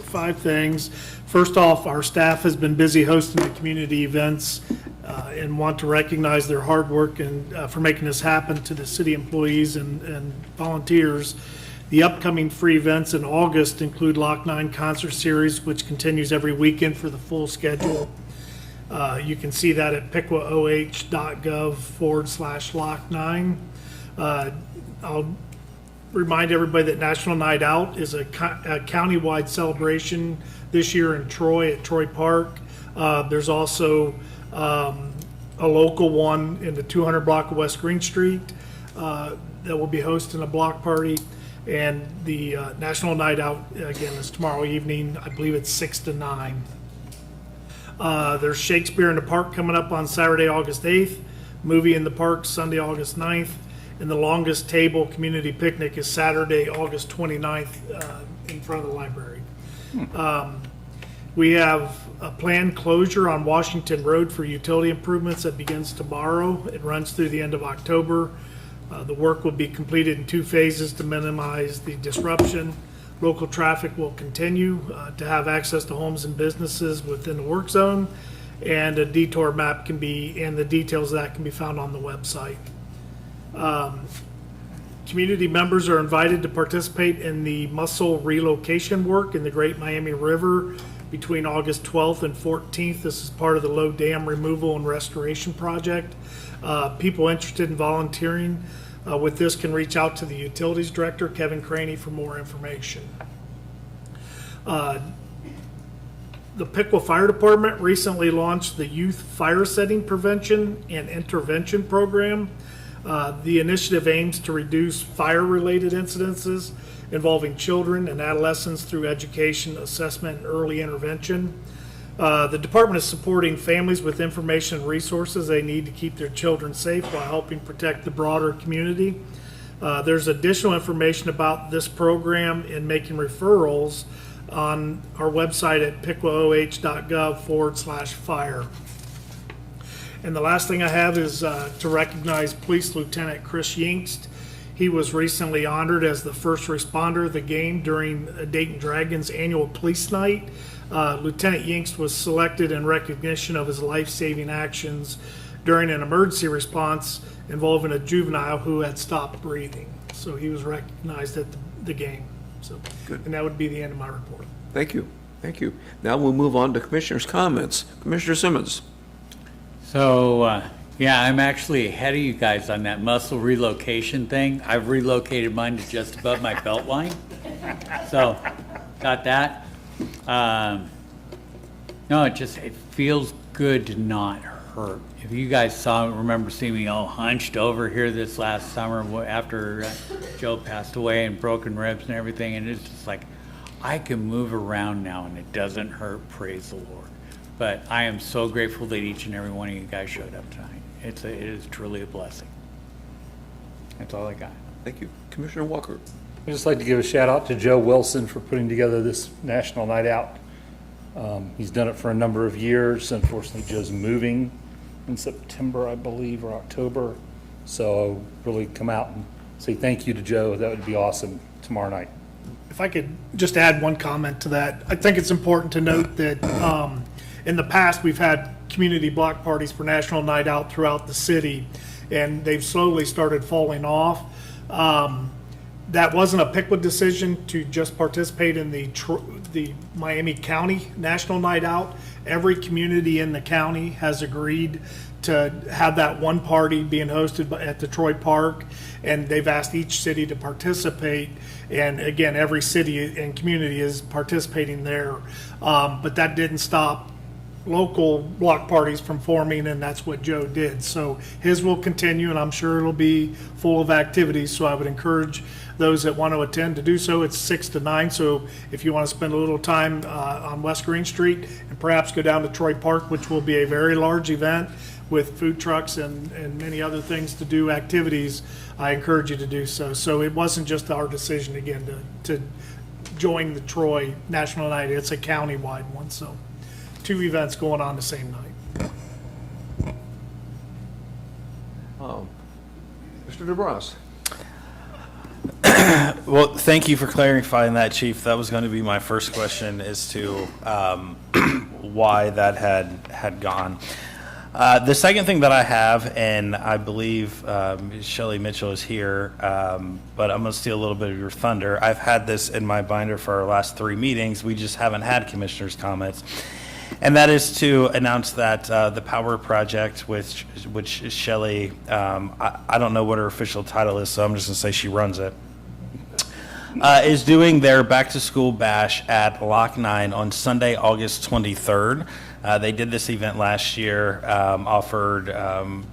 5 things. First off, our staff has been busy hosting the community events and want to recognize their hard work and for making this happen to the city employees and volunteers. The upcoming free events in August include Lock 9 Concert Series, which continues every weekend for the full schedule. You can see that at piquaoh.gov/Lock9. I'll remind everybody that National Night Out is a county-wide celebration this year in Troy, at Troy Park. There's also a local one in the 200 block of West Green Street that will be hosting a block party. And the National Night Out, again, is tomorrow evening. I believe it's 6 to 9. There's Shakespeare in the Park coming up on Saturday, August 8th. Movie in the Park, Sunday, August 9th. And the Longest Table Community Picnic is Saturday, August 29th, in front of the library. We have a planned closure on Washington Road for utility improvements that begins tomorrow. It runs through the end of October. The work will be completed in 2 phases to minimize the disruption. Local traffic will continue to have access to homes and businesses within the work zone, and a detour map and the details of that can be found on the website. Community members are invited to participate in the mussel relocation work in the Great Miami River between August 12th and 14th. This is part of the low dam removal and restoration project. People interested in volunteering with this can reach out to the Utilities Director, Kevin Craney, for more information. The Piqua Fire Department recently launched the Youth Fire Setting Prevention and Intervention Program. The initiative aims to reduce fire-related incidences involving children and adolescents through education, assessment, and early intervention. The department is supporting families with information and resources they need to keep their children safe while helping protect the broader community. There's additional information about this program and making referrals on our website at piquaoh.gov/fire. And the last thing I have is to recognize Police Lieutenant Chris Yingst. He was recently honored as the first responder of the game during Dayton Dragons annual police night. Lieutenant Yingst was selected in recognition of his life-saving actions during an emergency response involving a juvenile who had stopped breathing. So he was recognized at the game. So, and that would be the end of my report. Thank you. Thank you. Now we'll move on to Commissioners' comments. Commissioner Simmons. So, yeah, I'm actually ahead of you guys on that muscle relocation thing. I've relocated mine to just above my belt line. So, got that. No, it feels good to not hurt. If you guys remember seeing me all hunched over here this last summer after Joe passed away and broken ribs and everything, and it's just like, I can move around now and it doesn't hurt, praise the Lord. But I am so grateful that each and every one of you guys showed up tonight. It is truly a blessing. That's all I got. Thank you. Commissioner Walker. I'd just like to give a shout out to Joe Wilson for putting together this National Night Out. He's done it for a number of years. Unfortunately, Joe's moving in September, I believe, or October. So really come out and say thank you to Joe. That would be awesome tomorrow night. If I could just add one comment to that, I think it's important to note that in the past, we've had community block parties for National Night Out throughout the city, and they've slowly started falling off. That wasn't a Piqua decision to just participate in the Miami County National Night Out. Every community in the county has agreed to have that one party being hosted at the Troy Park, and they've asked each city to participate. And again, every city and community is participating there. But that didn't stop local block parties from forming, and that's what Joe did. So his will continue, and I'm sure it'll be full of activities. So I would encourage those that want to attend to do so. It's 6 to 9, so if you want to spend a little time on West Green Street and perhaps go down to Troy Park, which will be a very large event with food trucks and many other things to do, activities, I encourage you to do so. So it wasn't just our decision, again, to join the Troy National Night. It's a county-wide one, so 2 events going on the same night. Mr. DeBras. Well, thank you for clarifying that, Chief. That was going to be my first question as to why that had gone. The second thing that I have, and I believe Shelley Mitchell is here, but I'm going to steal a little bit of your thunder. I've had this in my binder for our last 3 meetings. We just haven't had commissioners' comments. And that is to announce that the Power Project, which Shelley, I don't know what her official title is, so I'm just going to say she runs it, is doing their back-to-school bash at Lock 9 on Sunday, August 23rd. They did this event last year, offered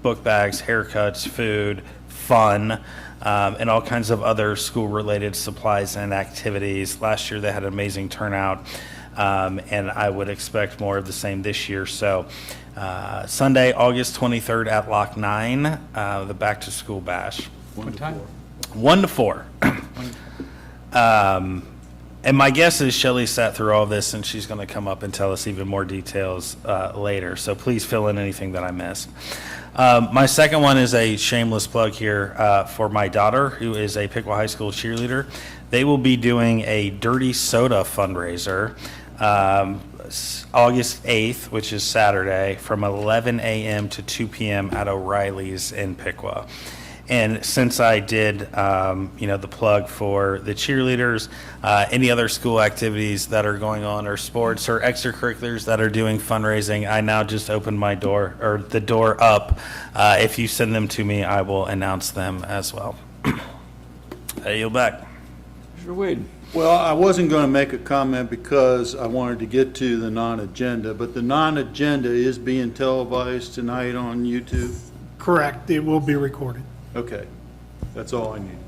book bags, haircuts, food, fun, and all kinds of other school-related supplies and activities. Last year, they had an amazing turnout. And I would expect more of the same this year. So Sunday, August 23rd at Lock 9, the Back to School Bash. What time? 1 to 4. And my guess is Shelley sat through all this and she's going to come up and tell us even more details later. So please fill in anything that I missed. My second one is a shameless plug here for my daughter, who is a Piqua High School cheerleader. They will be doing a Dirty Soda fundraiser August 8th, which is Saturday, from 11 a.m. to 2 p.m. at O'Reilly's in Piqua. And since I did, the plug for the cheerleaders, any other school activities that are going on, or sports or extracurriculars that are doing fundraising, I now just open my door, or the door up. If you send them to me, I will announce them as well. I yield back. Mr. Wade. Well, I wasn't going to make a comment because I wanted to get to the non-agenda, but the non-agenda is being televised tonight on YouTube? Correct, it will be recorded. Okay, that's all I need.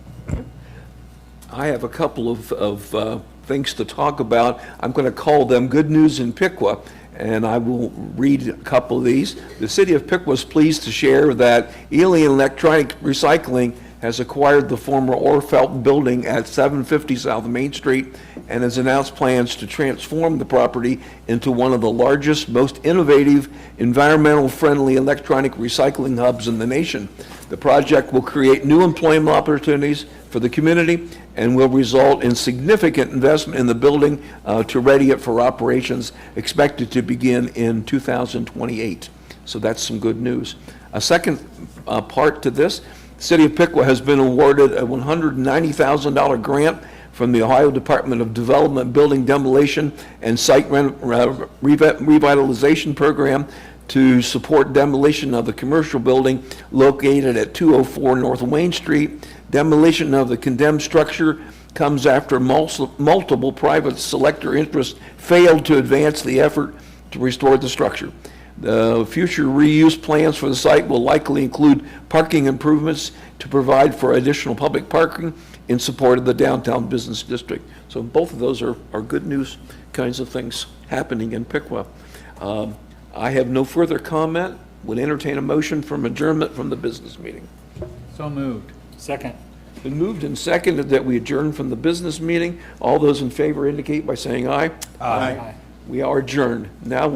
I have a couple of things to talk about. I'm going to call them good news in Piqua, and I will read a couple of these. The city of Piqua is pleased to share that Alien Electronic Recycling has acquired the former Orfelt building at 750 South Main Street and has announced plans to transform the property into one of the largest, most innovative, environmental-friendly electronic recycling hubs in the nation. The project will create new employment opportunities for the community and will result in significant investment in the building to ready it for operations expected to begin in 2028. So that's some good news. A second part to this, the City of Piqua has been awarded a $190,000 grant from the Ohio Department of Development Building Demolition and Site Revitalization Program to support demolition of the commercial building located at 204 North Wayne Street. Demolition of the condemned structure comes after multiple private selector interests failed to advance the effort to restore the structure. The future reuse plans for the site will likely include parking improvements to provide for additional public parking in support of the downtown business district. So both of those are good news kinds of things happening in Piqua. I have no further comment. Would entertain a motion from adjournment from the business meeting. So moved. Second. Been moved and seconded that we adjourn from the business meeting. All those in favor indicate by saying aye. Aye. We are adjourned. Now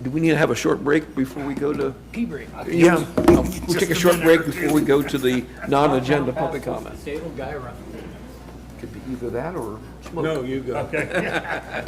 do we need to have a short break before we go to? Tea break. Yeah, we'll take a short break before we go to the non-agenda public comment. Stable guy around. Could be either that or smoke. No, you go. Okay.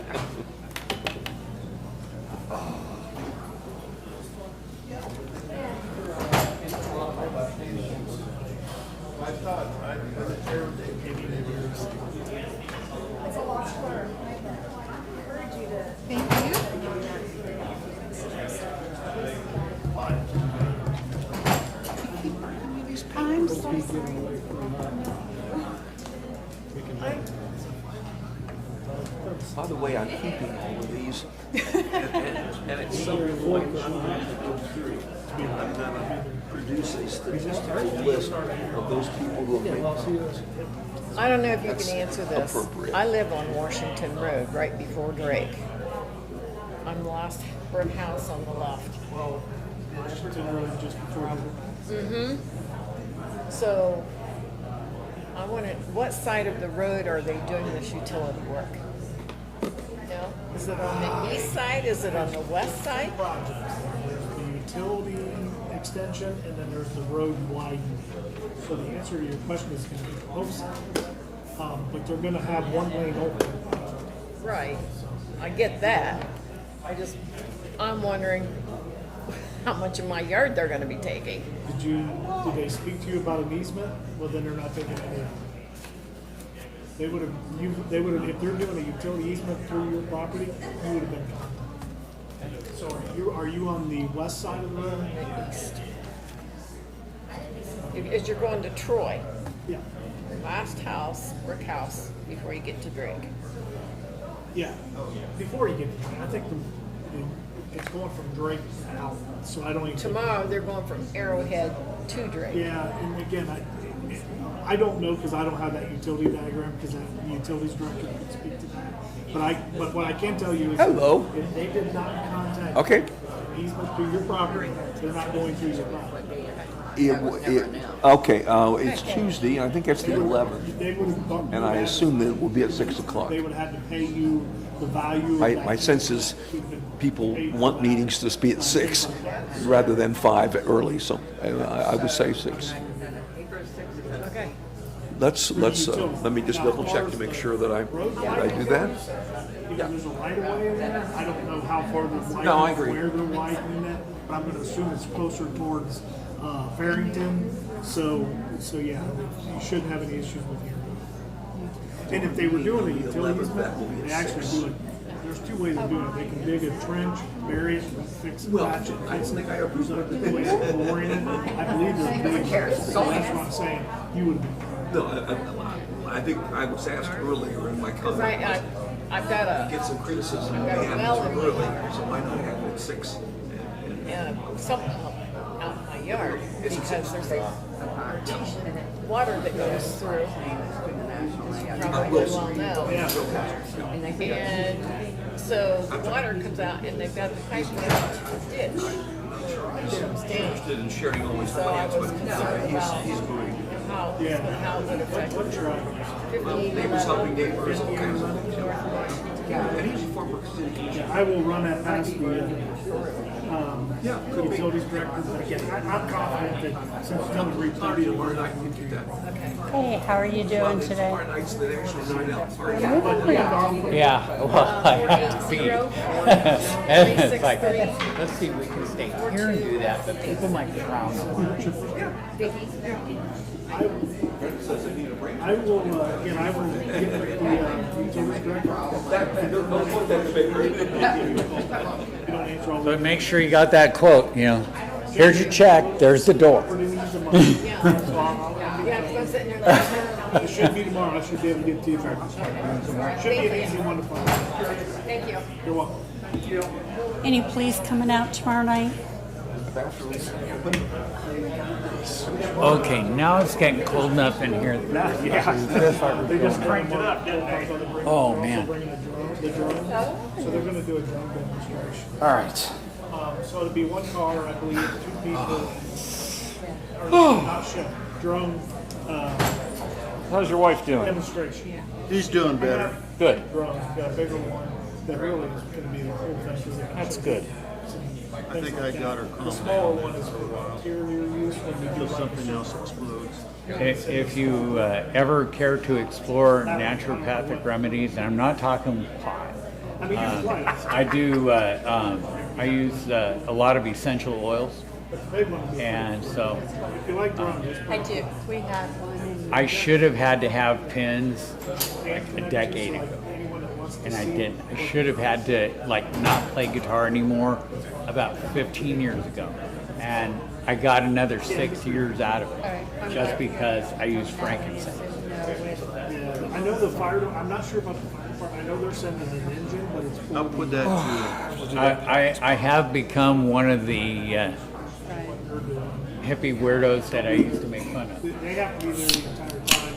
By the way, I'm keeping all of these, and at some point, I'm going to go through, I'm going to produce a statistical list of those people who have made comments. I don't know if you That's can answer this. appropriate. I live on Washington Road, right before Drake. I'm the last brick house on the left. Washington Road just before. So, I wanted, what side of the road are they doing this utility work? No? Is it on the east side? Is it on the west side? There's the utility extension, and then there's the road widening. So the answer to your question is going to be both sides. But they're going to have one lane open. Right. I get that. I'm wondering how much of my yard they're gonna be taking. Did they speak to you about an easement? Well, then they're not taking any. They would have, if they're doing a utility easement through your property, you would have been contacted. So are you on the west side of the road? East. As you're going to Troy. Yeah. Last house, brick house, before you get to Drake. Yeah, before you get to Drake. I think it's going from Drake out, so I don't even. Tomorrow, they're going from Arrowhead to Drake. Yeah, and again, I don't know because I don't have that utility diagram because the utilities director can speak to that. But what I can tell you is. Hello. If they did not contact. Okay. Easement through your property, they're not going through your property. Okay, it's Tuesday, and I think that's the 11th. And I assume that it will be at 6 o'clock. They would have to pay you the value of My sense is people want meetings to be at 6 rather than 5 early, so I would say 6. Okay. Let me just double check to make sure that I do that. Because there's a right of way in there, I don't know how far they're widening. No, I agree. Where they're widening it, but I'm gonna assume it's closer towards, Farrington, so yeah, you shouldn't have any issues with hearing. And if they were doing a utility easement, they actually do it, there's two ways of doing it. They can dig a trench, bury it, fix it, patch it, fix it. There's other ways of boring it. I believe they're doing it. So that's what I'm saying. You would. No, I think I was asked earlier in my comment. I've got a. Get some criticism. I've got a well in my early, yard. so why not have it 6? And something out in my yard because there's a water that goes through. You probably well know. And so the water comes out and they've got the pipe down the ditch. Interested in sharing all his So I plans, was but concerned about he's great. how it would affect. Neighbors helping neighbors, all kinds of things. And he's a former city commissioner. I will run that past the utilities director, but again, I'm confident that since it's coming to replace the water, I can get that. Hey, how are you doing today? Yeah, well, I have to be. It's like, let's see if we can stay here and do that, but people might frown. I will get with the utilities director. But make sure you got that quote, you know, here's your check, there's the door. It should be tomorrow. I should be able to get it to you. Should be an easy one to find. Thank you. You're welcome. Any police coming out tomorrow night? Okay, now it's getting cold enough in here. They just cranked it up, didn't they? Oh, man. The drone. So they're going to do a drone demonstration. All right. So it'll be one car, I believe, 2 people. Or not show. Drone How's your wife doing? demonstration. He's doing better. Good. Drones, got a bigger one that really is going to be the whole thing. That's good. I think I got her The comment. smaller one is for interior use when we do Until something else explodes. If you ever care to explore naturopathic remedies, and I'm not talking pot, I mean, you're right. I do, I use a lot of essential oils, and so If you like drones, I do. We had one. I should have had to have pins like a decade ago, and I didn't. I should have had to not play guitar anymore about 15 years ago, and I got another 6 years out of it just because I used frankincense. Yeah, I know the fire, I'm not sure about the fire department. I know they're sending an engine, but it's. I'll put that to I have become one of the hippie weirdos that I used to make fun of. They have to be there the entire time.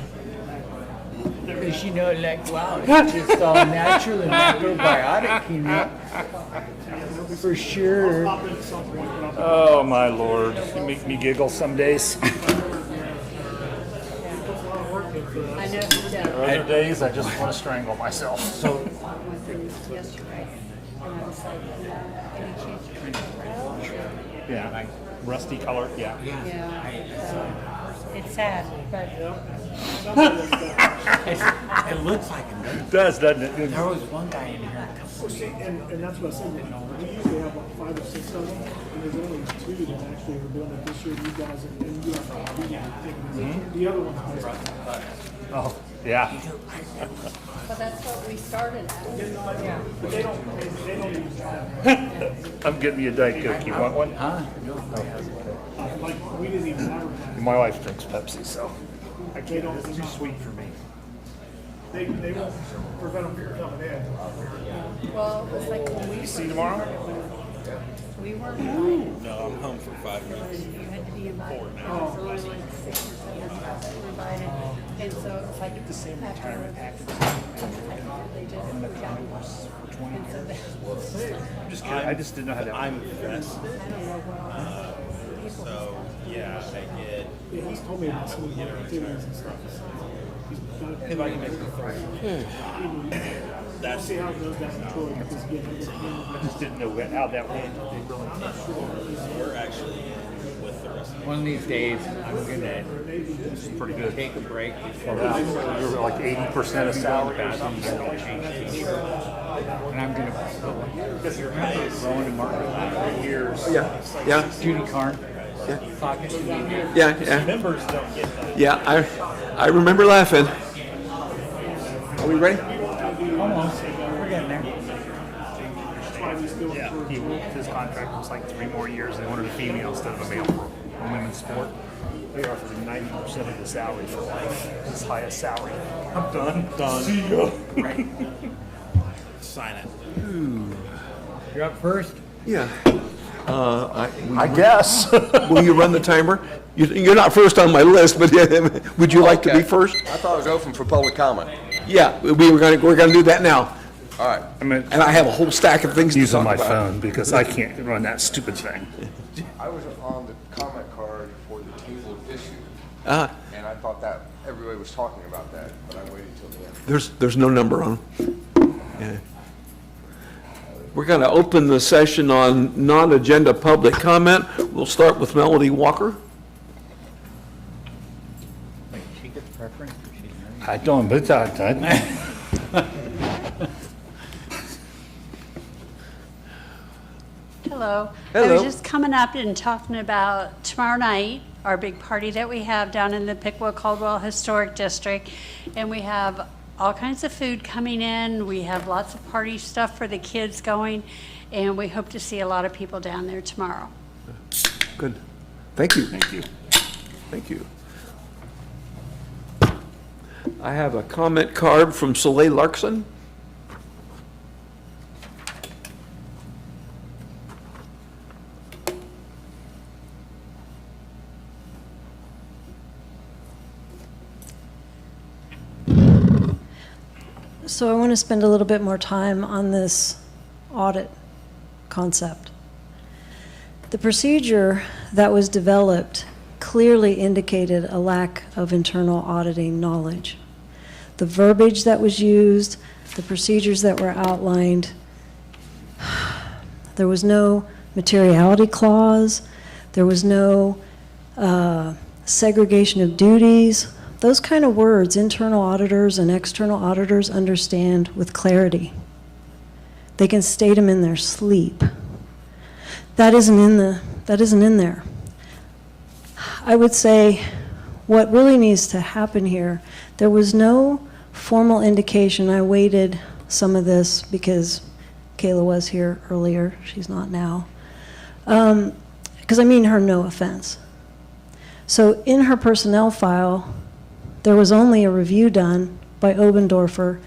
Because wow, it's just all natural and macrobiotic, for sure. I'll pop in at some point, but I'll- Oh, my Lord. You make me giggle some days. I know he does. Other days, I just want to strangle myself. So, Yesterday, and I was like, any chance you can? Yeah, rusty color, yeah. It's sad, but it looks like it. It does, doesn't it? There was one guy in here. Well, see, and that's what I said, we usually have like 5 or 6 of them, and there's only 2 that actually are doing it this year, you guys, and you have, the other one's Oh, yeah. but that's what we started at. Yeah. But they don't use that. I'm getting you a Diet Coke. You want one? Huh? Like, we didn't even advertise. My wife drinks Pepsi, so They don't, it's too sweet for me. they won't prevent them from coming in. Well, it was like when we See you tomorrow? we weren't invited. No, I'm home for 5 minutes. You had to be invited. So there was like 6 or 7 of us that were invited. And so it's like the same retirement package. They just In the Congress for 20 years. I'm just kidding. I just didn't know how to. I'm impressed. So, yeah, I get. Yeah, he's told me about some of the activities and stuff. If I can make it That's see how it goes down in Troy, because again, I just didn't know how that went. We're actually in with the rest of One of these days, I'm gonna Pretty good. take a break before You're like 80% of salary. and I'm gonna go to Market Yeah, yeah. Judy Carn. Yeah, yeah. Members don't get that. Yeah, I remember laughing. Are we ready? Almost. We're getting there. Yeah, his contract was like 3 more years. They wanted a female instead of a male for women's sport. They offered him 90% of the salary for life. His highest salary. I'm done. Done. See ya. Right. Sign it. You're up first? Yeah. I guess. Will you run the timer? You're not first on my list, but would you like to be first? I thought it was open for public comment. Yeah, we're gonna do that now. All right. And I have a whole stack of things to Using talk my about. phone because I can't run that stupid thing. I was on the comment card for the table issue, Ah, and I thought that everybody was talking about that, but I waited till the end. there's no number on. Yeah. We're gonna open the session on non-agenda public comment. We'll start with Melody Walker. Wait, she gets preference or she's married? I don't, but Hello. I Hello. was just coming up and talking about tomorrow night, our big party that we have down in the Piqua Caldwell Historic District. And we have all kinds of food coming in. We have lots of party stuff for the kids going. And we hope to see a lot of people down there tomorrow. Good. Thank you. Thank you. Thank you. I have a comment card from Soleil Larkson. So I want to spend a little bit more time on this audit concept. The procedure that was developed clearly indicated a lack of internal auditing knowledge. The verbiage that was used, the procedures that were outlined, there was no materiality clause, there was no segregation of duties. Those kind of words, internal auditors and external auditors understand with clarity. They can state them in their sleep. That isn't in there. I would say what really needs to happen here, there was no formal indication. I waited some of this because Kayla was here earlier. She's not now. Because I mean her no offense. So in her personnel file, there was only a review done by Obendorfer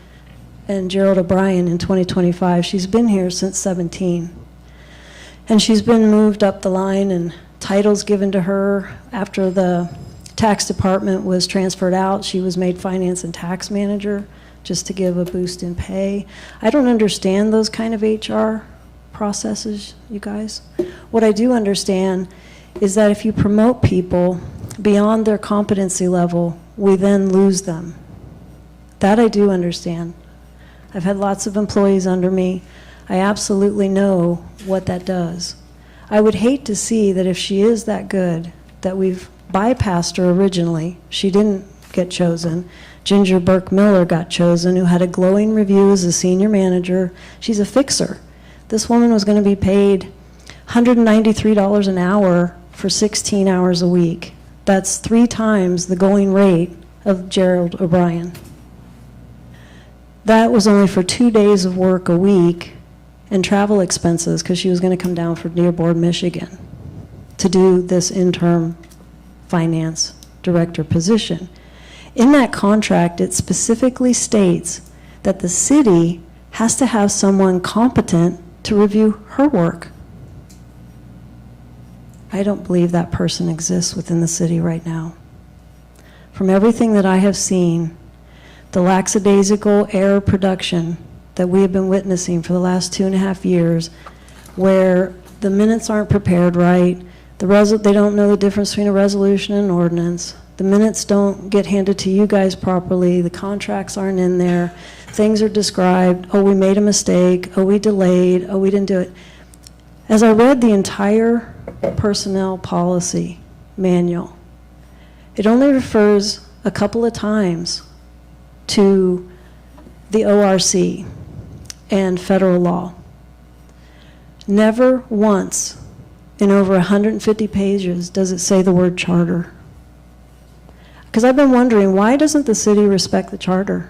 and Gerald O'Brien in 2025. She's been here since 17. And she's been moved up the line and titles given to her. After the tax department was transferred out, she was made finance and tax manager just to give a boost in pay. I don't understand those kind of HR processes, you guys. What I do understand is that if you promote people beyond their competency level, we then lose them. That I do understand. I've had lots of employees under me. I absolutely know what that does. I would hate to see that if she is that good, that we've bypassed her originally. She didn't get chosen. Ginger Burke Miller got chosen, who had a glowing review as a senior manager. She's a fixer. This woman was going to be paid $193 an hour for 16 hours a week. That's 3 times the going rate of Gerald O'Brien. That was only for 2 days of work a week and travel expenses because she was going to come down from Dearborn, Michigan to do this interim finance director position. In that contract, it specifically states that the city has to have someone competent to review her work. I don't believe that person exists within the city right now. From everything that I have seen, the lackadaisical error production that we have been witnessing for the last 2.5 years, where the minutes aren't prepared right, they don't know the difference between a resolution and an ordinance, the minutes don't get handed to you guys properly, the contracts aren't in there, things are described, oh, we made a mistake, oh, we delayed, oh, we didn't do it. As I read the entire personnel policy manual, it only refers a couple of times to the ORC and federal law. Never once in over 150 pages does it say the word charter? Because I've been wondering, why doesn't the city respect the charter?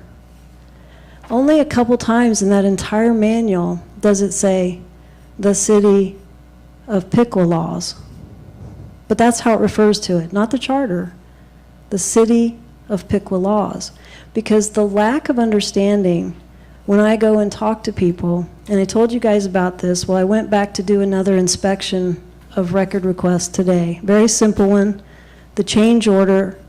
Only a couple times in that entire manual does it say the city of Piqua laws. But that's how it refers to it, not the charter, the city of Piqua laws. Because the lack of understanding, when I go and talk to people, and I told you guys about this, well, I went back to do another inspection of record requests today. Very simple one, the change order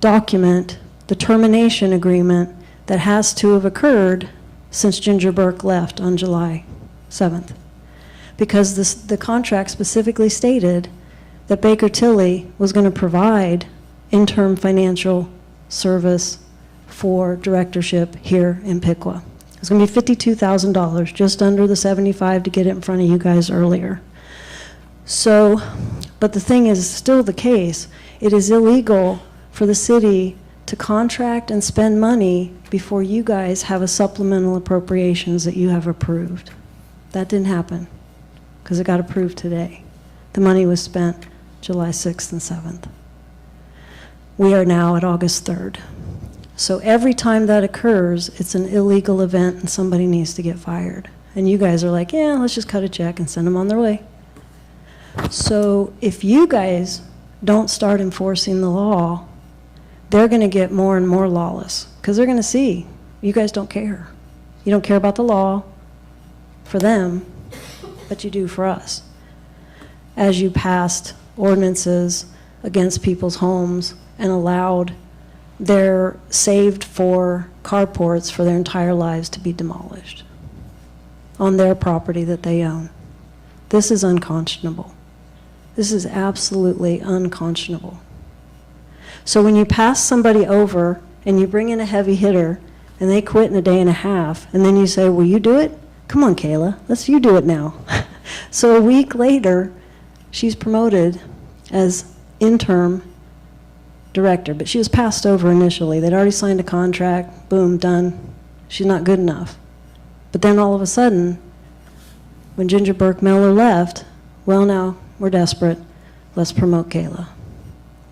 document, the termination agreement that has to have occurred since Ginger Burke left on July 7th. Because the contract specifically stated that Baker Tilly was going to provide interim financial service for directorship here in Piqua. It's going to be $52,000, just under the $75,000 to get it in front of you guys earlier. So, but the thing is still the case. It is illegal for the city to contract and spend money before you guys have a supplemental appropriations that you have approved. That didn't happen because it got approved today. The money was spent July 6th and 7th. We are now at August 3rd. So every time that occurs, it's an illegal event and somebody needs to get fired. And you guys are like, yeah, let's just cut a check and send them on their way. So if you guys don't start enforcing the law, they're going to get more and more lawless because they're going to see you guys don't care. You don't care about the law for them, but you do for us. As you passed ordinances against people's homes and allowed their saved for carports for their entire lives to be demolished on their property that they own. This is unconscionable. This is absolutely unconscionable. So when you pass somebody over and you bring in a heavy hitter and they quit in a day and a half, and then you say, will you do it? Come on, Kayla, you do it now. So a week later, she's promoted as interim director, but she was passed over initially. They'd already signed a contract, boom, done. She's not good enough. But then all of a sudden, when Ginger Burke Miller left, well, now we're desperate. Let's promote Kayla.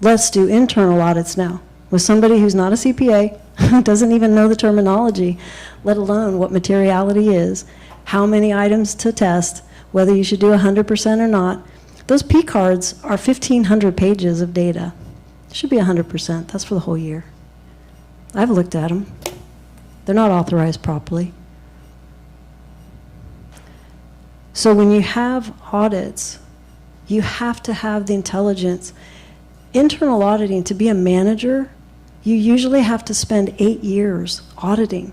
Let's do internal audits now with somebody who's not a CPA, doesn't even know the terminology, let alone what materiality is, how many items to test, whether you should do 100% or not. Those P cards are 1,500 pages of data. It should be 100%. That's for the whole year. I've looked at them. They're not authorized properly. So when you have audits, you have to have the intelligence. Internal auditing, to be a manager, you usually have to spend 8 years auditing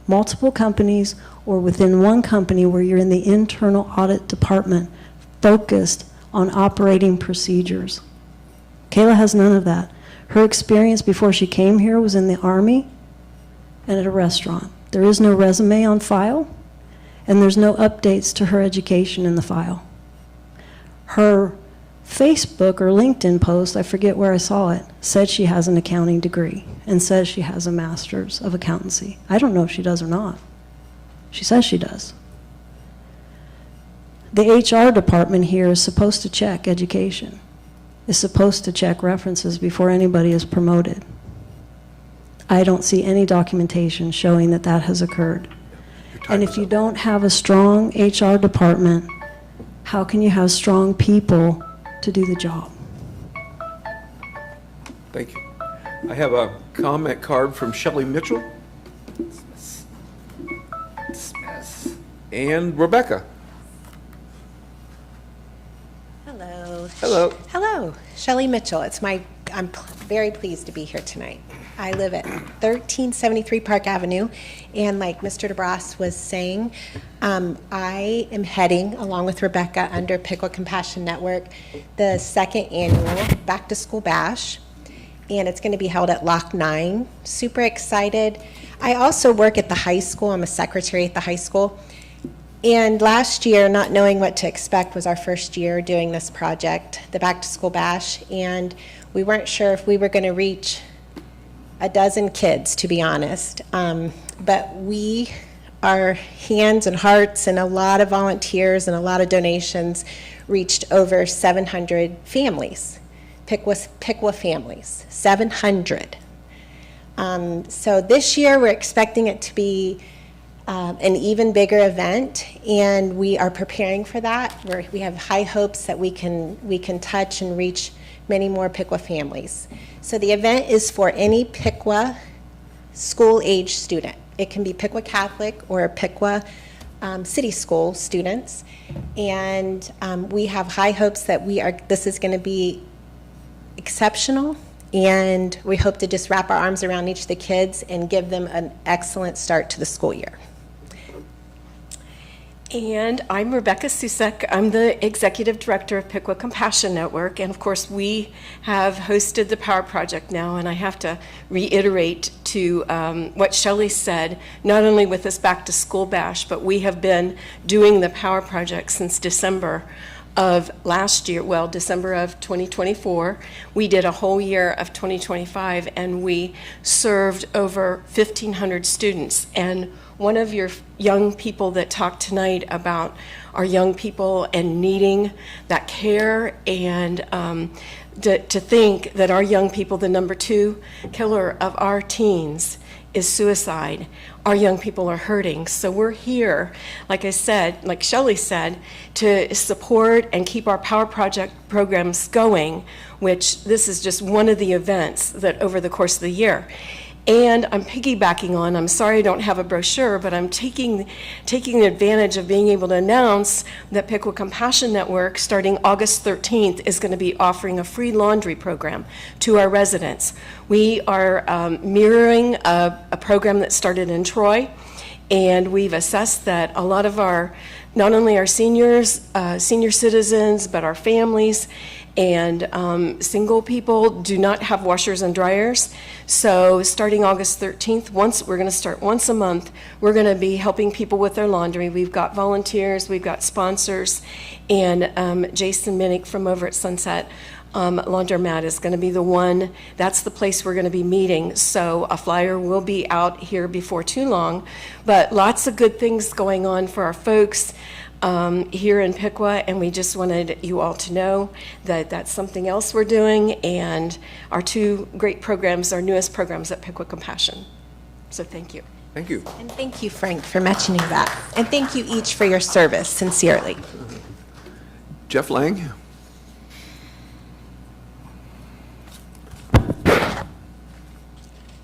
multiple companies or within one company where you're in the internal audit department focused on operating procedures. Kayla has none of that. Her experience before she came here was in the Army and at a restaurant. There is no resume on file, and there's no updates to her education in the file. Her Facebook or LinkedIn post, I forget where I saw it, said she has an accounting degree and says she has a master's of accountancy. I don't know if she does or not. She says she does. The HR department here is supposed to check education, is supposed to check references before anybody is promoted. I don't see any documentation showing that that has occurred. And if you don't have a strong HR department, how can you have strong people to do the job? Thank you. I have a comment card from Shelley Mitchell. And Rebecca. Hello. Hello. Hello, Shelley Mitchell. I'm very pleased to be here tonight. I live at 1373 Park Avenue, and like Mr. DeBras was saying, I am heading, along with Rebecca, under Piqua Compassion Network, the second annual Back to School Bash, and it's going to be held at Lock 9. Super excited. I also work at the high school. I'm a secretary at the high school. And last year, not knowing what to expect, was our first year doing this project, the Back to School Bash, and we weren't sure if we were going to reach a dozen kids, to be honest. But our hands and hearts and a lot of volunteers and a lot of donations reached over 700 families, Piqua families, 700. So this year, we're expecting it to be an even bigger event, and we are preparing for that. We have high hopes that we can touch and reach many more Piqua families. So the event is for any Piqua school-age student. It can be Piqua Catholic or Piqua City School students, and we have high hopes that this is going to be exceptional, and we hope to just wrap our arms around each of the kids and give them an excellent start to the school year. And I'm Rebecca Susek. I'm the Executive Director of Piqua Compassion Network. And of course, we have hosted the Power Project now. And I have to reiterate to what Shelley said, not only with this back to school bash, but we have been doing the Power Project since December of last year, well, December of 2024. We did a whole year of 2025, and we served over 1,500 students. And one of your young people that talked tonight about our young people and needing that care, and to think that our young people, the number 2 killer of our teens is suicide. Our young people are hurting. So we're here, like I said, like Shelley said, to support and keep our Power Project programs going, which this is just one of the events that over the course of the year. And I'm piggybacking on, I'm sorry I don't have a brochure, but I'm taking advantage of being able to announce that Piqua Compassion Network, starting August 13th, is going to be offering a free laundry program to our residents. We are mirroring a program that started in Troy, and we've assessed that a lot of not only our seniors, senior citizens, but our families and single people do not have washers and dryers. So starting August 13th, we're going to start once a month. We're going to be helping people with their laundry. We've got volunteers, we've got sponsors, and Jason Minnick from over at Sunset Laundromat is going to be the one. That's the place we're going to be meeting. So a flyer will be out here before too long. But lots of good things going on for our folks here in Piqua, and we just wanted you all to know that that's something else we're doing, and our 2 great programs, our newest programs at Piqua Compassion. So thank you. Thank you. And thank you, Frank, for mentioning that. And thank you each for your service, sincerely. Jeff Lang?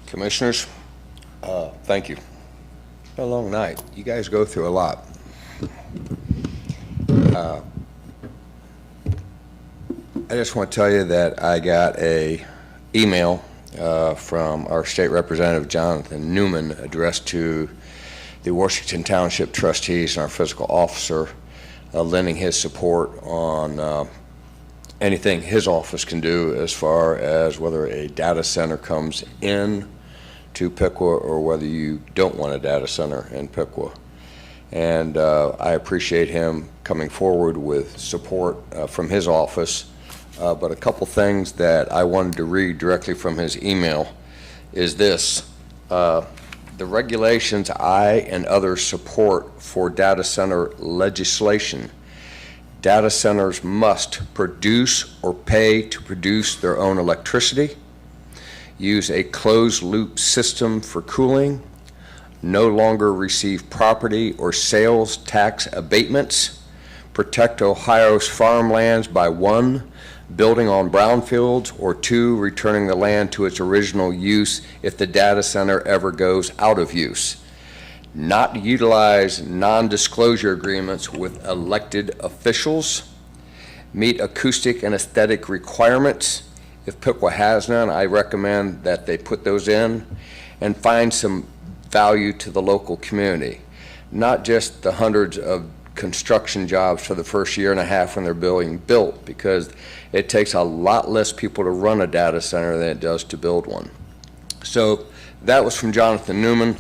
Commissioners, thank you. A long night. You guys go through a lot. I just want to tell you that I got a email from our state representative, Jonathan Newman, addressed to the Washington Township trustees and our fiscal officer, lending his support on anything his office can do as far as whether a data center comes in to Piqua or whether you don't want a data center in Piqua. And I appreciate him coming forward with support from his office. But a couple things that I wanted to read directly from his email is this. The regulations I and others support for data center legislation. Data centers must produce or pay to produce their own electricity, use a closed-loop system for cooling, no longer receive property or sales tax abatements, protect Ohio's farmlands by 1, building on brownfields, or 2, returning the land to its original use if the data center ever goes out of use. Not utilize non-disclosure agreements with elected officials, meet acoustic and aesthetic requirements. If Piqua has none, I recommend that they put those in, and find some value to the local community, not just the hundreds of construction jobs for the first year and a half when they're being built, because it takes a lot less people to run a data center than it does to build one. So that was from Jonathan Newman.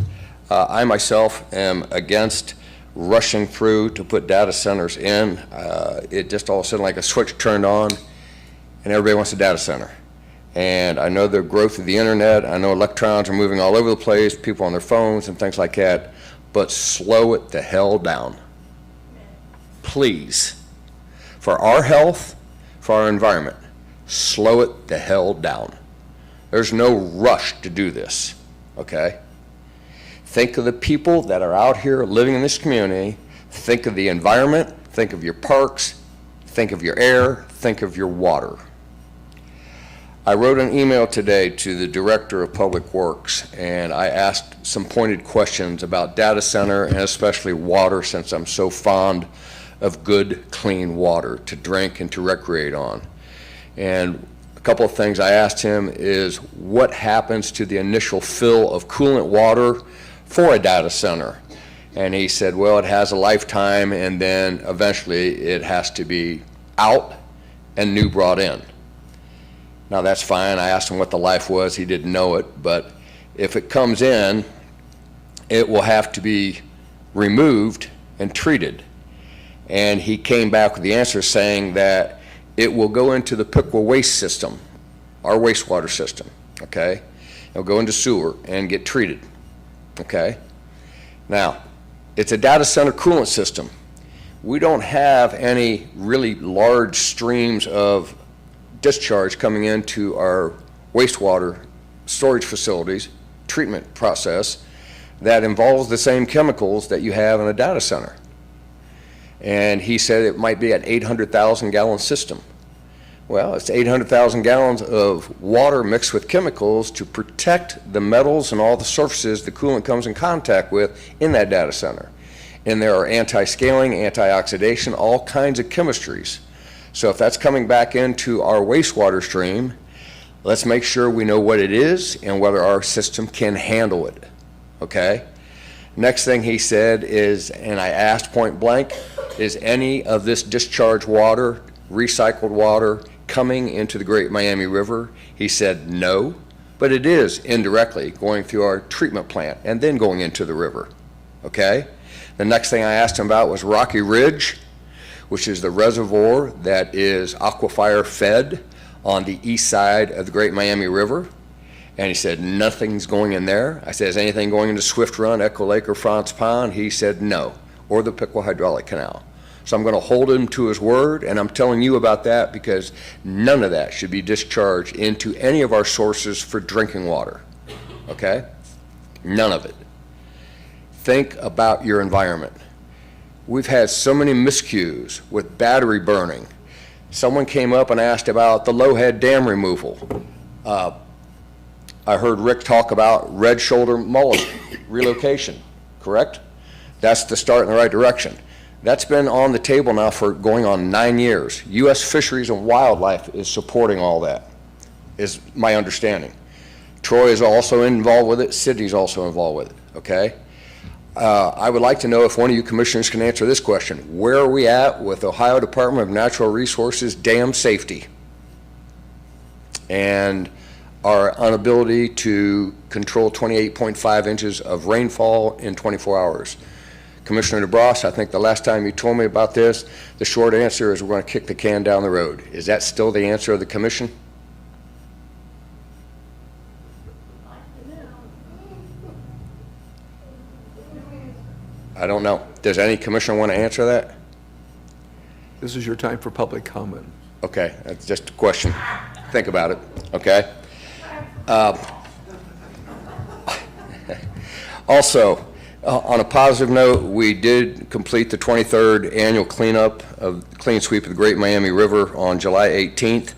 I myself am against rushing through to put data centers in. It just all of a sudden like a switch turned on and everybody wants a data center. And I know the growth of the internet, I know electrons are moving all over the place, people on their phones and things like that, but slow it the hell down. Please. For our health, for our environment, slow it the hell down. There's no rush to do this, okay? Think of the people that are out here living in this community. Think of the environment. Think of your parks. Think of your air. Think of your water. I wrote an email today to the Director of Public Works, and I asked some pointed questions about data center and especially water, since I'm so fond of good, clean water to drink and to recreate on. And a couple of things I asked him is, what happens to the initial fill of coolant water for a data center? And he said, well, it has a lifetime, and then eventually it has to be out and new brought in. Now, that's fine. I asked him what the life was. He didn't know it. But if it comes in, it will have to be removed and treated. And he came back with the answer saying that it will go into the Piqua waste system, our wastewater system, okay? It'll go into sewer and get treated, okay? Now, it's a data center coolant system. We don't have any really large streams of discharge coming into our wastewater storage facilities, treatment process, that involves the same chemicals that you have in a data center. And he said it might be an 800,000 gallon system. Well, it's 800,000 gallons of water mixed with chemicals to protect the metals and all the surfaces the coolant comes in contact with in that data center. And there are anti-scaling, anti-oxidation, all kinds of chemistries. So if that's coming back into our wastewater stream, let's make sure we know what it is and whether our system can handle it, okay? Next thing he said is, and I asked point blank, is any of this discharge water, recycled water, coming into the Great Miami River? He said no, but it is indirectly going through our treatment plant and then going into the river, okay? The next thing I asked him about was Rocky Ridge, which is the reservoir that is aquifer fed on the east side of the Great Miami River. And he said, nothing's going in there. I said, is anything going into Swift Run, Echo Lake, or France Pond? He said, no, or the Piqua Hydraulic Canal. So I'm going to hold him to his word, and I'm telling you about that because none of that should be discharged into any of our sources for drinking water, okay? None of it. Think about your environment. We've had so many miscues with battery burning. Someone came up and asked about the Lowhead Dam removal. I heard Rick talk about red shoulder mullet relocation, correct? That's the start in the right direction. That's been on the table now for going on 9 years. U.S. Fisheries and Wildlife is supporting all that, is my understanding. Troy is also involved with it. Sydney's also involved with it, okay? I would like to know if one of you commissioners can answer this question. Where are we at with Ohio Department of Natural Resources dam safety and our inability to control 28.5 inches of rainfall in 24 hours? Commissioner DeBras, I think the last time you told me about this, the short answer is we're going to kick the can down the road. Is that still the answer of the commission? I don't know. Does any commissioner want to answer that? This is your time for public comment. Okay, that's just a question. Think about it, okay? Also, on a positive note, we did complete the 23rd annual cleanup of clean sweep of the Great Miami River on July 18th.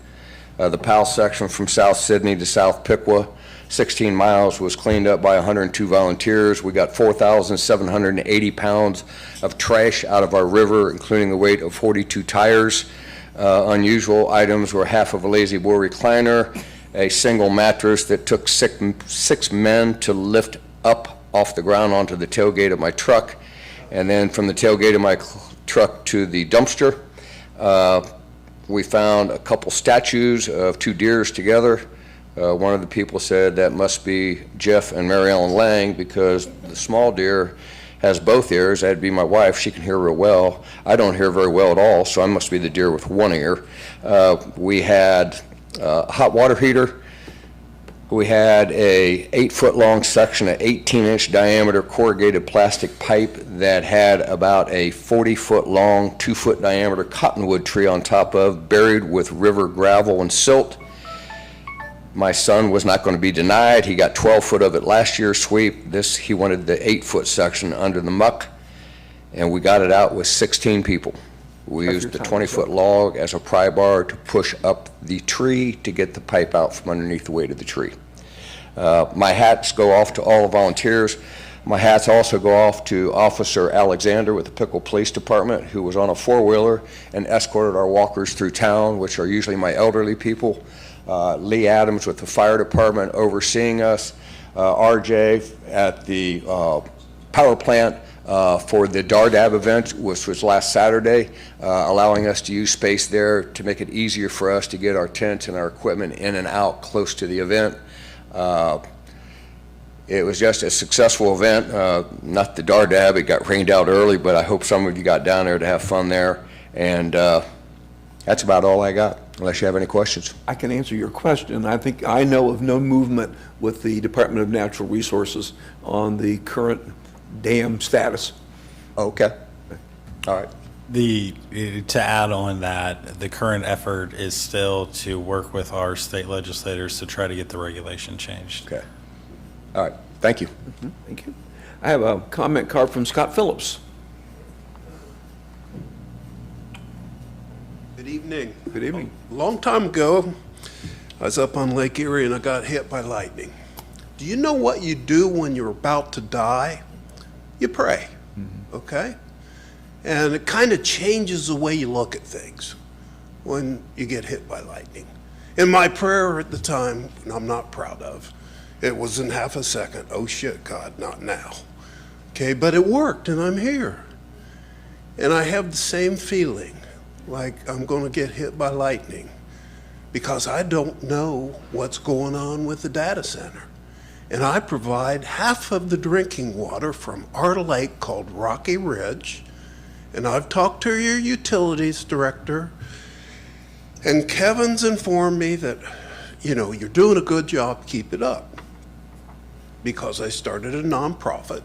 The PAL section from South Sydney to South Piqua, 16 miles, was cleaned up by 102 volunteers. We got 4,780 pounds of trash out of our river, including the weight of 42 tires. Unusual items were half of a lazy boy recliner, a single mattress that took six men to lift up off the ground onto the tailgate of my truck, and then from the tailgate of my truck to the dumpster. We found a couple statues of two deers together. One of the people said that must be Jeff and Mary Ellen Lang because the small deer has both ears. That'd be my wife. She can hear real well. I don't hear very well at all, so I must be the deer with one ear. We had a hot water heater, We had a 8-foot-long section of 18-inch diameter corrugated plastic pipe that had about a 40-foot-long, 2-foot diameter cottonwood tree on top of, buried with river gravel and silt. My son was not going to be denied. He got 12 foot of it last year's sweep. He wanted the 8-foot section under the muck, and we got it out with 16 people. We used the 20-foot log as a pry bar to push up the tree to get the pipe out from underneath the weight of the tree. My hats go off to all the volunteers. My hats also go off to Officer Alexander with the Piqua Police Department, who was on a 4-wheeler and escorted our walkers through town, which are usually my elderly people. Lee Adams with the fire department overseeing us. RJ at the power plant for the Dardab event, which was last Saturday, allowing us to use space there to make it easier for us to get our tents and our equipment in and out close to the event. It was just a successful event. Not the Dardab, it got rained out early, but I hope some of you got down there to have fun there. And that's about all I got, unless you have any questions. I can answer your question. I think I know of no movement with the Department of Natural Resources on the current dam status. Okay. All right. To add on that, the current effort is still to work with our state legislators to try to get the regulation changed. Okay. All right. Thank you. Thank you. I have a comment card from Scott Phillips. Good evening. Good evening. A long time ago, I was up on Lake Erie and I got hit by lightning. Do you know what you do when you're about to die? You pray, okay? And it kind of changes the way you look at things when you get hit by lightning. And my prayer at the time, and I'm not proud of, it was in half a second. Oh shit, God, not now. Okay, but it worked and I'm here. And I have the same feeling like I'm going to get hit by lightning because I don't know what's going on with the data center. And I provide half of the drinking water from our lake called Rocky Ridge. And I've talked to your utilities director, and Kevin's informed me that, you know, you're doing a good job, keep it up. Because I started a nonprofit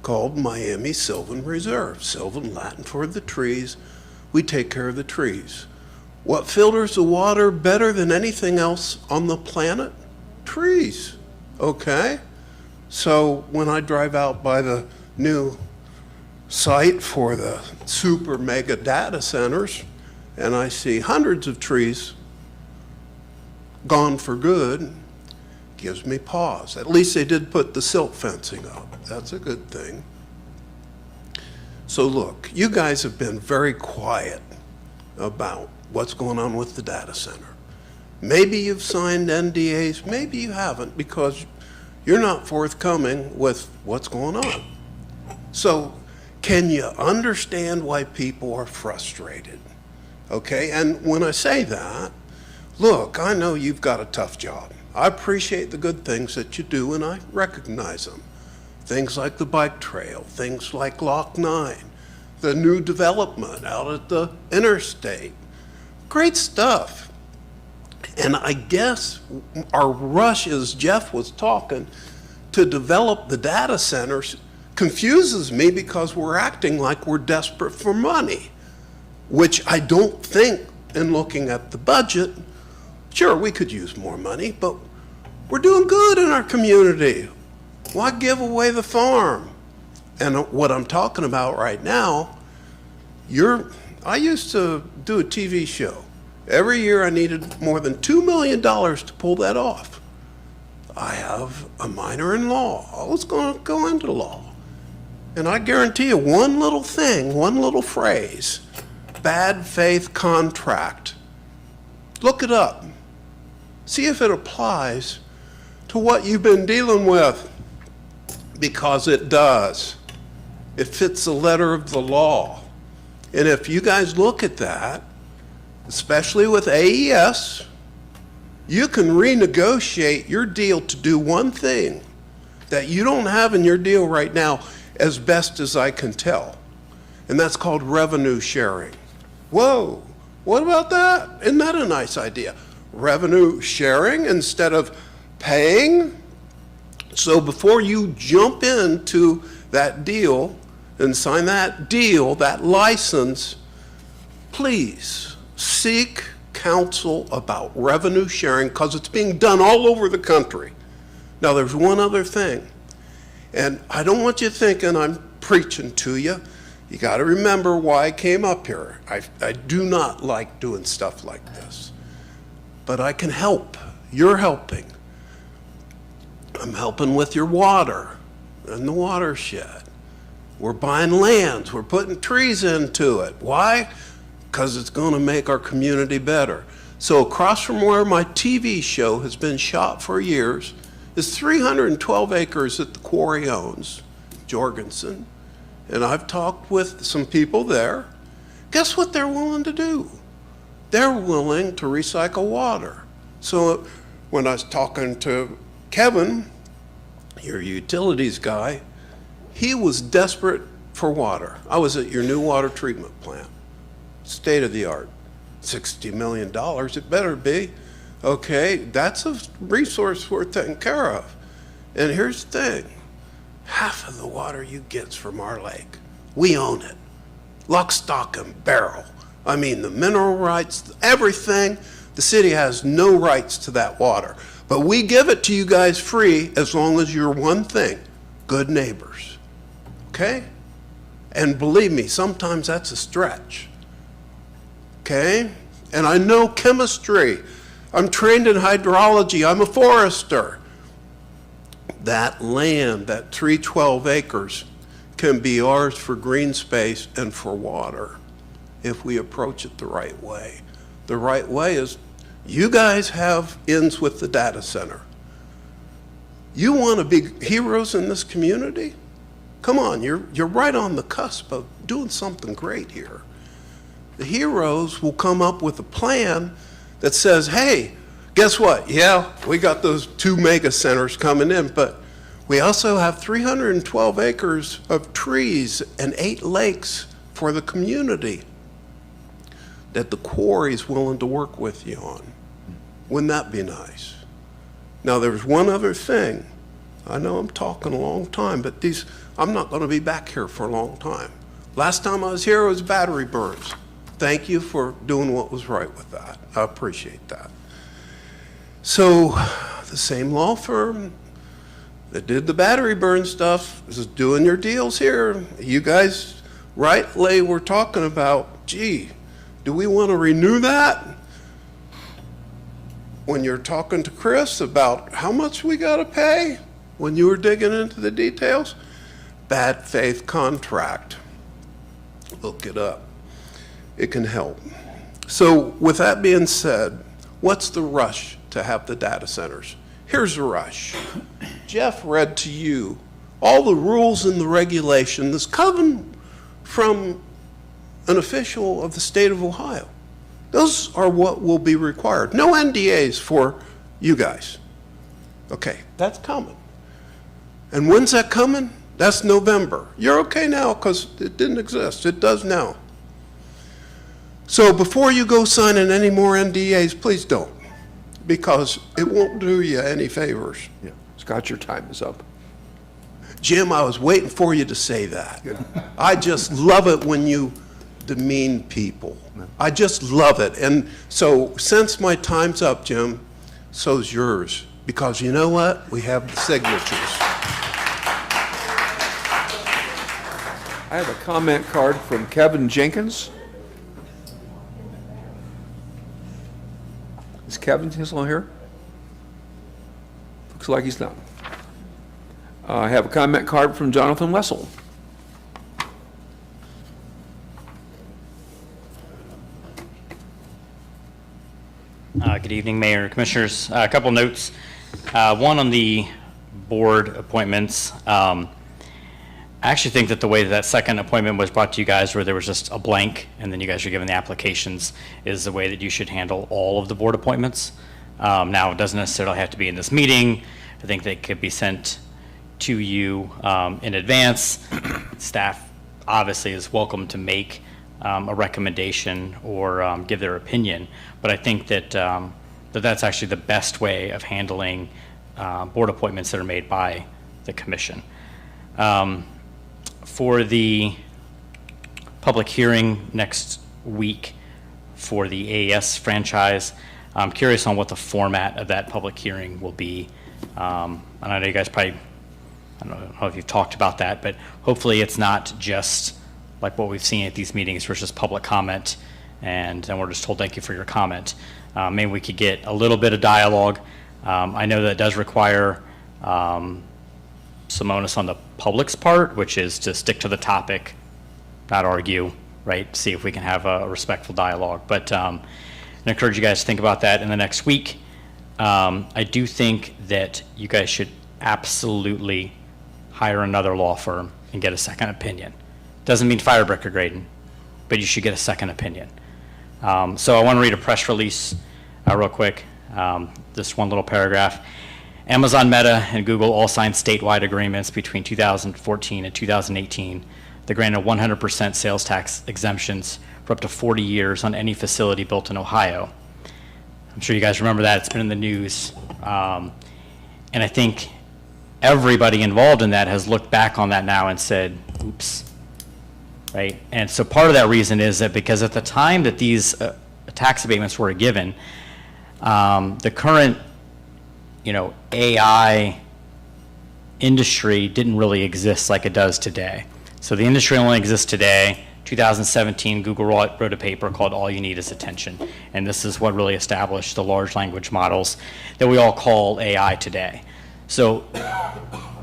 called Miami Sylvan Reserve. Sylvan, Latin for the trees. We take care of the trees. What filters the water better than anything else on the planet? Trees, okay? So when I drive out by the new site for the super mega data centers and I see hundreds of trees gone for good, gives me pause. At least they did put the silt fencing up. That's a good thing. So look, you guys have been very quiet about what's going on with the data center. Maybe you've signed NDAs, maybe you haven't, because you're not forthcoming with what's going on. So can you understand why people are frustrated? Okay, and when I say that, look, I know you've got a tough job. I appreciate the good things that you do, and I recognize them. Things like the bike trail, things like Lock 9, the new development out at the interstate. Great stuff. And I guess our rush, as Jeff was talking, to develop the data centers confuses me because we're acting like we're desperate for money, which I don't think, in looking at the budget, sure, we could use more money, but we're doing good in our community. Why give away the farm? And what I'm talking about right now, I used to do a TV show. Every year I needed more than $2 million to pull that off. I have a minor in law. I was going to go into law. And I guarantee you one little thing, one little phrase, bad faith contract. Look it up. See if it applies to what you've been dealing with. Because it does. It fits the letter of the law. And if you guys look at that, especially with AES, you can renegotiate your deal to do one thing that you don't have in your deal right now, as best as I can tell. And that's called revenue sharing. Whoa, what about that? Isn't that a nice idea? Revenue sharing instead of paying. So before you jump into that deal and sign that deal, that license, please seek counsel about revenue sharing, because it's being done all over the country. Now, there's one other thing, and I don't want you thinking I'm preaching to you. You got to remember why I came up here. I do not like doing stuff like this, but I can help. You're helping. I'm helping with your water and the watershed. We're buying lands. We're putting trees into it. Why? Because it's going to make our community better. So across from where my TV show has been shot for years is 312 acres that the quarry owns, Jorgensen. And I've talked with some people there. Guess what they're willing to do? They're willing to recycle water. So when I was talking to Kevin, your utilities guy, he was desperate for water. I was at your new water treatment plant, state of the art, $60 million, it better be. Okay, that's a resource worth taking care of. And here's the thing, half of the water you get's from our lake. We own it, lock, stock, and barrel. I mean, the mineral rights, everything, the city has no rights to that water. But we give it to you guys free as long as you're one thing, good neighbors. Okay? And believe me, sometimes that's a stretch. Okay? And I know chemistry. I'm trained in hydrology. I'm a forester. That land, that 312 acres, can be ours for green space and for water if we approach it the right way. The right way is you guys have ends with the data center. You want to be heroes in this community? Come on, you're right on the cusp of doing something great here. The heroes will come up with a plan that says, hey, guess what? Yeah, we got those 2 mega centers coming in, but we also have 312 acres of trees and 8 lakes for the community that the quarry's willing to work with you on. Wouldn't that be nice? Now, there's one other thing. I know I'm talking a long time, but I'm not going to be back here for a long time. Last time I was here, it was battery burns. Thank you for doing what was right with that. I appreciate that. So, the same law firm that did the battery burn stuff is doing your deals here. You guys rightly were talking about, gee, do we want to renew that? When you're talking to Chris about how much we got to pay, when you were digging into the details, bad faith contract. Look it up. It can help. So with that being said, what's the rush to have the data centers? Here's the rush. Jeff read to you all the rules and the regulation that's coming from an official of the state of Ohio. Those are what will be required. No NDAs for you guys. Okay, that's coming. And when's that coming? That's November. You're okay now because it didn't exist. It does now. So before you go signing any more NDAs, please don't, because it won't do you any favors. Yeah. Scott, your time is up. Jim, I was waiting for you to say that. I just love it when you demean people. I just love it. And so since my time's up, Jim, so's yours. Because you know what? We have the signatures. I have a comment card from Kevin Jenkins. Is Kevin still here? Looks like he's not. I have a comment card from Jonathan Wessel. Good evening, Mayor and Commissioners. A couple notes. One on the board appointments. I actually think that the way that second appointment was brought to you guys, where there was just a blank and then you guys are given the applications, is the way that you should handle all of the board appointments. Now, it doesn't necessarily have to be in this meeting. I think they could be sent to you in advance. Staff obviously is welcome to make a recommendation or give their opinion, but I think that that's actually the best way of handling board appointments that are made by the commission. For the public hearing next week for the AES franchise, I'm curious on what the format of that public hearing will be. And I know you guys probably, I don't know if you've talked about that, but hopefully it's not just like what we've seen at these meetings, where it's just public comment and then we're just told thank you for your comment. Maybe we could get a little bit of dialogue. I know that does require some onus on the public's part, which is to stick to the topic, not argue, right? See if we can have a respectful dialogue. But I encourage you guys to think about that in the next week. I do think that you guys should absolutely hire another law firm and get a second opinion. Doesn't mean fire Bricker Graydon, but you should get a second opinion. So I want to read a press release real quick, this one little paragraph. Amazon, Meta, and Google all signed statewide agreements between 2014 and 2018 that granted 100% sales tax exemptions for up to 40 years on any facility built in Ohio. I'm sure you guys remember that. It's been in the news. And I think everybody involved in that has looked back on that now and said, oops, right? And so part of that reason is that because at the time that these tax abatements were given, the current, AI industry didn't really exist like it does today. So the industry only exists today. 2017, Google wrote a paper called All You Need Is Attention. And this is what really established the large language models that we all call AI today. So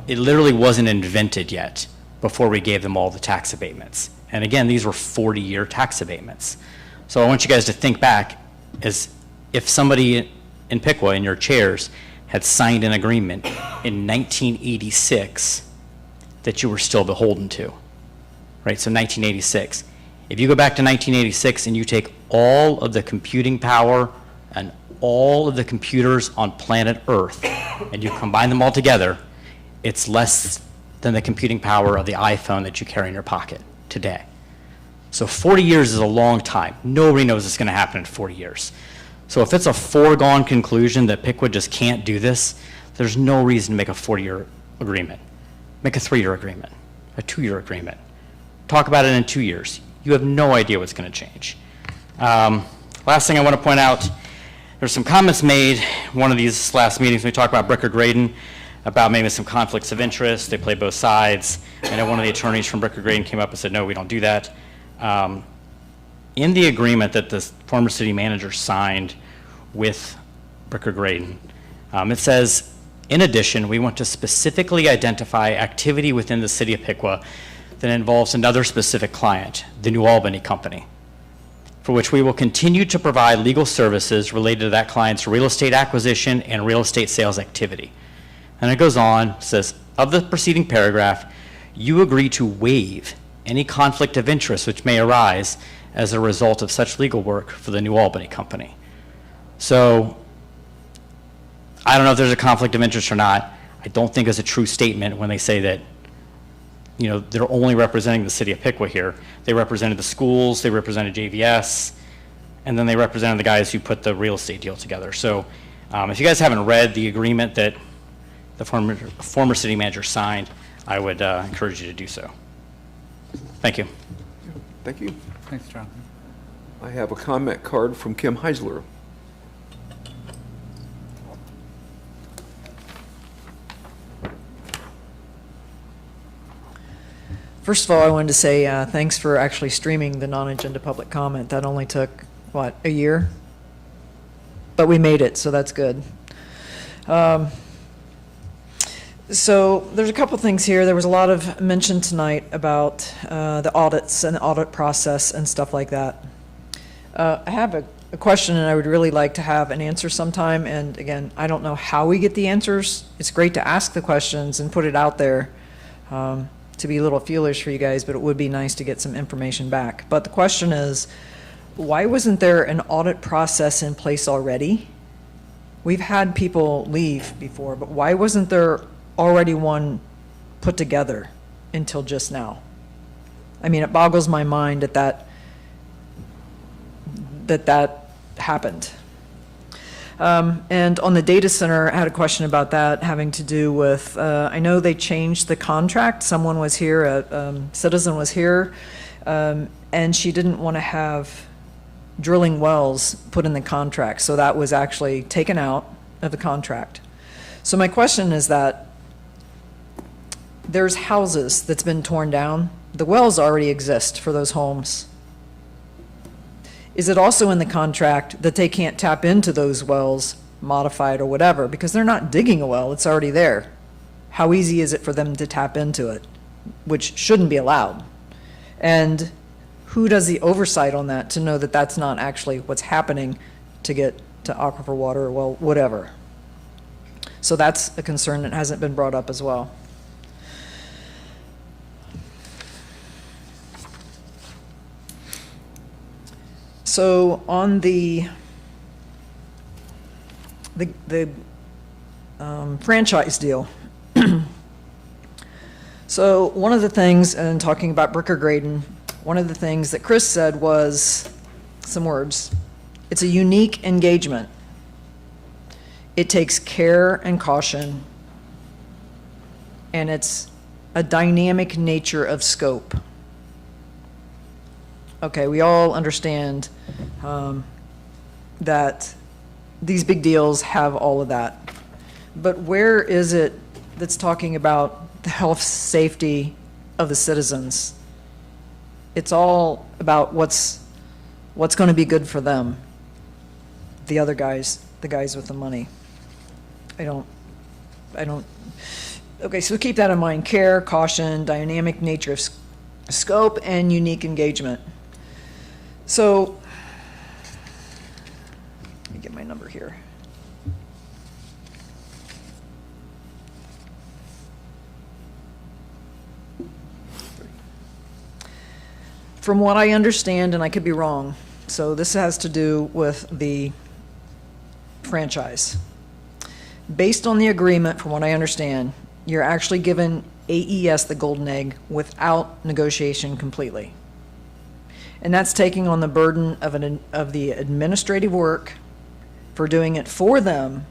it literally wasn't invented yet before we gave them all the tax abatements. And again, these were 40-year tax abatements. So I want you guys to think back as if somebody in Piqua, in your chairs, had signed an agreement in 1986 that you were still beholden to, right? So 1986. If you go back to 1986 and you take all of the computing power and all of the computers on planet Earth and you combine them all together, it's less than the computing power of the iPhone that you carry in your pocket today. So 40 years is a long time. Nobody knows what's going to happen in 40 years. So if it's a foregone conclusion that Piqua just can't do this, there's no reason to make a 40-year agreement. Make a 3-year agreement, a 2-year agreement. Talk about it in 2 years. You have no idea what's going to change. Last thing I want to point out, there's some comments made in one of these last meetings when we talked about Bricker Graydon, about maybe some conflicts of interest. They play both sides. I know one of the attorneys from Bricker Graydon came up and said, no, we don't do that. In the agreement that the former city manager signed with Bricker Graydon, it says, in addition, we want to specifically identify activity within the city of Piqua that involves another specific client, the New Albany Company, for which we will continue to provide legal services related to that client's real estate acquisition and real estate sales activity. And it goes on, says, of the preceding paragraph, you agree to waive any conflict of interest which may arise as a result of such legal work for the New Albany Company. So I don't know if there's a conflict of interest or not. I don't think it's a true statement when they say that, they're only representing the city of Piqua here. They represented the schools, they represented JVS, and then they represented the guys who put the real estate deal together. So if you guys haven't read the agreement that the former city manager signed, I would encourage you to do so. Thank you. Thank you. Thanks, Jonathan. I have a comment card from Kim Heisler. First of all, I wanted to say thanks for actually streaming the non-agenda public comment. That only took, a year? But we made it, so that's good. So there's a couple things here. There was a lot of mention tonight about the audits and the audit process and stuff like that. I have a question, and I would really like to have an answer sometime. And again, I don't know how we get the answers. It's great to ask the questions and put it out there. To be a little feelers for you guys, but it would be nice to get some information back. But the question is, why wasn't there an audit process in place already? We've had people leave before, but why wasn't there already one put together until just now? I mean, it boggles my mind that happened. And on the data center, I had a question about that, having to do with, I know they changed the contract. Someone was here, a citizen was here, and she didn't want to have drilling wells put in the contract. So that was actually taken out of the contract. So my question is that there's houses that's been torn down. The wells already exist for those homes. Is it also in the contract that they can't tap into those wells, modified or whatever, because they're not digging a well, it's already there? How easy is it for them to tap into it, which shouldn't be allowed? And who does the oversight on that to know that that's not actually what's happening to get to aquifer water or well, whatever? So that's a concern that hasn't been brought up as well. So on the franchise deal, so one of the things, and talking about Bricker Graydon, one of the things that Chris said was, some words, it's a unique engagement. It takes care and caution, and it's a dynamic nature of scope. Okay, we all understand that these big deals have all of that. But where is it that's talking about the health, safety of the citizens? It's all about what's going to be good for them. The other guys, the guys with the money. I don't, okay, so keep that in mind. Care, caution, dynamic nature of scope, and unique engagement. So, let me get my number here. From what I understand, and I could be wrong, so this has to do with the franchise. Based on the agreement, from what I understand, you're actually given AES the golden egg without negotiation completely. And that's taking on the burden of the administrative work for doing it for them.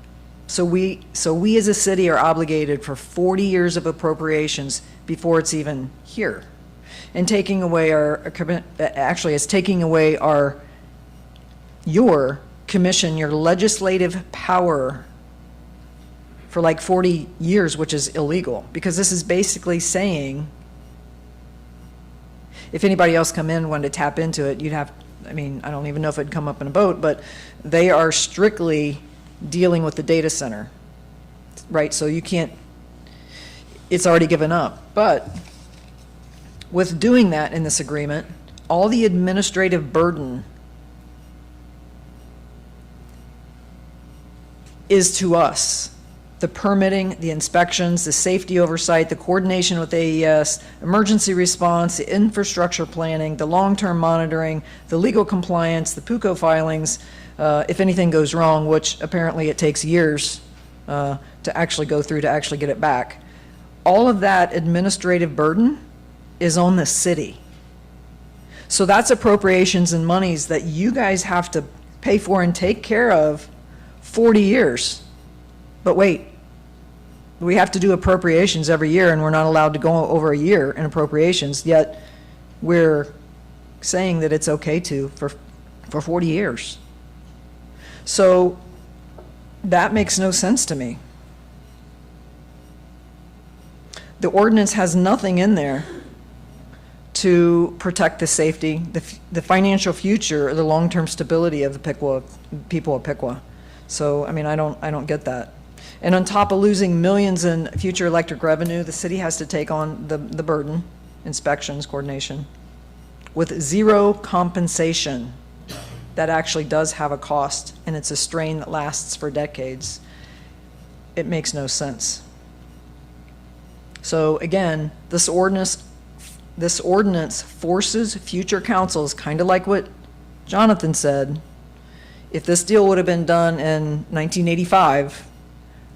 So we as a city are obligated for 40 years of appropriations before it's even here. And taking away actually it's taking away your commission, your legislative power for like 40 years, which is illegal, because this is basically saying, if anybody else come in and wanted to tap into it, you'd have, I mean, I don't even know if it'd come up in a boat, but they are strictly dealing with the data center, right? So you can't, it's already given up. But with doing that in this agreement, all the administrative burden is to us. The permitting, the inspections, the safety oversight, the coordination with AES, emergency response, the infrastructure planning, the long-term monitoring, the legal compliance, the PUCO filings, if anything goes wrong, which apparently it takes years to actually go through to actually get it back. All of that administrative burden is on the city. So that's appropriations and monies that you guys have to pay for and take care of 40 years. But wait, we have to do appropriations every year, and we're not allowed to go over a year in appropriations, yet we're saying that it's okay to for 40 years. So that makes no sense to me. The ordinance has nothing in there to protect the safety, the financial future, or the long-term stability of the people of Piqua. So, I mean, I don't get that. And on top of losing millions in future electric revenue, the city has to take on the burden, inspections, coordination, with zero compensation. That actually does have a cost, and it's a strain that lasts for decades. It makes no sense. So again, this ordinance forces future councils, kind of like what Jonathan said. If this deal would have been done in 1985,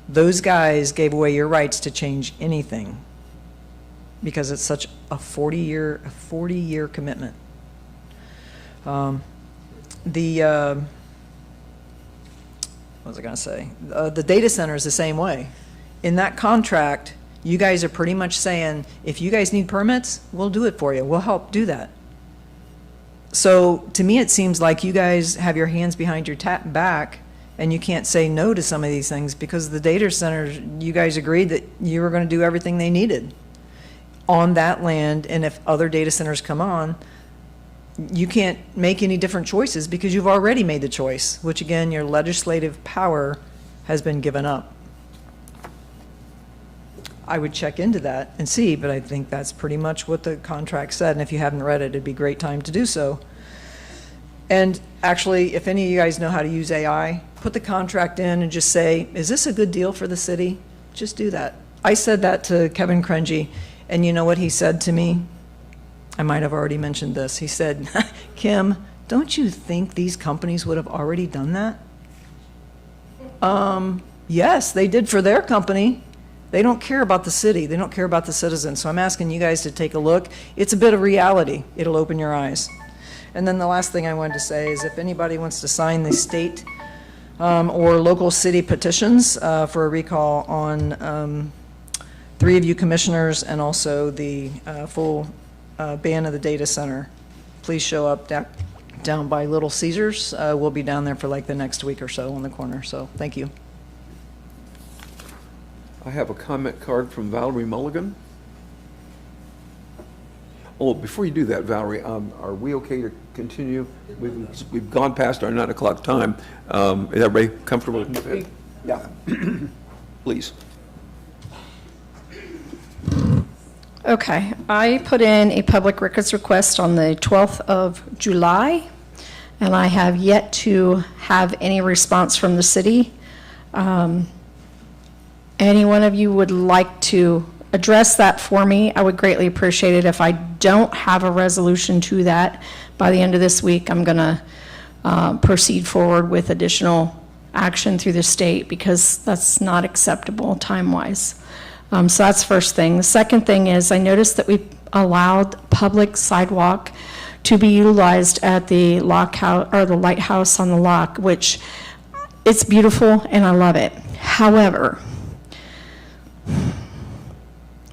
those guys gave away your rights to change anything because it's such a 40-year commitment. what was I going to say? The data center is the same way. In that contract, you guys are pretty much saying, if you guys need permits, we'll do it for you. We'll help do that. So to me, it seems like you guys have your hands behind your back and you can't say no to some of these things because the data centers, you guys agreed that you were going to do everything they needed on that land. And if other data centers come on, you can't make any different choices because you've already made the choice, which again, your legislative power has been given up. I would check into that and see, but I think that's pretty much what the contract said. And if you haven't read it, it'd be a great time to do so. And actually, if any of you guys know how to use AI, put the contract in and just say, is this a good deal for the city? Just do that. I said that to Kevin Crengy, and you know what he said to me? I might have already mentioned this. He said, Kim, don't you think these companies would have already done that? Yes, they did for their company. They don't care about the city. They don't care about the citizens. So I'm asking you guys to take a look. It's a bit of reality. It'll open your eyes. And then the last thing I wanted to say is if anybody wants to sign the state or local city petitions for a recall on 3 of you commissioners and also the full ban of the data center, please show up down by Little Caesars. We'll be down there for like the next week or so on the corner. So thank you. I have a comment card from Valerie Mulligan. Oh, before you do that, Valerie, are we okay to continue? We've gone past our 9 o'clock time. Is everybody comfortable? Yeah. Please. Okay, I put in a public records request on the 12th of July, and I have yet to have any response from the city. Any one of you would like to address that for me, I would greatly appreciate it. If I don't have a resolution to that by the end of this week, I'm going to proceed forward with additional action through the state because that's not acceptable time-wise. So that's the first thing. The second thing is I noticed that we allowed public sidewalk to be utilized at the lock house or the lighthouse on the lock, which it's beautiful and I love it. However,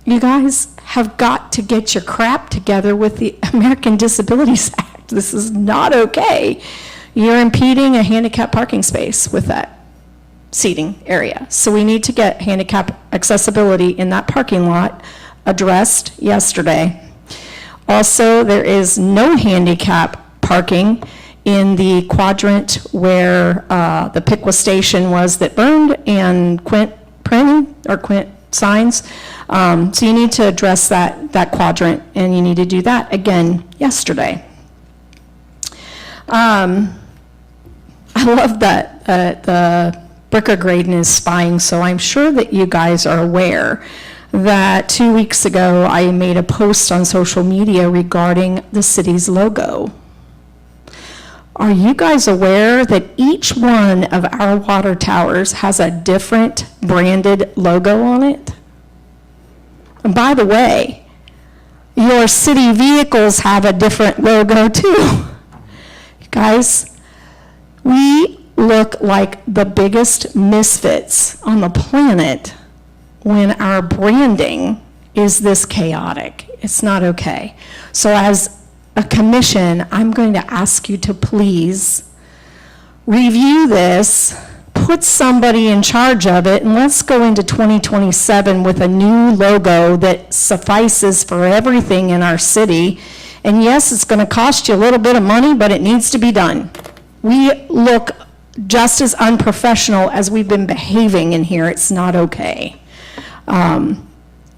you guys have got to get your crap together with the American Disabilities Act. This is not okay. You're impeding a handicap parking space with that seating area. So we need to get handicap accessibility in that parking lot addressed yesterday. Also, there is no handicap parking in the quadrant where the Piqua station was that burned and Quint signs. So you need to address that quadrant, and you need to do that again yesterday. I love that the Bricker Graydon is spying, so I'm sure that you guys are aware that 2 weeks ago I made a post on social media regarding the city's logo. Are you guys aware that each one of our water towers has a different branded logo on it? And by the way, your city vehicles have a different logo too. Guys, we look like the biggest misfits on the planet when our branding is this chaotic. It's not okay. So as a commission, I'm going to ask you to please review this, put somebody in charge of it, and let's go into 2027 with a new logo that suffices for everything in our city. And yes, it's going to cost you a little bit of money, but it needs to be done. We look just as unprofessional as we've been behaving in here. It's not okay. And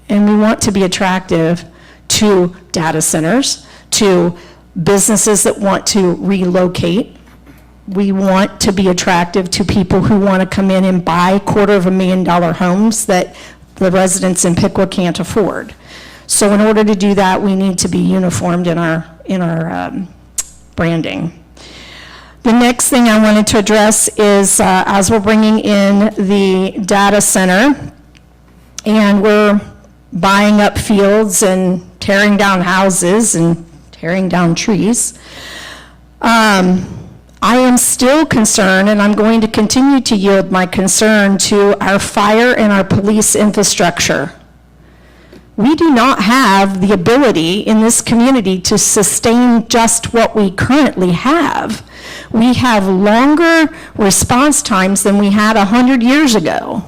we want to be attractive to data centers, to businesses that want to relocate. We want to be attractive to people who want to come in and buy $250,000 homes that the residents in Piqua can't afford. So in order to do that, we need to be uniformed in our branding. The next thing I wanted to address is as we're bringing in the data center and we're buying up fields and tearing down houses and tearing down trees, I am still concerned, and I'm going to continue to yield my concern to our fire and our police infrastructure. We do not have the ability in this community to sustain just what we currently have. We have longer response times than we had 100 years ago.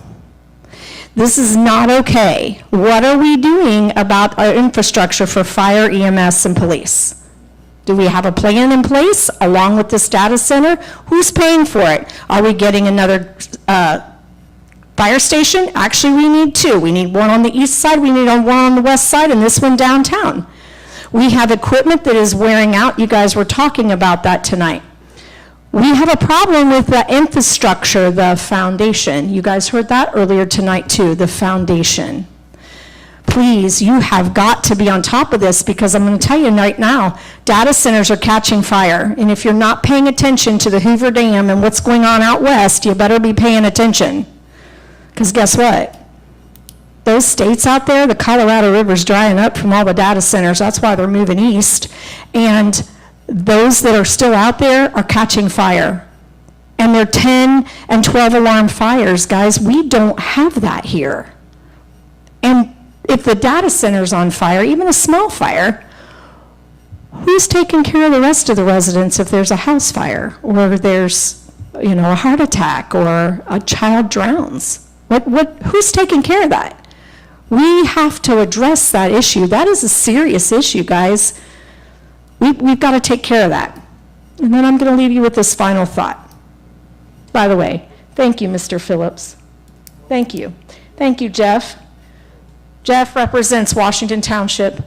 This is not okay. What are we doing about our infrastructure for fire, EMS, and police? Do we have a plan in place along with this data center? Who's paying for it? Are we getting another fire station? Actually, we need two. We need one on the east side, we need one on the west side, and this one downtown. We have equipment that is wearing out. You guys were talking about that tonight. We have a problem with the infrastructure, the foundation. You guys heard that earlier tonight too, the foundation. Please, you have got to be on top of this, because I'm going to tell you right now, data centers are catching fire. And if you're not paying attention to the Hoover Dam and what's going on out west, you better be paying attention. Because guess what? Those states out there, the Colorado River's drying up from all the data centers. That's why they're moving east. And those that are still out there are catching fire. And they're 10 and 12 alarm fires, guys. We don't have that here. And if the data center's on fire, even a small fire, who's taking care of the rest of the residents if there's a house fire or there's, a heart attack or a child drowns? Who's taking care of that? We have to address that issue. That is a serious issue, guys. We've got to take care of that. And then I'm going to leave you with this final thought. By the way, thank you, Mr. Phillips. Thank you. Thank you, Jeff. Jeff represents Washington Township,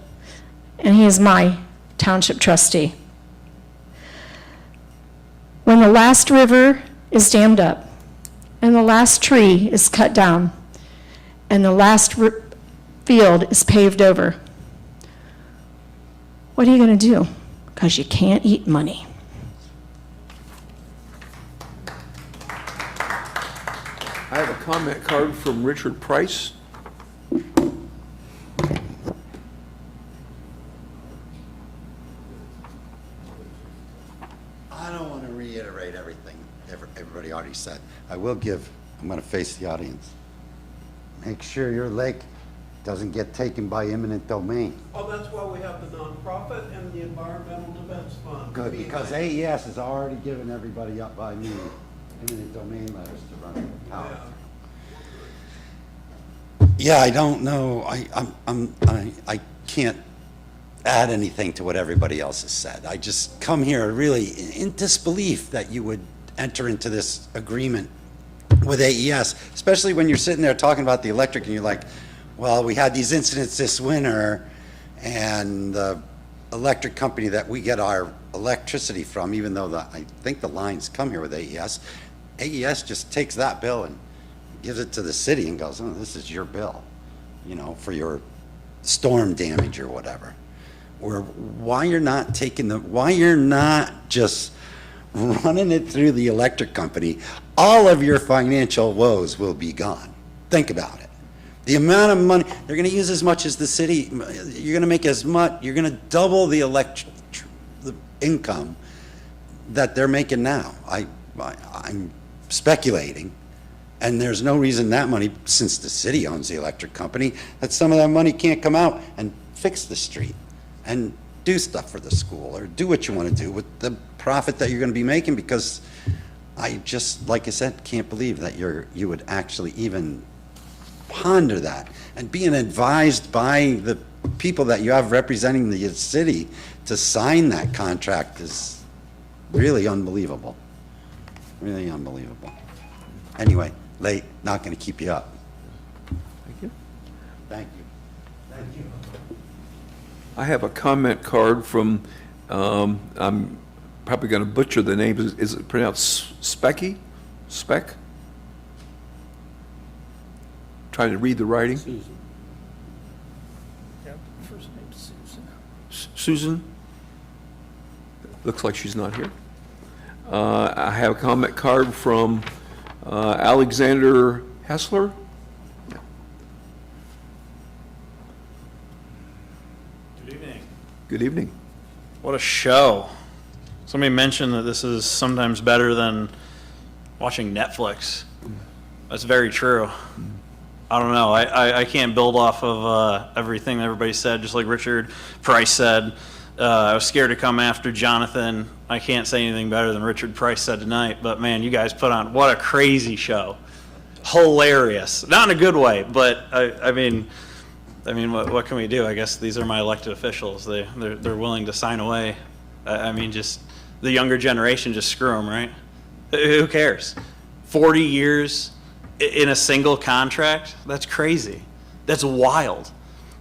and he is my township trustee. When the last river is dammed up, and the last tree is cut down, and the last field is paved over, what are you going to do? Because you can't eat money. I have a comment card from Richard Price. I don't want to reiterate everything everybody already said. I'm going to face the audience. Make sure your lake doesn't get taken by eminent domain. Well, that's why we have the nonprofit and the Environmental Defense Fund. Good, because AES has already given everybody up by me eminent domain letters to run the power. Yeah, I don't know. I can't add anything to what everybody else has said. I just come here really in disbelief that you would enter into this agreement with AES, especially when you're sitting there talking about the electric and you're like, well, we had these incidents this winter and the electric company that we get our electricity from, even though I think the lines come here with AES just takes that bill and gives it to the city and goes, oh, this is your bill, for your storm damage or whatever. Or why you're not just running it through the electric company, all of your financial woes will be gone. Think about it. The amount of money, they're going to use as much as the city, you're going to make as much, you're going to double the income that they're making now. I'm speculating, and there's no reason that money, since the city owns the electric company, that some of that money can't come out and fix the street and do stuff for the school or do what you want to do with the profit that you're going to be making, because I just, like I said, can't believe that you would actually even ponder that. And being advised by the people that you have representing the city to sign that contract is really unbelievable. Really unbelievable. Anyway, late, not going to keep you up. Thank you. Thank you. Thank you. I have a comment card from, I'm probably going to butcher the name. Is it pronounced Specky? Speck? Trying to read the writing. Susan. Yeah, first name's Susan. Susan? Looks like she's not here. I have a comment card from Alexander Hessler. Good evening. Good evening. What a show. Somebody mentioned that this is sometimes better than watching Netflix. That's very true. I don't know. I can't build off of everything that everybody said, just like Richard Price said. I was scared to come after Jonathan. I can't say anything better than Richard Price said tonight, but man, you guys put on, what a crazy show. Hilarious. Not in a good way, but I mean, what can we do? I guess these are my elected officials. They're willing to sign away. I mean, just the younger generation, just screw them, right? Who cares? 40 years in a single contract? That's crazy. That's wild.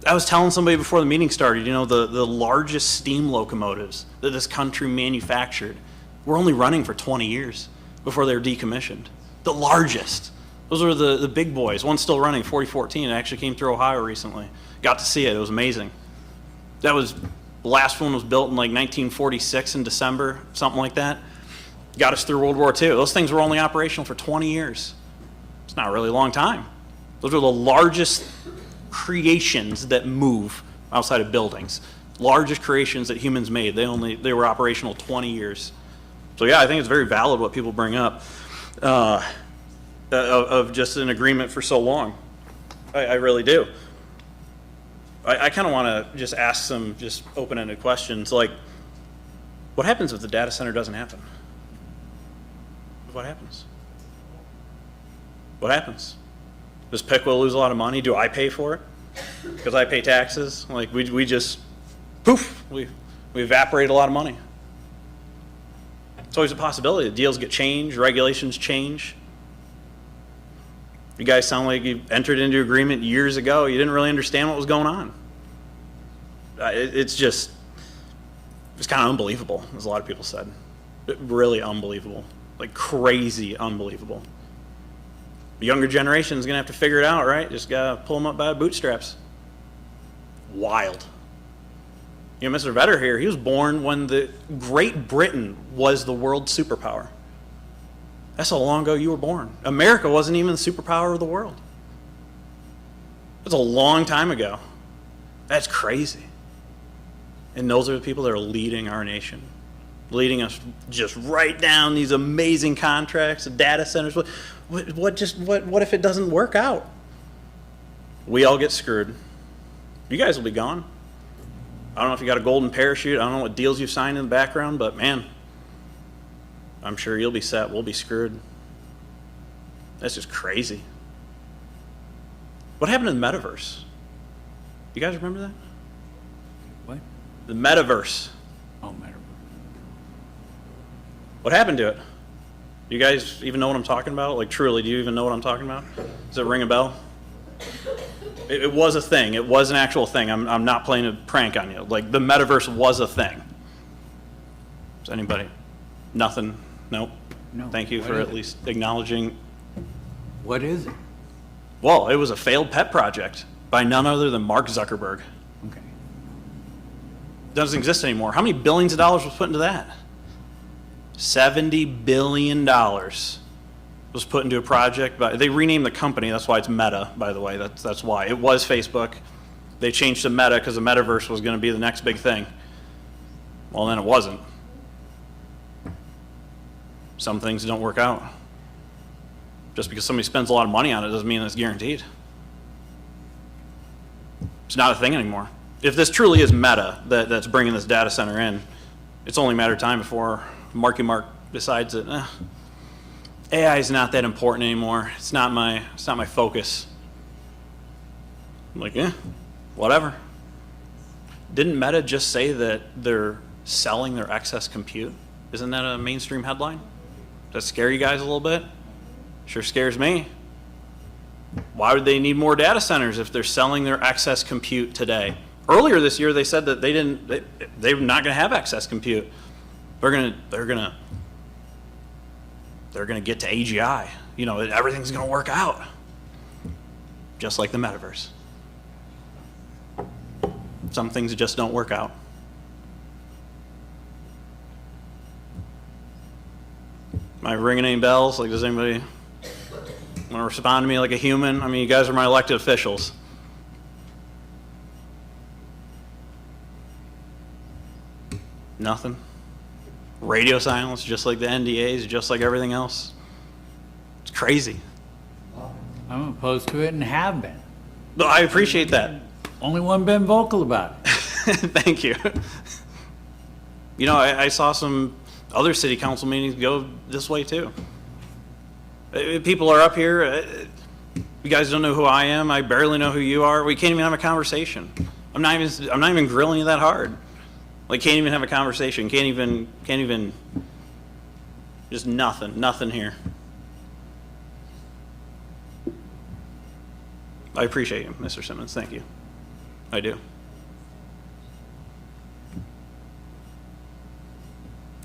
I was telling somebody before the meeting started, the largest steam locomotives that this country manufactured were only running for 20 years before they were decommissioned. The largest. Those were the big boys. One's still running, 4014. It actually came through Ohio recently. Got to see it. It was amazing. The last one was built in like 1946 in December, something like that. Got us through World War II. Those things were only operational for 20 years. It's not really a long time. Those are the largest creations that move outside of buildings. Largest creations that humans made. They were operational 20 years. So yeah, I think it's very valid what people bring up of just an agreement for so long. I really do. I kind of want to just ask some just open-ended questions, like, what happens if the data center doesn't happen? What happens? What happens? Does Piqua lose a lot of money? Do I pay for it? Because I pay taxes? Like, we just, poof, we evaporate a lot of money. It's always a possibility. The deals get changed, regulations change. You guys sound like you entered into agreement years ago. You didn't really understand what was going on. It's kind of unbelievable, as a lot of people said. Really unbelievable. Like crazy unbelievable. The younger generation is going to have to figure it out, right? Just got to pull them up by the bootstraps. Wild. Mr. Vetter here, he was born when Great Britain was the world superpower. That's how long ago you were born. America wasn't even the superpower of the world. That's a long time ago. That's crazy. And those are the people that are leading our nation, leading us just right down these amazing contracts, data centers. What if it doesn't work out? We all get screwed. You guys will be gone. I don't know if you got a golden parachute. I don't know what deals you've signed in the background, but man, I'm sure you'll be set. We'll be screwed. That's just crazy. What happened to the metaverse? You guys remember that? What? The metaverse. Oh, metaverse. What happened to it? You guys even know what I'm talking about? Like, truly, do you even know what I'm talking about? Does it ring a bell? It was a thing. It was an actual thing. I'm not playing a prank on you. Like, the metaverse was a thing. Does anybody? Nothing? Nope. No. Thank you What for is at it? least acknowledging. What is it? Well, it was a failed pet project by none other than Mark Zuckerberg. Okay. Doesn't exist anymore. How many billions of dollars was put into that? $70 billion was put into a project. They renamed the company. That's why it's Meta, by the way. That's why. It was Facebook. They changed to Meta because the metaverse was going to be the next big thing. Well, then it wasn't. Some things don't work out. Just because somebody spends a lot of money on it doesn't mean it's guaranteed. It's not a thing anymore. If this truly is Meta that's bringing this data center in, it's only a matter of time before Marky Mark decides that AI is not that important anymore. It's not my focus. I'm like, whatever. Didn't Meta just say that they're selling their excess compute? Isn't that a mainstream headline? Does that scare you guys a little bit? Sure scares me. Why would they need more data centers if they're selling their excess compute today? Earlier this year, they said that they're not going to have excess compute. They're going to get to AGI. Everything's going to work out. Just like the metaverse. Some things just don't work out. Am I ringing any bells? Like, does anybody want to respond to me like a human? I mean, you guys are my elected officials. Nothing? radio silence, just like the NDAs, just like everything else. It's crazy. I'm opposed to it and have been. No, I appreciate that. Only one been vocal about it. Thank you. You know, I saw some other city council meetings go this way too. People are up here. You guys don't know who I am. I barely know who you are. We can't even have a conversation. I'm not even grilling you that hard. Like, can't even have a conversation. Can't even. Just nothing here. I appreciate you, Mr. Simmons. Thank you. I do.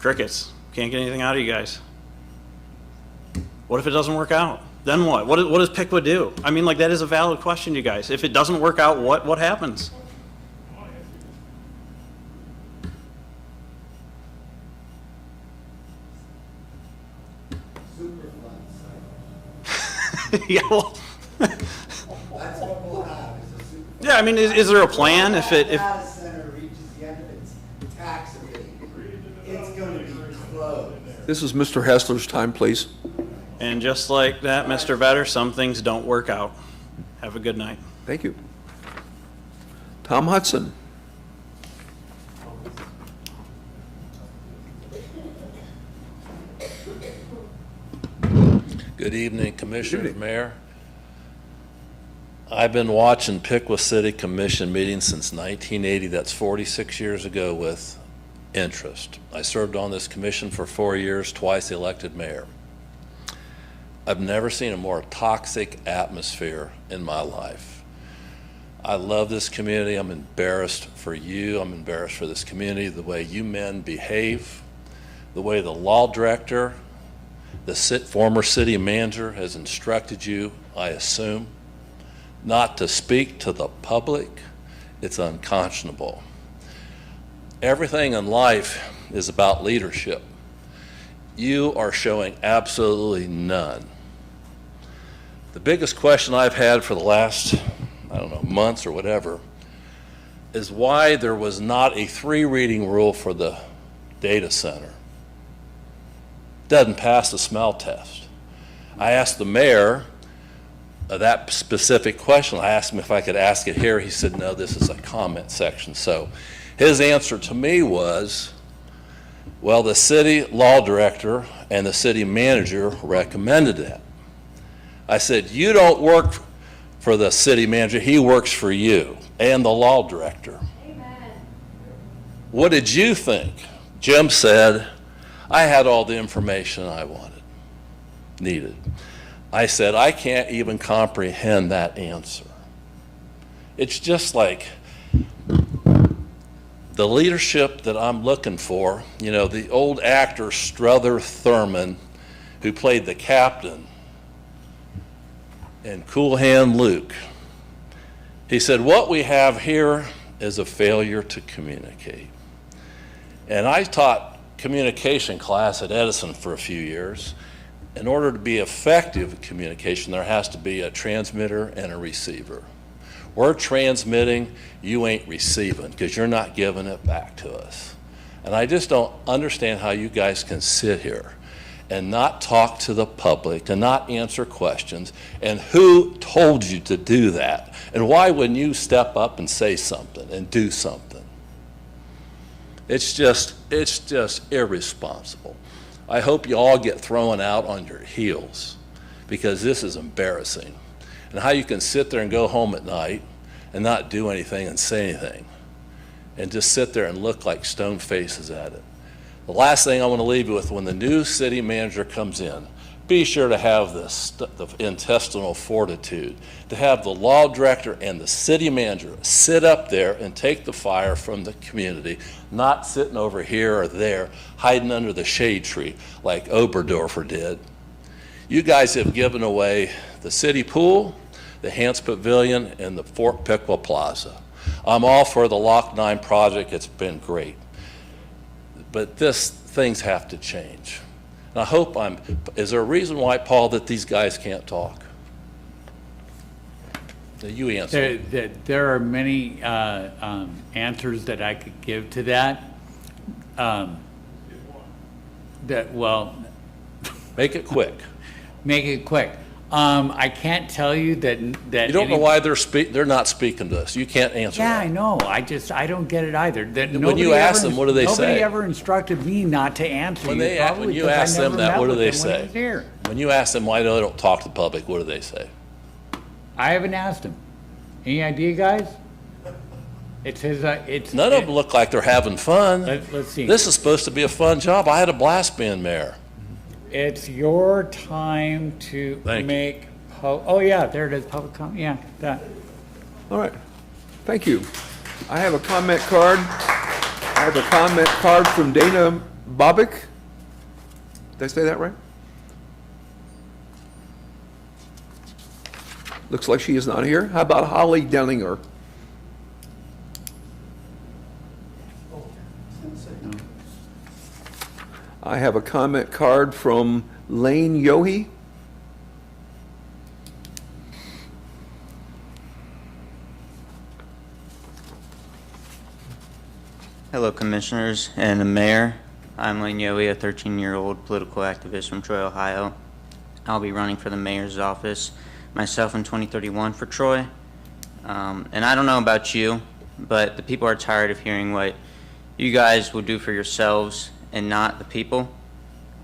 Crickets. Can't get anything out of you guys. What if it doesn't work out? Then what? What does Piqua do? I mean, like, that is a valid question, you guys. If it doesn't work out, what happens? Yeah, well. That's what we'll have, is a super. Yeah, I mean, is there a plan if The data center reaches the end of its tax abatement, it's gonna be closed. This is Mr. Hessler's time, please. And just like that, Mr. Vetter, some things don't work out. Have a good night. Thank you. Tom Hudson. Good evening, Commissioners, Mayor. I've been watching Piqua City Commission meetings since 1980, that's 46 years ago, with interest. I served on this commission for 4 years, twice elected mayor. I've never seen a more toxic atmosphere in my life. I love this community. I'm embarrassed for you. I'm embarrassed for this community, the way you men behave, the way the law director, the former city manager has instructed you, I assume, not to speak to the public. It's unconscionable. Everything in life is about leadership. You are showing absolutely none. The biggest question I've had for the last, months or whatever, is why there was not a 3-reading rule for the data center. Doesn't pass the smell test. I asked the mayor that specific question. I asked him if I could ask it here. He said, no, this is a comment section. So his answer to me was, well, the city law director and the city manager recommended that. I said, you don't work for the city manager, he works for you and the law director. Amen. What did you think? Jim said, I had all the information I needed. I said, I can't even comprehend that answer. It's just like the leadership that I'm looking for. You know, the old actor Strother Thurman, who played the captain in Cool Hand Luke, he said, what we have here is a failure to communicate. And I taught communication class at Edison for a few years. In order to be effective in communication, there has to be a transmitter and a receiver. We're transmitting, you ain't receiving, because you're not giving it back to us. And I just don't understand how you guys can sit here and not talk to the public and not answer questions, and who told you to do that? And why wouldn't you step up and say something and do something? It's just irresponsible. I hope you all get thrown out on your heels, because this is embarrassing. And how you can sit there and go home at night and not do anything and say anything, and just sit there and look like stone faces at it. The last thing I want to leave you with, when the new city manager comes in, be sure to have the intestinal fortitude to have the law director and the city manager sit up there and take the fire from the community, not sitting over here or there, hiding under the shade tree like Oberdorfer did. You guys have given away the city pool, the Hans Pavilion, and the Fort Piqua Plaza. I'm all for the Lock 9 project. It's been great. But things have to change. And I hope is there a reason why, Paul, that these guys can't talk? You answer. There are many answers that I could give to that. Well, Make it quick. make it quick. I can't tell you that. You don't know why they're not speaking to us. You can't answer Yeah, that. I know. I don't get it either. When you ask them, what do they say? Nobody ever instructed me not to answer When you, probably when you because I ask them never that, met what do with they them when I say? was here. When you ask them why they don't talk to the public, what do they say? I haven't asked him. Any idea, guys? It's his, it's. None of them look like they're having fun. Let's see. This is supposed to be a fun job. I had a blast being mayor. It's your time to Thank you. make, oh, yeah, there it is, public comment, yeah, that. All right, thank you. I have a comment card. I have a comment card from Dana Bobick. Did I say that right? Looks like she is not here. How about Holly Denninger? I have a comment card from Lane Yohe. Hello, Commissioners and the Mayor. I'm Lane Yohe, a 13-year-old political activist from Troy, Ohio. I'll be running for the mayor's office myself in 2031 for Troy. And I don't know about you, but the people are tired of hearing what you guys will do for yourselves and not the people.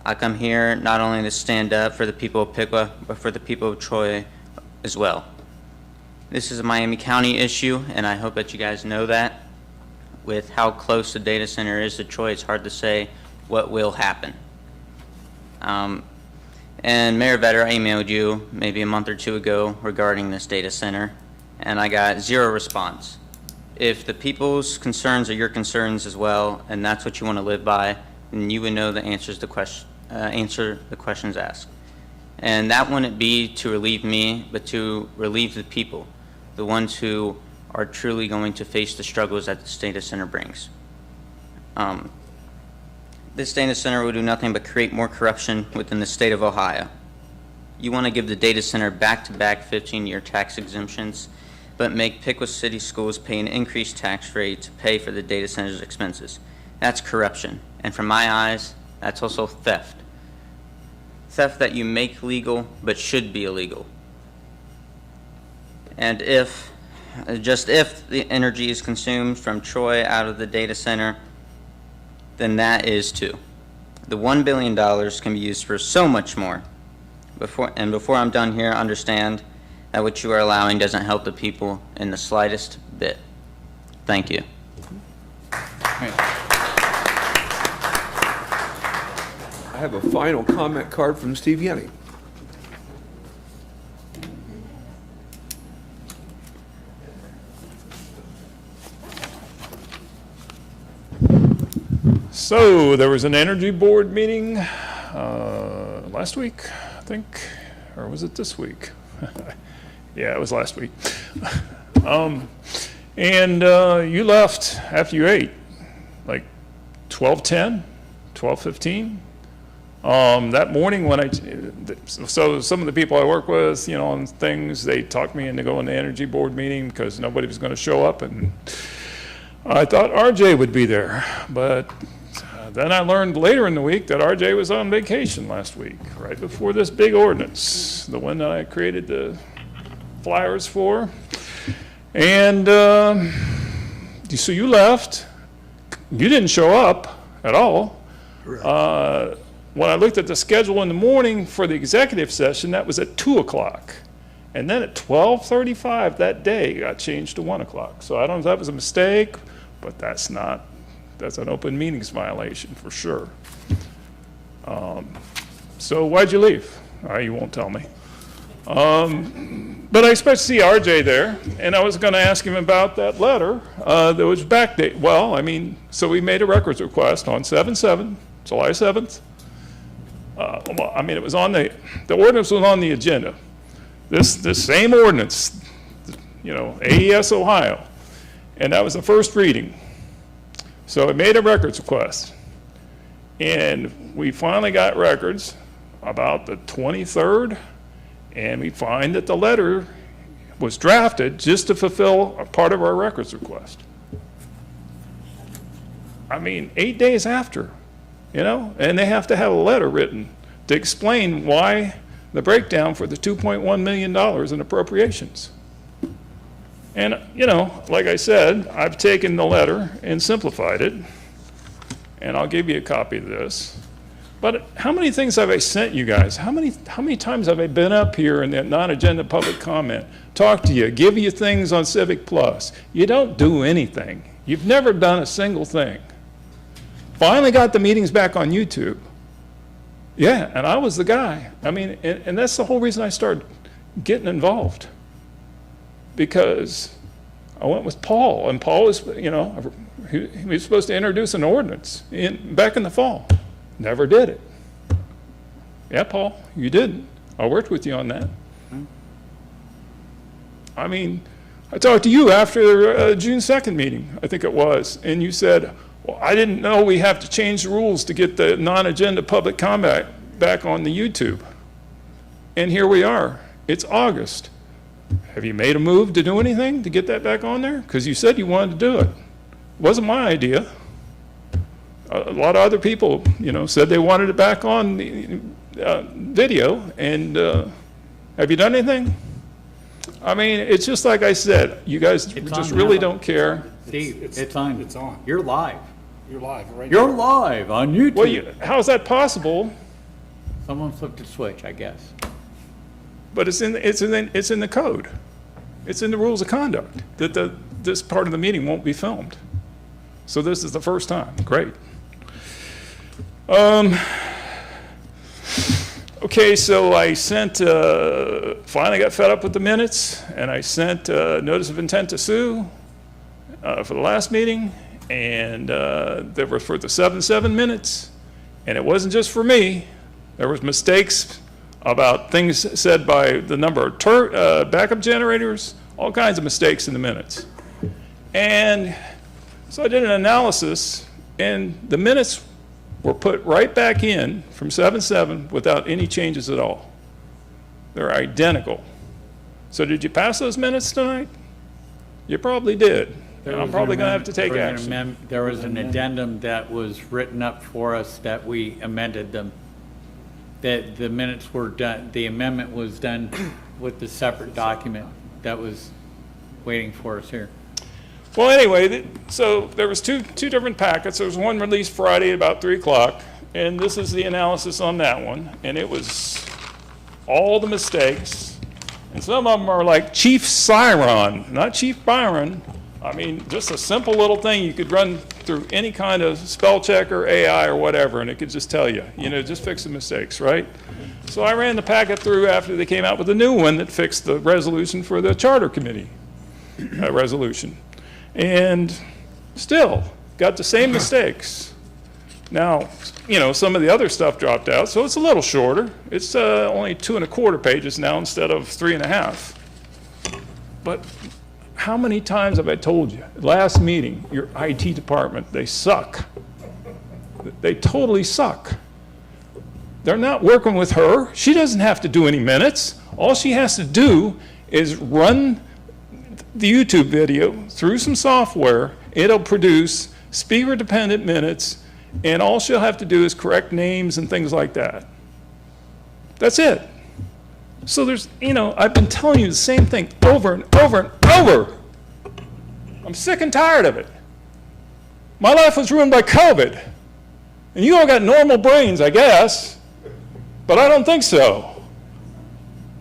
I come here not only to stand up for the people of Piqua, but for the people of Troy as well. This is a Miami County issue, and I hope that you guys know that. With how close the data center is to Troy, it's hard to say what will happen. And Mayor Vetter, I emailed you maybe a month or two ago regarding this data center, and I got zero response. If the people's concerns are your concerns as well, and that's what you want to live by, then you would know the answers to answer the questions asked. And that wouldn't be to relieve me, but to relieve the people, the ones who are truly going to face the struggles that this data center brings. This data center will do nothing but create more corruption within the state of Ohio. You want to give the data center back-to-back 15-year tax exemptions, but make Piqua City Schools pay an increased tax rate to pay for the data center's expenses. That's corruption, and from my eyes, that's also theft. Theft that you make legal, but should be illegal. And if the energy is consumed from Troy out of the data center, then that is too. The $1 billion can be used for so much more. Before I'm done here, understand that what you are allowing doesn't help the people in the slightest bit. Thank you. I have a final comment card from Steve Yenny. So there was an energy board meeting last week, I think, or was it this week? Yeah, it was last week. And you left after you ate, like 12:10, 12:15. That morning when so some of the people I work with, you know, on things, they talked me into going to the energy board meeting because nobody was going to show up, and I thought RJ would be there, but then I learned later in the week that RJ was on vacation last week, right before this big ordinance, the one that I created the flyers for. And so you left. You didn't show up at all. When I looked at the schedule in the morning for the executive session, that was at 2 o'clock. And then at 12:35 that day, it got changed to 1 o'clock. So I don't know if that was a mistake, but that's an open meetings violation for sure. So why'd you leave? You won't tell me. But I expect to see RJ there, and I was going to ask him about that letter that was backdate. Well, I mean, so we made a records request on 7/7, July 7th. Well, I mean, it was on the ordinance was on the agenda. This same ordinance, you know, AES Ohio, and that was the first reading. So it made a records request, and we finally got records about the 23rd, and we find that the letter was drafted just to fulfill a part of our records request. I mean, 8 days after. you know? And they have to have a letter written to explain why the breakdown for the $2.1 million in appropriations. And, you know, like I said, I've taken the letter and simplified it, and I'll give you a copy of this. But how many things have I sent you guys? How many times have I been up here in that non-agenda public comment, talk to you, give you things on Civic Plus? You don't do anything. You've never done a single thing. Finally got the meetings back on YouTube. Yeah, and I was the guy. I mean, and that's the whole reason I started getting involved. Because I went with Paul, and Paul was, you know, he was supposed to introduce an ordinance back in the fall. Never did it. Yeah, Paul, you didn't. I worked with you on that. I mean, I talked to you after June 2nd meeting, I think it was, and you said, well, I didn't know we have to change the rules to get the non-agenda public comment back on the YouTube. And here we are. It's August. Have you made a move to do anything to get that back on there? Because you said you wanted to do it. It wasn't my idea. A lot of other people, you know, said they wanted it back on the video. And have you done anything? I mean, it's just like I said. You guys just really don't care. Steve, it's on. It's on. You're live. You're live right You're now. live on YouTube. Well, how's that possible? Someone flipped a switch, I guess. But it's in the code. It's in the rules of conduct that this part of the meeting won't be filmed. So this is the first time. Great. Okay, so I sent, finally got fed up with the minutes, and I sent a notice of intent to sue for the last meeting, and they were for the 7 minutes, and it wasn't just for me. There was mistakes about things said by the number of backup generators, all kinds of mistakes in the minutes. And so I did an analysis, and the minutes were put right back in from 7/7 without any changes at all. They're identical. So did you pass those minutes tonight? You probably did. And I'm probably going to have to take action. There was an addendum that was written up for us that we amended them. That the minutes were done, the amendment was done with the separate document that was waiting for us here. Well, anyway, so there was two different packets. There was one released Friday at about 3 o'clock, and this is the analysis on that one. And it was all the mistakes. And some of them are like Chief Siron, not Chief Byron. I mean, just a simple little thing you could run through any kind of spell checker, AI, or whatever, and it could just tell you, you know, just fix the mistakes, right? So I ran the packet through after they came out with a new one that fixed the resolution for the Charter Committee resolution. And still got the same mistakes. Now, you know, some of the other stuff dropped out, so it's a little shorter. It's only 2 1/4 pages now instead of 3 1/2. But how many times have I told you? Last meeting, your IT department, they suck. They totally suck. They're not working with her. She doesn't have to do any minutes. All she has to do is run the YouTube video through some software. It'll produce speaker-dependent minutes, and all she'll have to do is correct names and things like that. That's it. So there's, you know, I've been telling you the same thing over and over and over. I'm sick and tired of it. My life was ruined by COVID. And you all got normal brains, I guess, but I don't think so.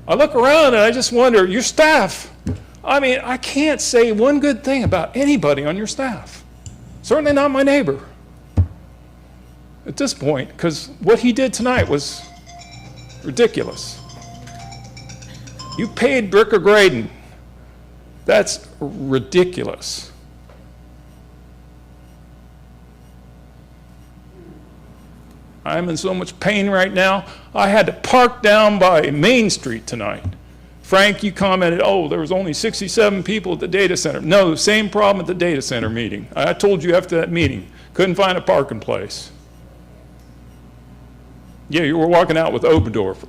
I look around and I just wonder, your staff, I mean, I can't say one good thing about anybody on your staff. Certainly not my neighbor at this point, because what he did tonight was ridiculous. You paid Bricker Graydon. That's ridiculous. I'm in so much pain right now. I had to park down by Main Street tonight. Frank, you commented, oh, there was only 67 people at the data center. No, same problem at the data center meeting. I told you after that meeting, couldn't find a parking place. Yeah, you were walking out with Oberdorfer.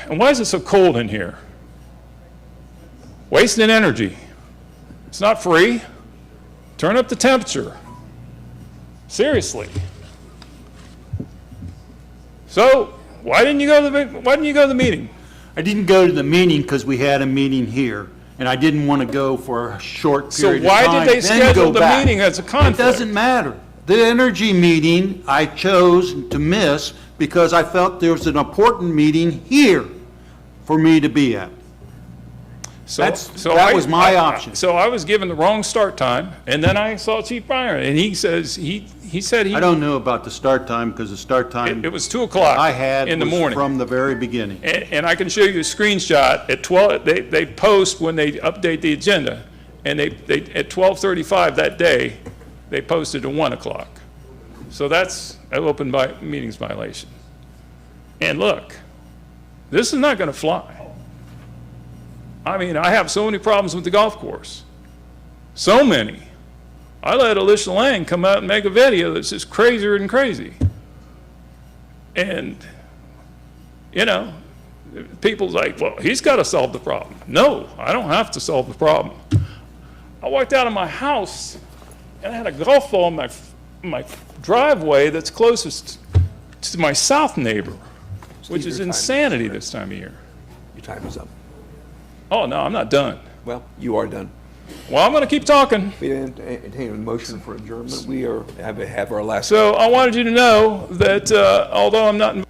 And why is it so cold in here? Wasting energy. It's not free. Turn up the temperature. Seriously. So, why didn't you go to the meeting? I didn't go to the meeting because we had a meeting here, and I didn't want to go for a short So period of why time, did they then go schedule the back. meeting as a conflict? It doesn't matter. The energy meeting I chose to miss because I felt there was an important meeting here for me to be at. That was my option. So I was given the wrong start time, and then I saw Chief Byron, and he said I don't know about the start time because the start time it was 2 o'clock I had in the was morning. from the very beginning. And I can show you a screenshot at 12, they post when they update the agenda, and they at 12:35 that day, they posted to 1 o'clock. So that's an open meetings violation. And look, this is not going to fly. I mean, I have so many problems with the golf course. So many. I let Alicia Lang come out and make a video that's just crazier than crazy. And, you know, people's like, well, he's got to solve the problem. No, I don't have to solve the problem. I walked out of my house and I had a golf ball in my driveway that's closest to my south neighbor, which is insanity this time of year. Your time is up. Oh, no, I'm not done. Well, you are done. Well, I'm going to keep talking. We entertain a motion for adjournment. We have our last. So I wanted you to know that although I'm not